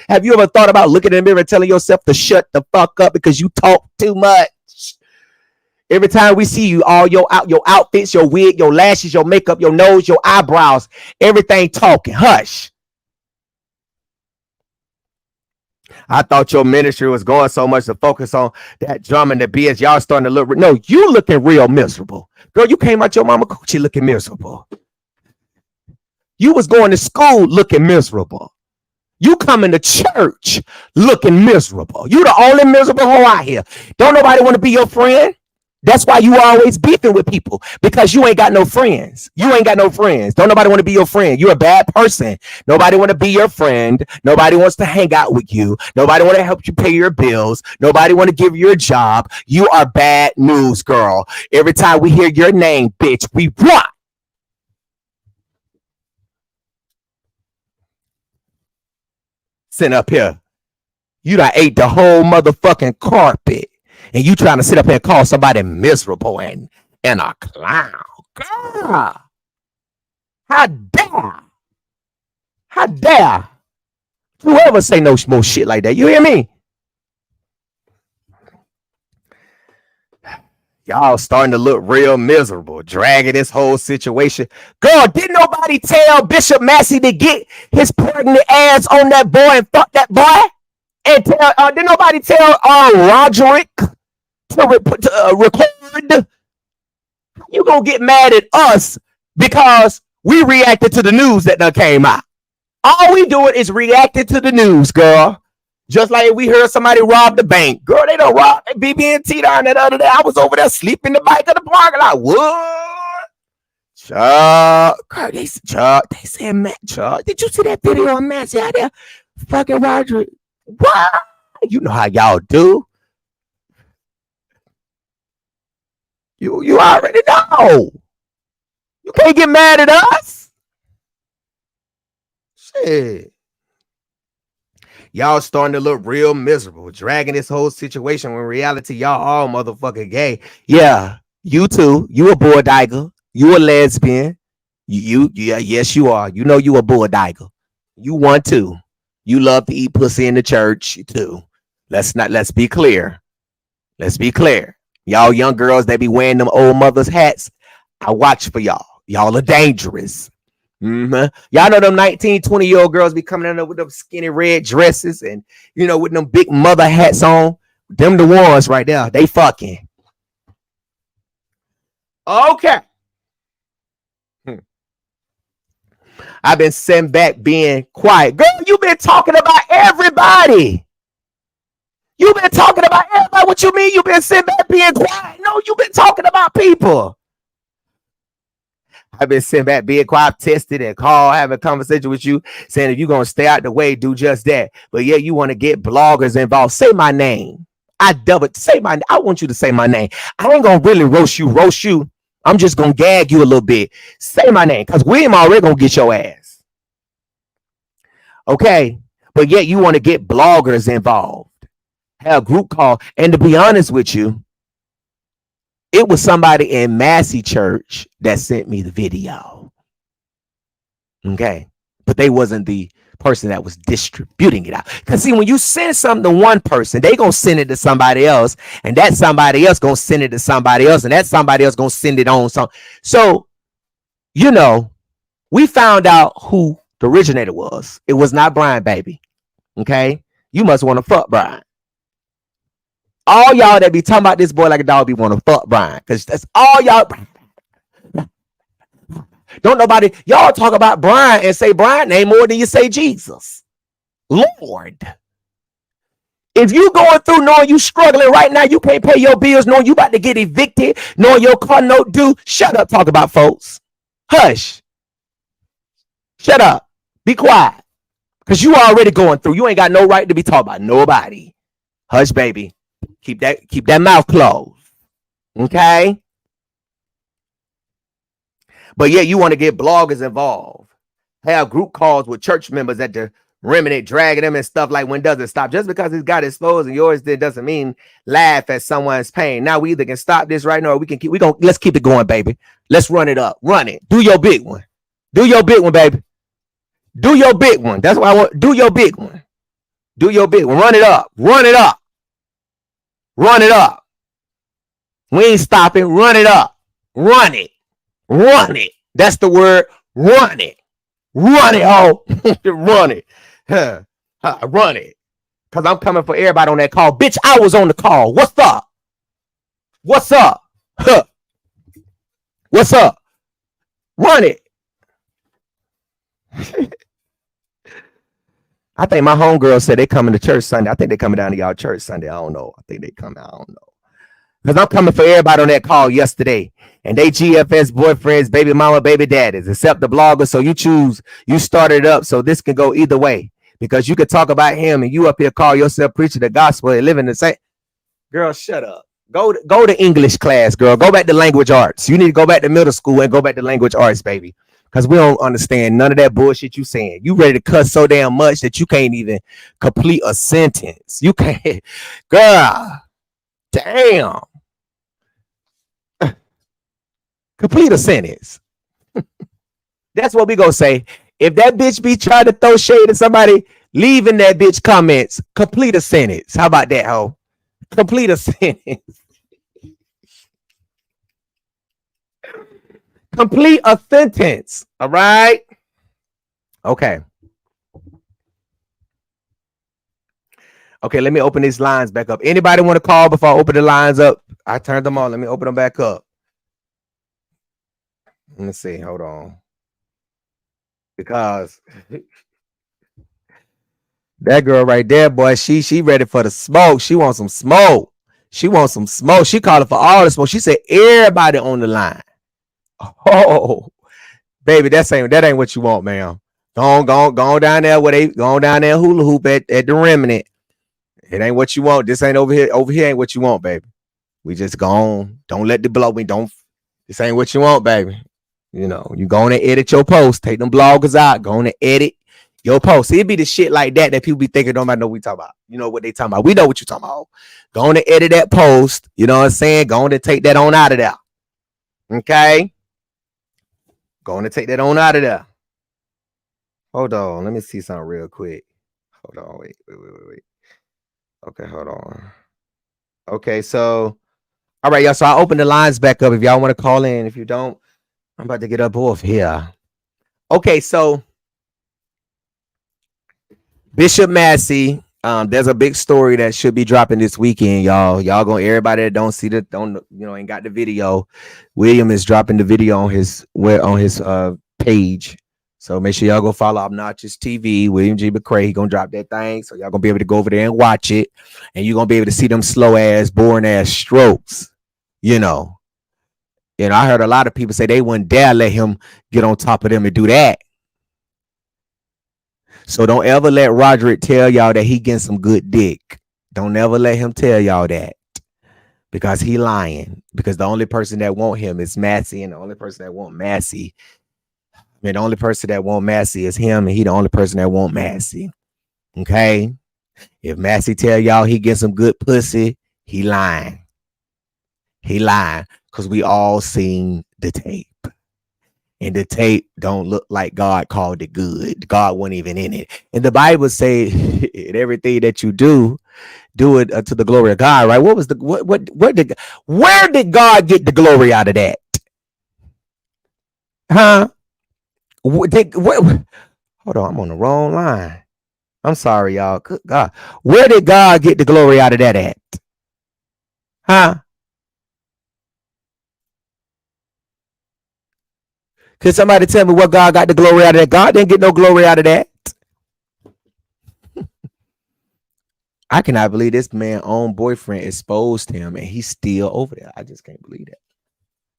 Have you ever thought about looking in the mirror and telling yourself to shut the fuck up because you talk too much? Every time we see you, all your outfits, your wig, your lashes, your makeup, your nose, your eyebrows, everything talking. Hush. I thought your ministry was going so much to focus on that drum and the BS. Y'all starting to look. No, you looking real miserable. Girl, you came out your mama coochie looking miserable. You was going to school looking miserable. You coming to church looking miserable. You the only miserable hoe out here. Don't nobody want to be your friend. That's why you always beefing with people, because you ain't got no friends. You ain't got no friends. Don't nobody want to be your friend. You're a bad person. Nobody want to be your friend. Nobody wants to hang out with you. Nobody want to help you pay your bills. Nobody want to give you a job. You are bad news, girl. Every time we hear your name, bitch, we run. Sit up here. You done ate the whole motherfucking carpet. and you trying to sit up here and call somebody miserable and a clown. Girl, how dare whoever say no more shit like that? You hear me? Y'all starting to look real miserable, dragging this whole situation. Girl, didn't nobody tell Bishop Massey to get his pregnant ass on that boy and fuck that boy? And didn't nobody tell Roderick to record? You gonna get mad at us because we reacted to the news that done came out. All we doing is reacting to the news, girl. Just like we heard somebody rob the bank. Girl, they done robbed BB&T down that other day. I was over there sleeping in the bike of the parking lot. What? Chuck. Girl, they said, Matt, Chuck, did you see that video of Massey out there? Fucking Roger. What? You know how y'all do. You already know. You can't get mad at us. Shit. Y'all starting to look real miserable, dragging this whole situation when in reality, y'all all motherfucking gay. Yeah, you too. You a bulldigger. You a lesbian. Yes, you are. You know you a bulldigger. You one too. You love to eat pussy in the church too. Let's be clear. Let's be clear. Y'all young girls that be wearing them old mother's hats, I watch for y'all. Y'all are dangerous. Y'all know them 19, 20-year-old girls be coming in there with them skinny red dresses and, you know, with them big mother hats on. Them the ones right there. They fucking. Okay. I've been sitting back being quiet. Girl, you been talking about everybody. You been talking about everybody. What you mean you been sitting back being quiet? No, you been talking about people. I've been sitting back being quiet, tested and call, having a conversation with you, saying if you're going to stay out the way, do just that. But yeah, you want to get bloggers involved. Say my name. I want you to say my name. I ain't going to really roast you. I'm just going to gag you a little bit. Say my name, because William already going to get your ass. Okay? But yet you want to get bloggers involved. Have a group call. And to be honest with you, it was somebody in Massey Church that sent me the video. Okay. But they wasn't the person that was distributing it out. Because see, when you send something to one person, they going to send it to somebody else. And that somebody else going to send it to somebody else. And that somebody else going to send it on some. So, you know, we found out who the originator was. It was not Brian, baby. Okay. You must want to fuck Brian. All y'all that be talking about this boy like a dog be want to fuck Brian. Because that's all y'all. Don't nobody. Y'all talk about Brian and say Brian name more than you say Jesus. Lord. If you going through knowing you struggling right now, you can't pay your bills, knowing you about to get evicted, knowing your car note due, shut up, talk about folks. Hush. Shut up. Be quiet. Because you already going through. You ain't got no right to be talking about nobody. Hush, baby. Keep that mouth closed. Okay? But yeah, you want to get bloggers involved. Have group calls with church members at the remnant, dragging them and stuff like when does it stop? Just because it's got exposed and yours did doesn't mean laugh at someone's pain. Now we either can stop this right now or let's keep it going, baby. Let's run it up. Run it. Do your big one. Do your big one, baby. Do your big one. That's what I want. Do your big one. Do your big one. Run it up. Run it up. Run it up. We ain't stopping. Run it up. Run it. Run it. That's the word. Run it. Run it, ho. Run it. Run it. Because I'm coming for everybody on that call. Bitch, I was on the call. What's up? What's up? Huh. What's up? Run it. I think my homegirl said they coming to church Sunday. I think they coming down to y'all church Sunday. I don't know. I think they coming. I don't know. Because I'm coming for everybody on that call yesterday. And they GFS boyfriends, baby mama, baby daddies, except the blogger. So you choose. You started it up. So this can go either way. Because you could talk about him and you up here call yourself preaching the gospel and living the same. Girl, shut up. Go to English class, girl. Go back to language arts. You need to go back to middle school and go back to language arts, baby. Because we don't understand none of that bullshit you saying. You ready to cuss so damn much that you can't even complete a sentence. You can't. Girl, Damn. Complete a sentence. That's what we gonna say. If that bitch be trying to throw shade at somebody, leave in that bitch comments. Complete a sentence. How about that, hoe? Complete a sentence. Complete a sentence. All right. Okay. Okay, let me open these lines back up. Anybody want to call before I open the lines up? I turned them on. Let me open them back up. Let me see. Hold on. Because that girl right there, boy, she ready for the smoke. She wants some smoke. She wants some smoke. She calling for all the smoke. She said everybody on the line. Oh, baby, that ain't what you want, man. Go on down there where they go down there hula hoop at the remnant. It ain't what you want. This ain't over here. Over here ain't what you want, baby. We just go on. Don't let the blow me. This ain't what you want, baby. You know, you go on and edit your post. Take them bloggers out. Go on and edit your post. It'd be the shit like that people be thinking nobody know what we talking about. You know what they talking about. We know what you talking about. Go on and edit that post. You know what I'm saying? Go on and take that on out of there. Okay? Go on and take that on out of there. Hold on. Let me see something real quick. Hold on. Wait. Okay, hold on. Okay, so all right, y'all. So I open the lines back up if y'all want to call in. If you don't, I'm about to get up off here. Okay, so Bishop Massey, there's a big story that should be dropping this weekend, y'all. Y'all gonna everybody that don't see ain't got the video. William is dropping the video on his page. So make sure y'all go follow Obnoxious TV, William G. McCray. He gonna drop that thing. So y'all gonna be able to go over there and watch it. And you're gonna be able to see them slow ass, boring ass strokes. You know, I heard a lot of people say they wouldn't dare let him get on top of them and do that. So don't ever let Roderick tell y'all that he getting some good dick. Don't ever let him tell y'all that. Because he lying. Because the only person that want him is Massey, and the only person that want Massey, the only person that want Massey is him, and he the only person that want Massey. Okay? If Massey tell y'all he get some good pussy, he lying. He lying. Because we all seen the tape. And the tape don't look like God called it good. God wasn't even in it. And the Bible say everything that you do it to the glory of God, right? Where did God get the glory out of that? Huh? Hold on, I'm on the wrong line. I'm sorry, y'all. Good God. Where did God get the glory out of that at? Huh? Can somebody tell me what God got the glory out of that? God didn't get no glory out of that. I cannot believe this man's own boyfriend exposed him and he's still over there. I just can't believe that.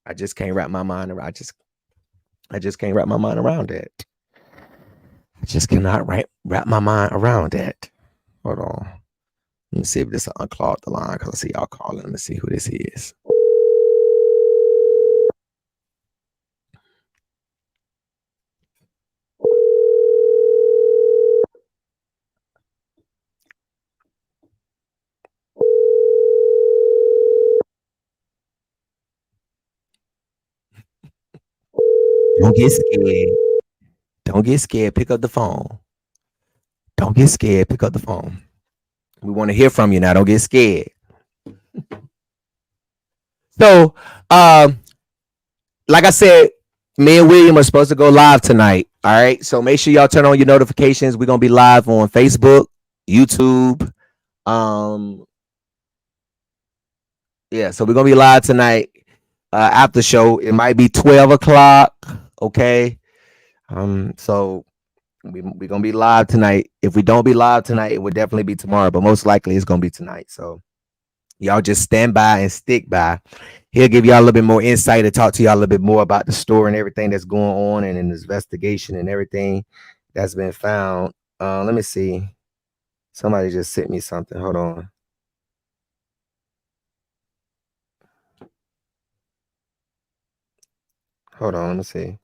I just can't wrap my mind around. I just can't wrap my mind around that. I just cannot wrap my mind around that. Hold on. Let me see if this unclogged the line because I see y'all calling. Let me see who this is. Don't get scared. Don't get scared. Pick up the phone. Don't get scared. Pick up the phone. We want to hear from you now. Don't get scared. So, like I said, me and William are supposed to go live tonight. All right. So make sure y'all turn on your notifications. We're gonna be live on Facebook, YouTube. Yeah, so we're gonna be live tonight. After show. It might be 12 o'clock. Okay. So we're gonna be live tonight. If we don't be live tonight, it would definitely be tomorrow, but most likely it's gonna be tonight. So y'all just stand by and stick by. He'll give y'all a little bit more insight and talk to y'all a little bit more about the story and everything that's going on and an investigation and everything that's been found. Let me see. Somebody just sent me something. Hold on. Hold on, let me see.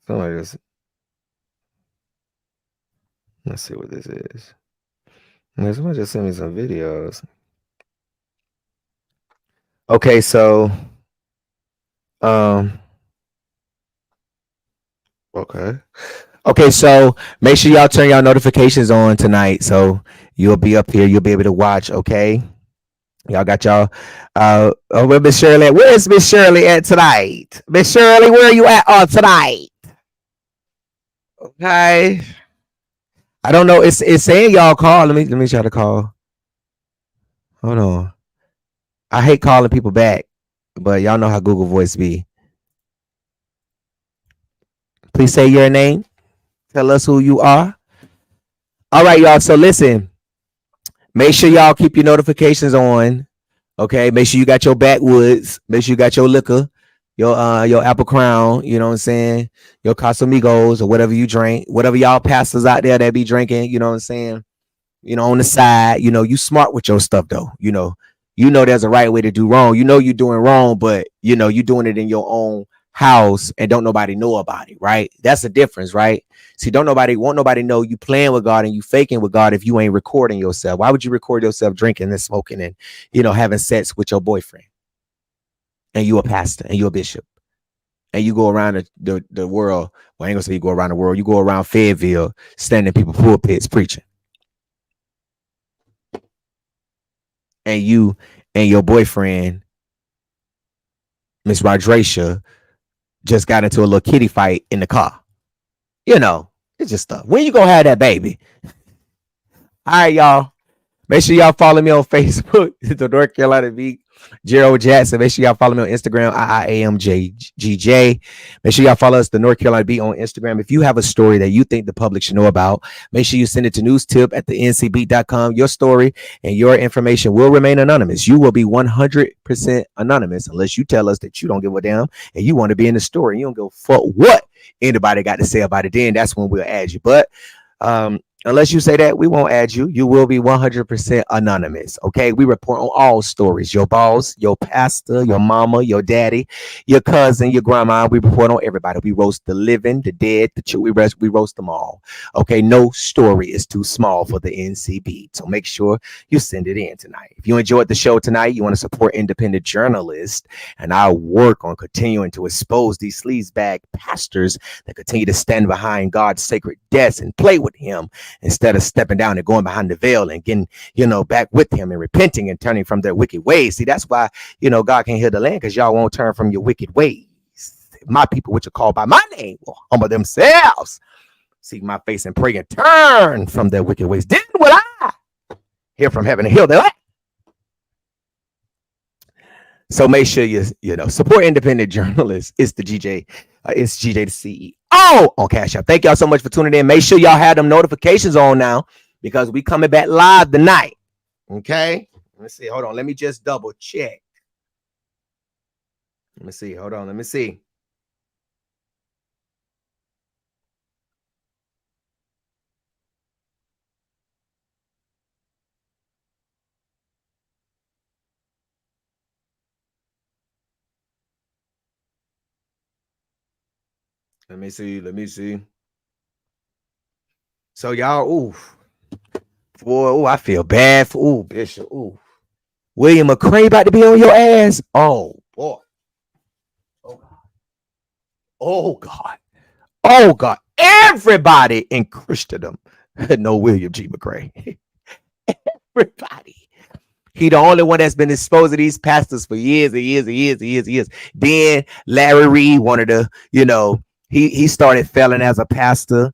Somebody just, let's see what this is. Somebody just sent me some videos. Okay, so um okay. Okay, so make sure y'all turn y'all notifications on tonight so you'll be up here, you'll be able to watch, okay? Y'all got y'all where Miss Shirley at? Where is Miss Shirley at tonight? Miss Shirley, where are you at on tonight? Okay. I don't know. It's saying y'all call. Let me try to call. Hold on. I hate calling people back, but y'all know how Google Voice be. Please say your name. Tell us who you are. All right, y'all. So listen, make sure y'all keep your notifications on. Okay. Make sure you got your backwoods. Make sure you got your liquor, your apple crown, you know what I'm saying? Your Casamigos or whatever you drink, whatever y'all pastors out there that be drinking, you know what I'm saying? On the side, you smart with your stuff though. There's a right way to do wrong. You're doing wrong, but you're doing it in your own house and don't nobody know about it, right? That's the difference, right? See, don't nobody want nobody know you playing with God and you faking with God if you ain't recording yourself. Why would you record yourself drinking and smoking and having sex with your boyfriend? And you a pastor and you a bishop. And you go around the world. Well, I ain't gonna say you go around the world, you go around Fayetteville standing in people pulpits preaching. And you and your boyfriend, Miss Rodracia, just got into a little kitty fight in the car. It's just stuff. When you gonna have that baby? All right, y'all. Make sure y'all follow me on Facebook, the North Carolina Beat, Gerald Jackson. Make sure y'all follow me on Instagram, IIAMJGJ. Make sure y'all follow us, the North Carolina Beat, on Instagram. If you have a story that you think the public should know about, make sure you send it to newstip@thencbeat.com. Your story and your information will remain anonymous. You will be 100% anonymous unless you tell us that you don't give a damn and you want to be in the story. You don't give a fuck what anybody got to say about it. Then that's when we'll add you. But unless you say that, we won't add you. You will be 100% anonymous. Okay. We report on all stories. Your boss, your pastor, your mama, your daddy, your cousin, your grandma. We report on everybody. We roast the living, the dead, the children. We roast them all. Okay. No story is too small for the NCB. So make sure you send it in tonight. If you enjoyed the show tonight, you want to support independent journalists, and I work on continuing to expose these sleazebag pastors that continue to stand behind God's sacred desk and play with him instead of stepping down and going behind the veil and getting, back with him and repenting and turning from their wicked ways. See, that's why, God can't heal the land, because y'all won't turn from your wicked ways. My people, which are called by my name, will humble themselves, seek my face and pray and turn from their wicked ways. Then will I hear from heaven and heal their land. So make sure you support independent journalists. It's the GJ. It's GJ the CEO on Cash App. Thank y'all so much for tuning in. Make sure y'all have them notifications on now, because we coming back live tonight. Okay. Let me see. Hold on. Let me just double check. Let me see. Hold on. Let me see. Let me see. Let me see. So y'all, boy, I feel bad for Bishop. William McCray about to be on your ass. Oh boy. Oh God. Oh God. Everybody in Christendom know William G. McCray. Everybody. He the only one that's been exposed to these pastors for years and years and years and years and years. Then Larry Reed wanted to, he started failing as a pastor,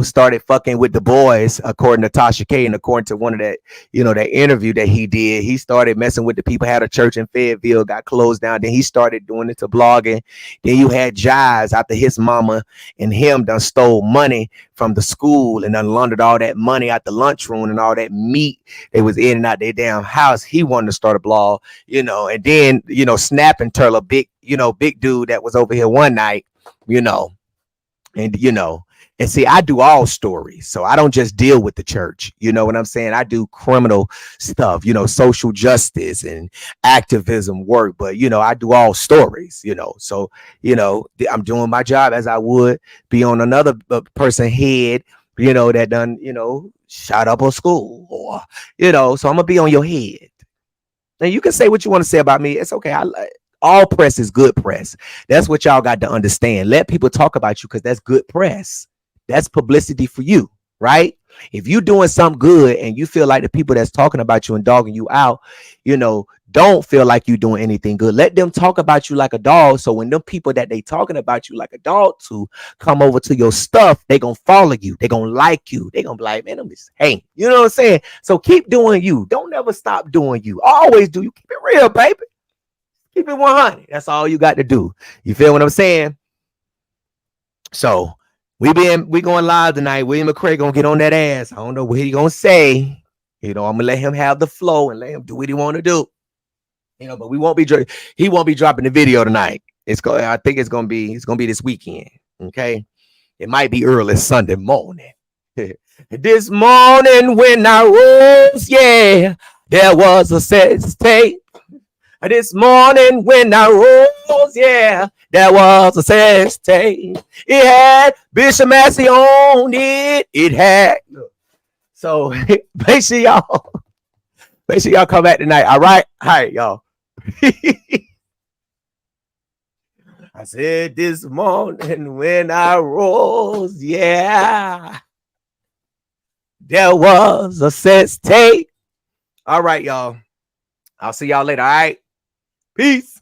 started fucking with the boys, according to Tasha K. And according to one of that, that interview that he did, he started messing with the people, had a church in Fayetteville, got closed down. Then he started doing it to blogging. Then you had Jives after his mama and him done stole money from the school and done laundered all that money out the lunchroom and all that meat they was in and out their damn house. He wanted to start a blog, and then, Snap and Turtle, big dude that was over here one night, and see, I do all stories. So I don't just deal with the church. You know what I'm saying? I do criminal stuff, social justice and activism work. But, I do all stories, So, I'm doing my job as I would be on another person's head, that done, shot up a school or, so I'm going to be on your head. And you can say what you want to say about me. It's okay. All press is good press. That's what y'all got to understand. Let people talk about you because that's good press. That's publicity for you, right? If you're doing something good and you feel like the people that's talking about you and dogging you out, don't feel like you're doing anything good. Let them talk about you like a dog. So when them people that they talking about you like a dog to come over to your stuff, they gonna follow you. They gonna like you. They gonna be like, man, I'm just hey, you know what I'm saying? So keep doing you. Don't never stop doing you. Always do you. Keep it real, baby. Keep it 100. That's all you got to do. You feel what I'm saying? So we going live tonight. William McCray gonna get on that ass. I don't know what he gonna say. I'm gonna let him have the flow and let him do what he want to do. But he won't be dropping the video tonight. I think it's gonna be this weekend. Okay, it might be early Sunday morning. This morning when I rose, yeah, there was a sex tape. This morning when I rose, yeah, there was a sex tape. It had Bishop Massey on it. It had. So make sure y'all come back tonight. All right, y'all. I said this morning when I rose, yeah, there was a sex tape. All right, y'all. I'll see y'all later. All right. Peace.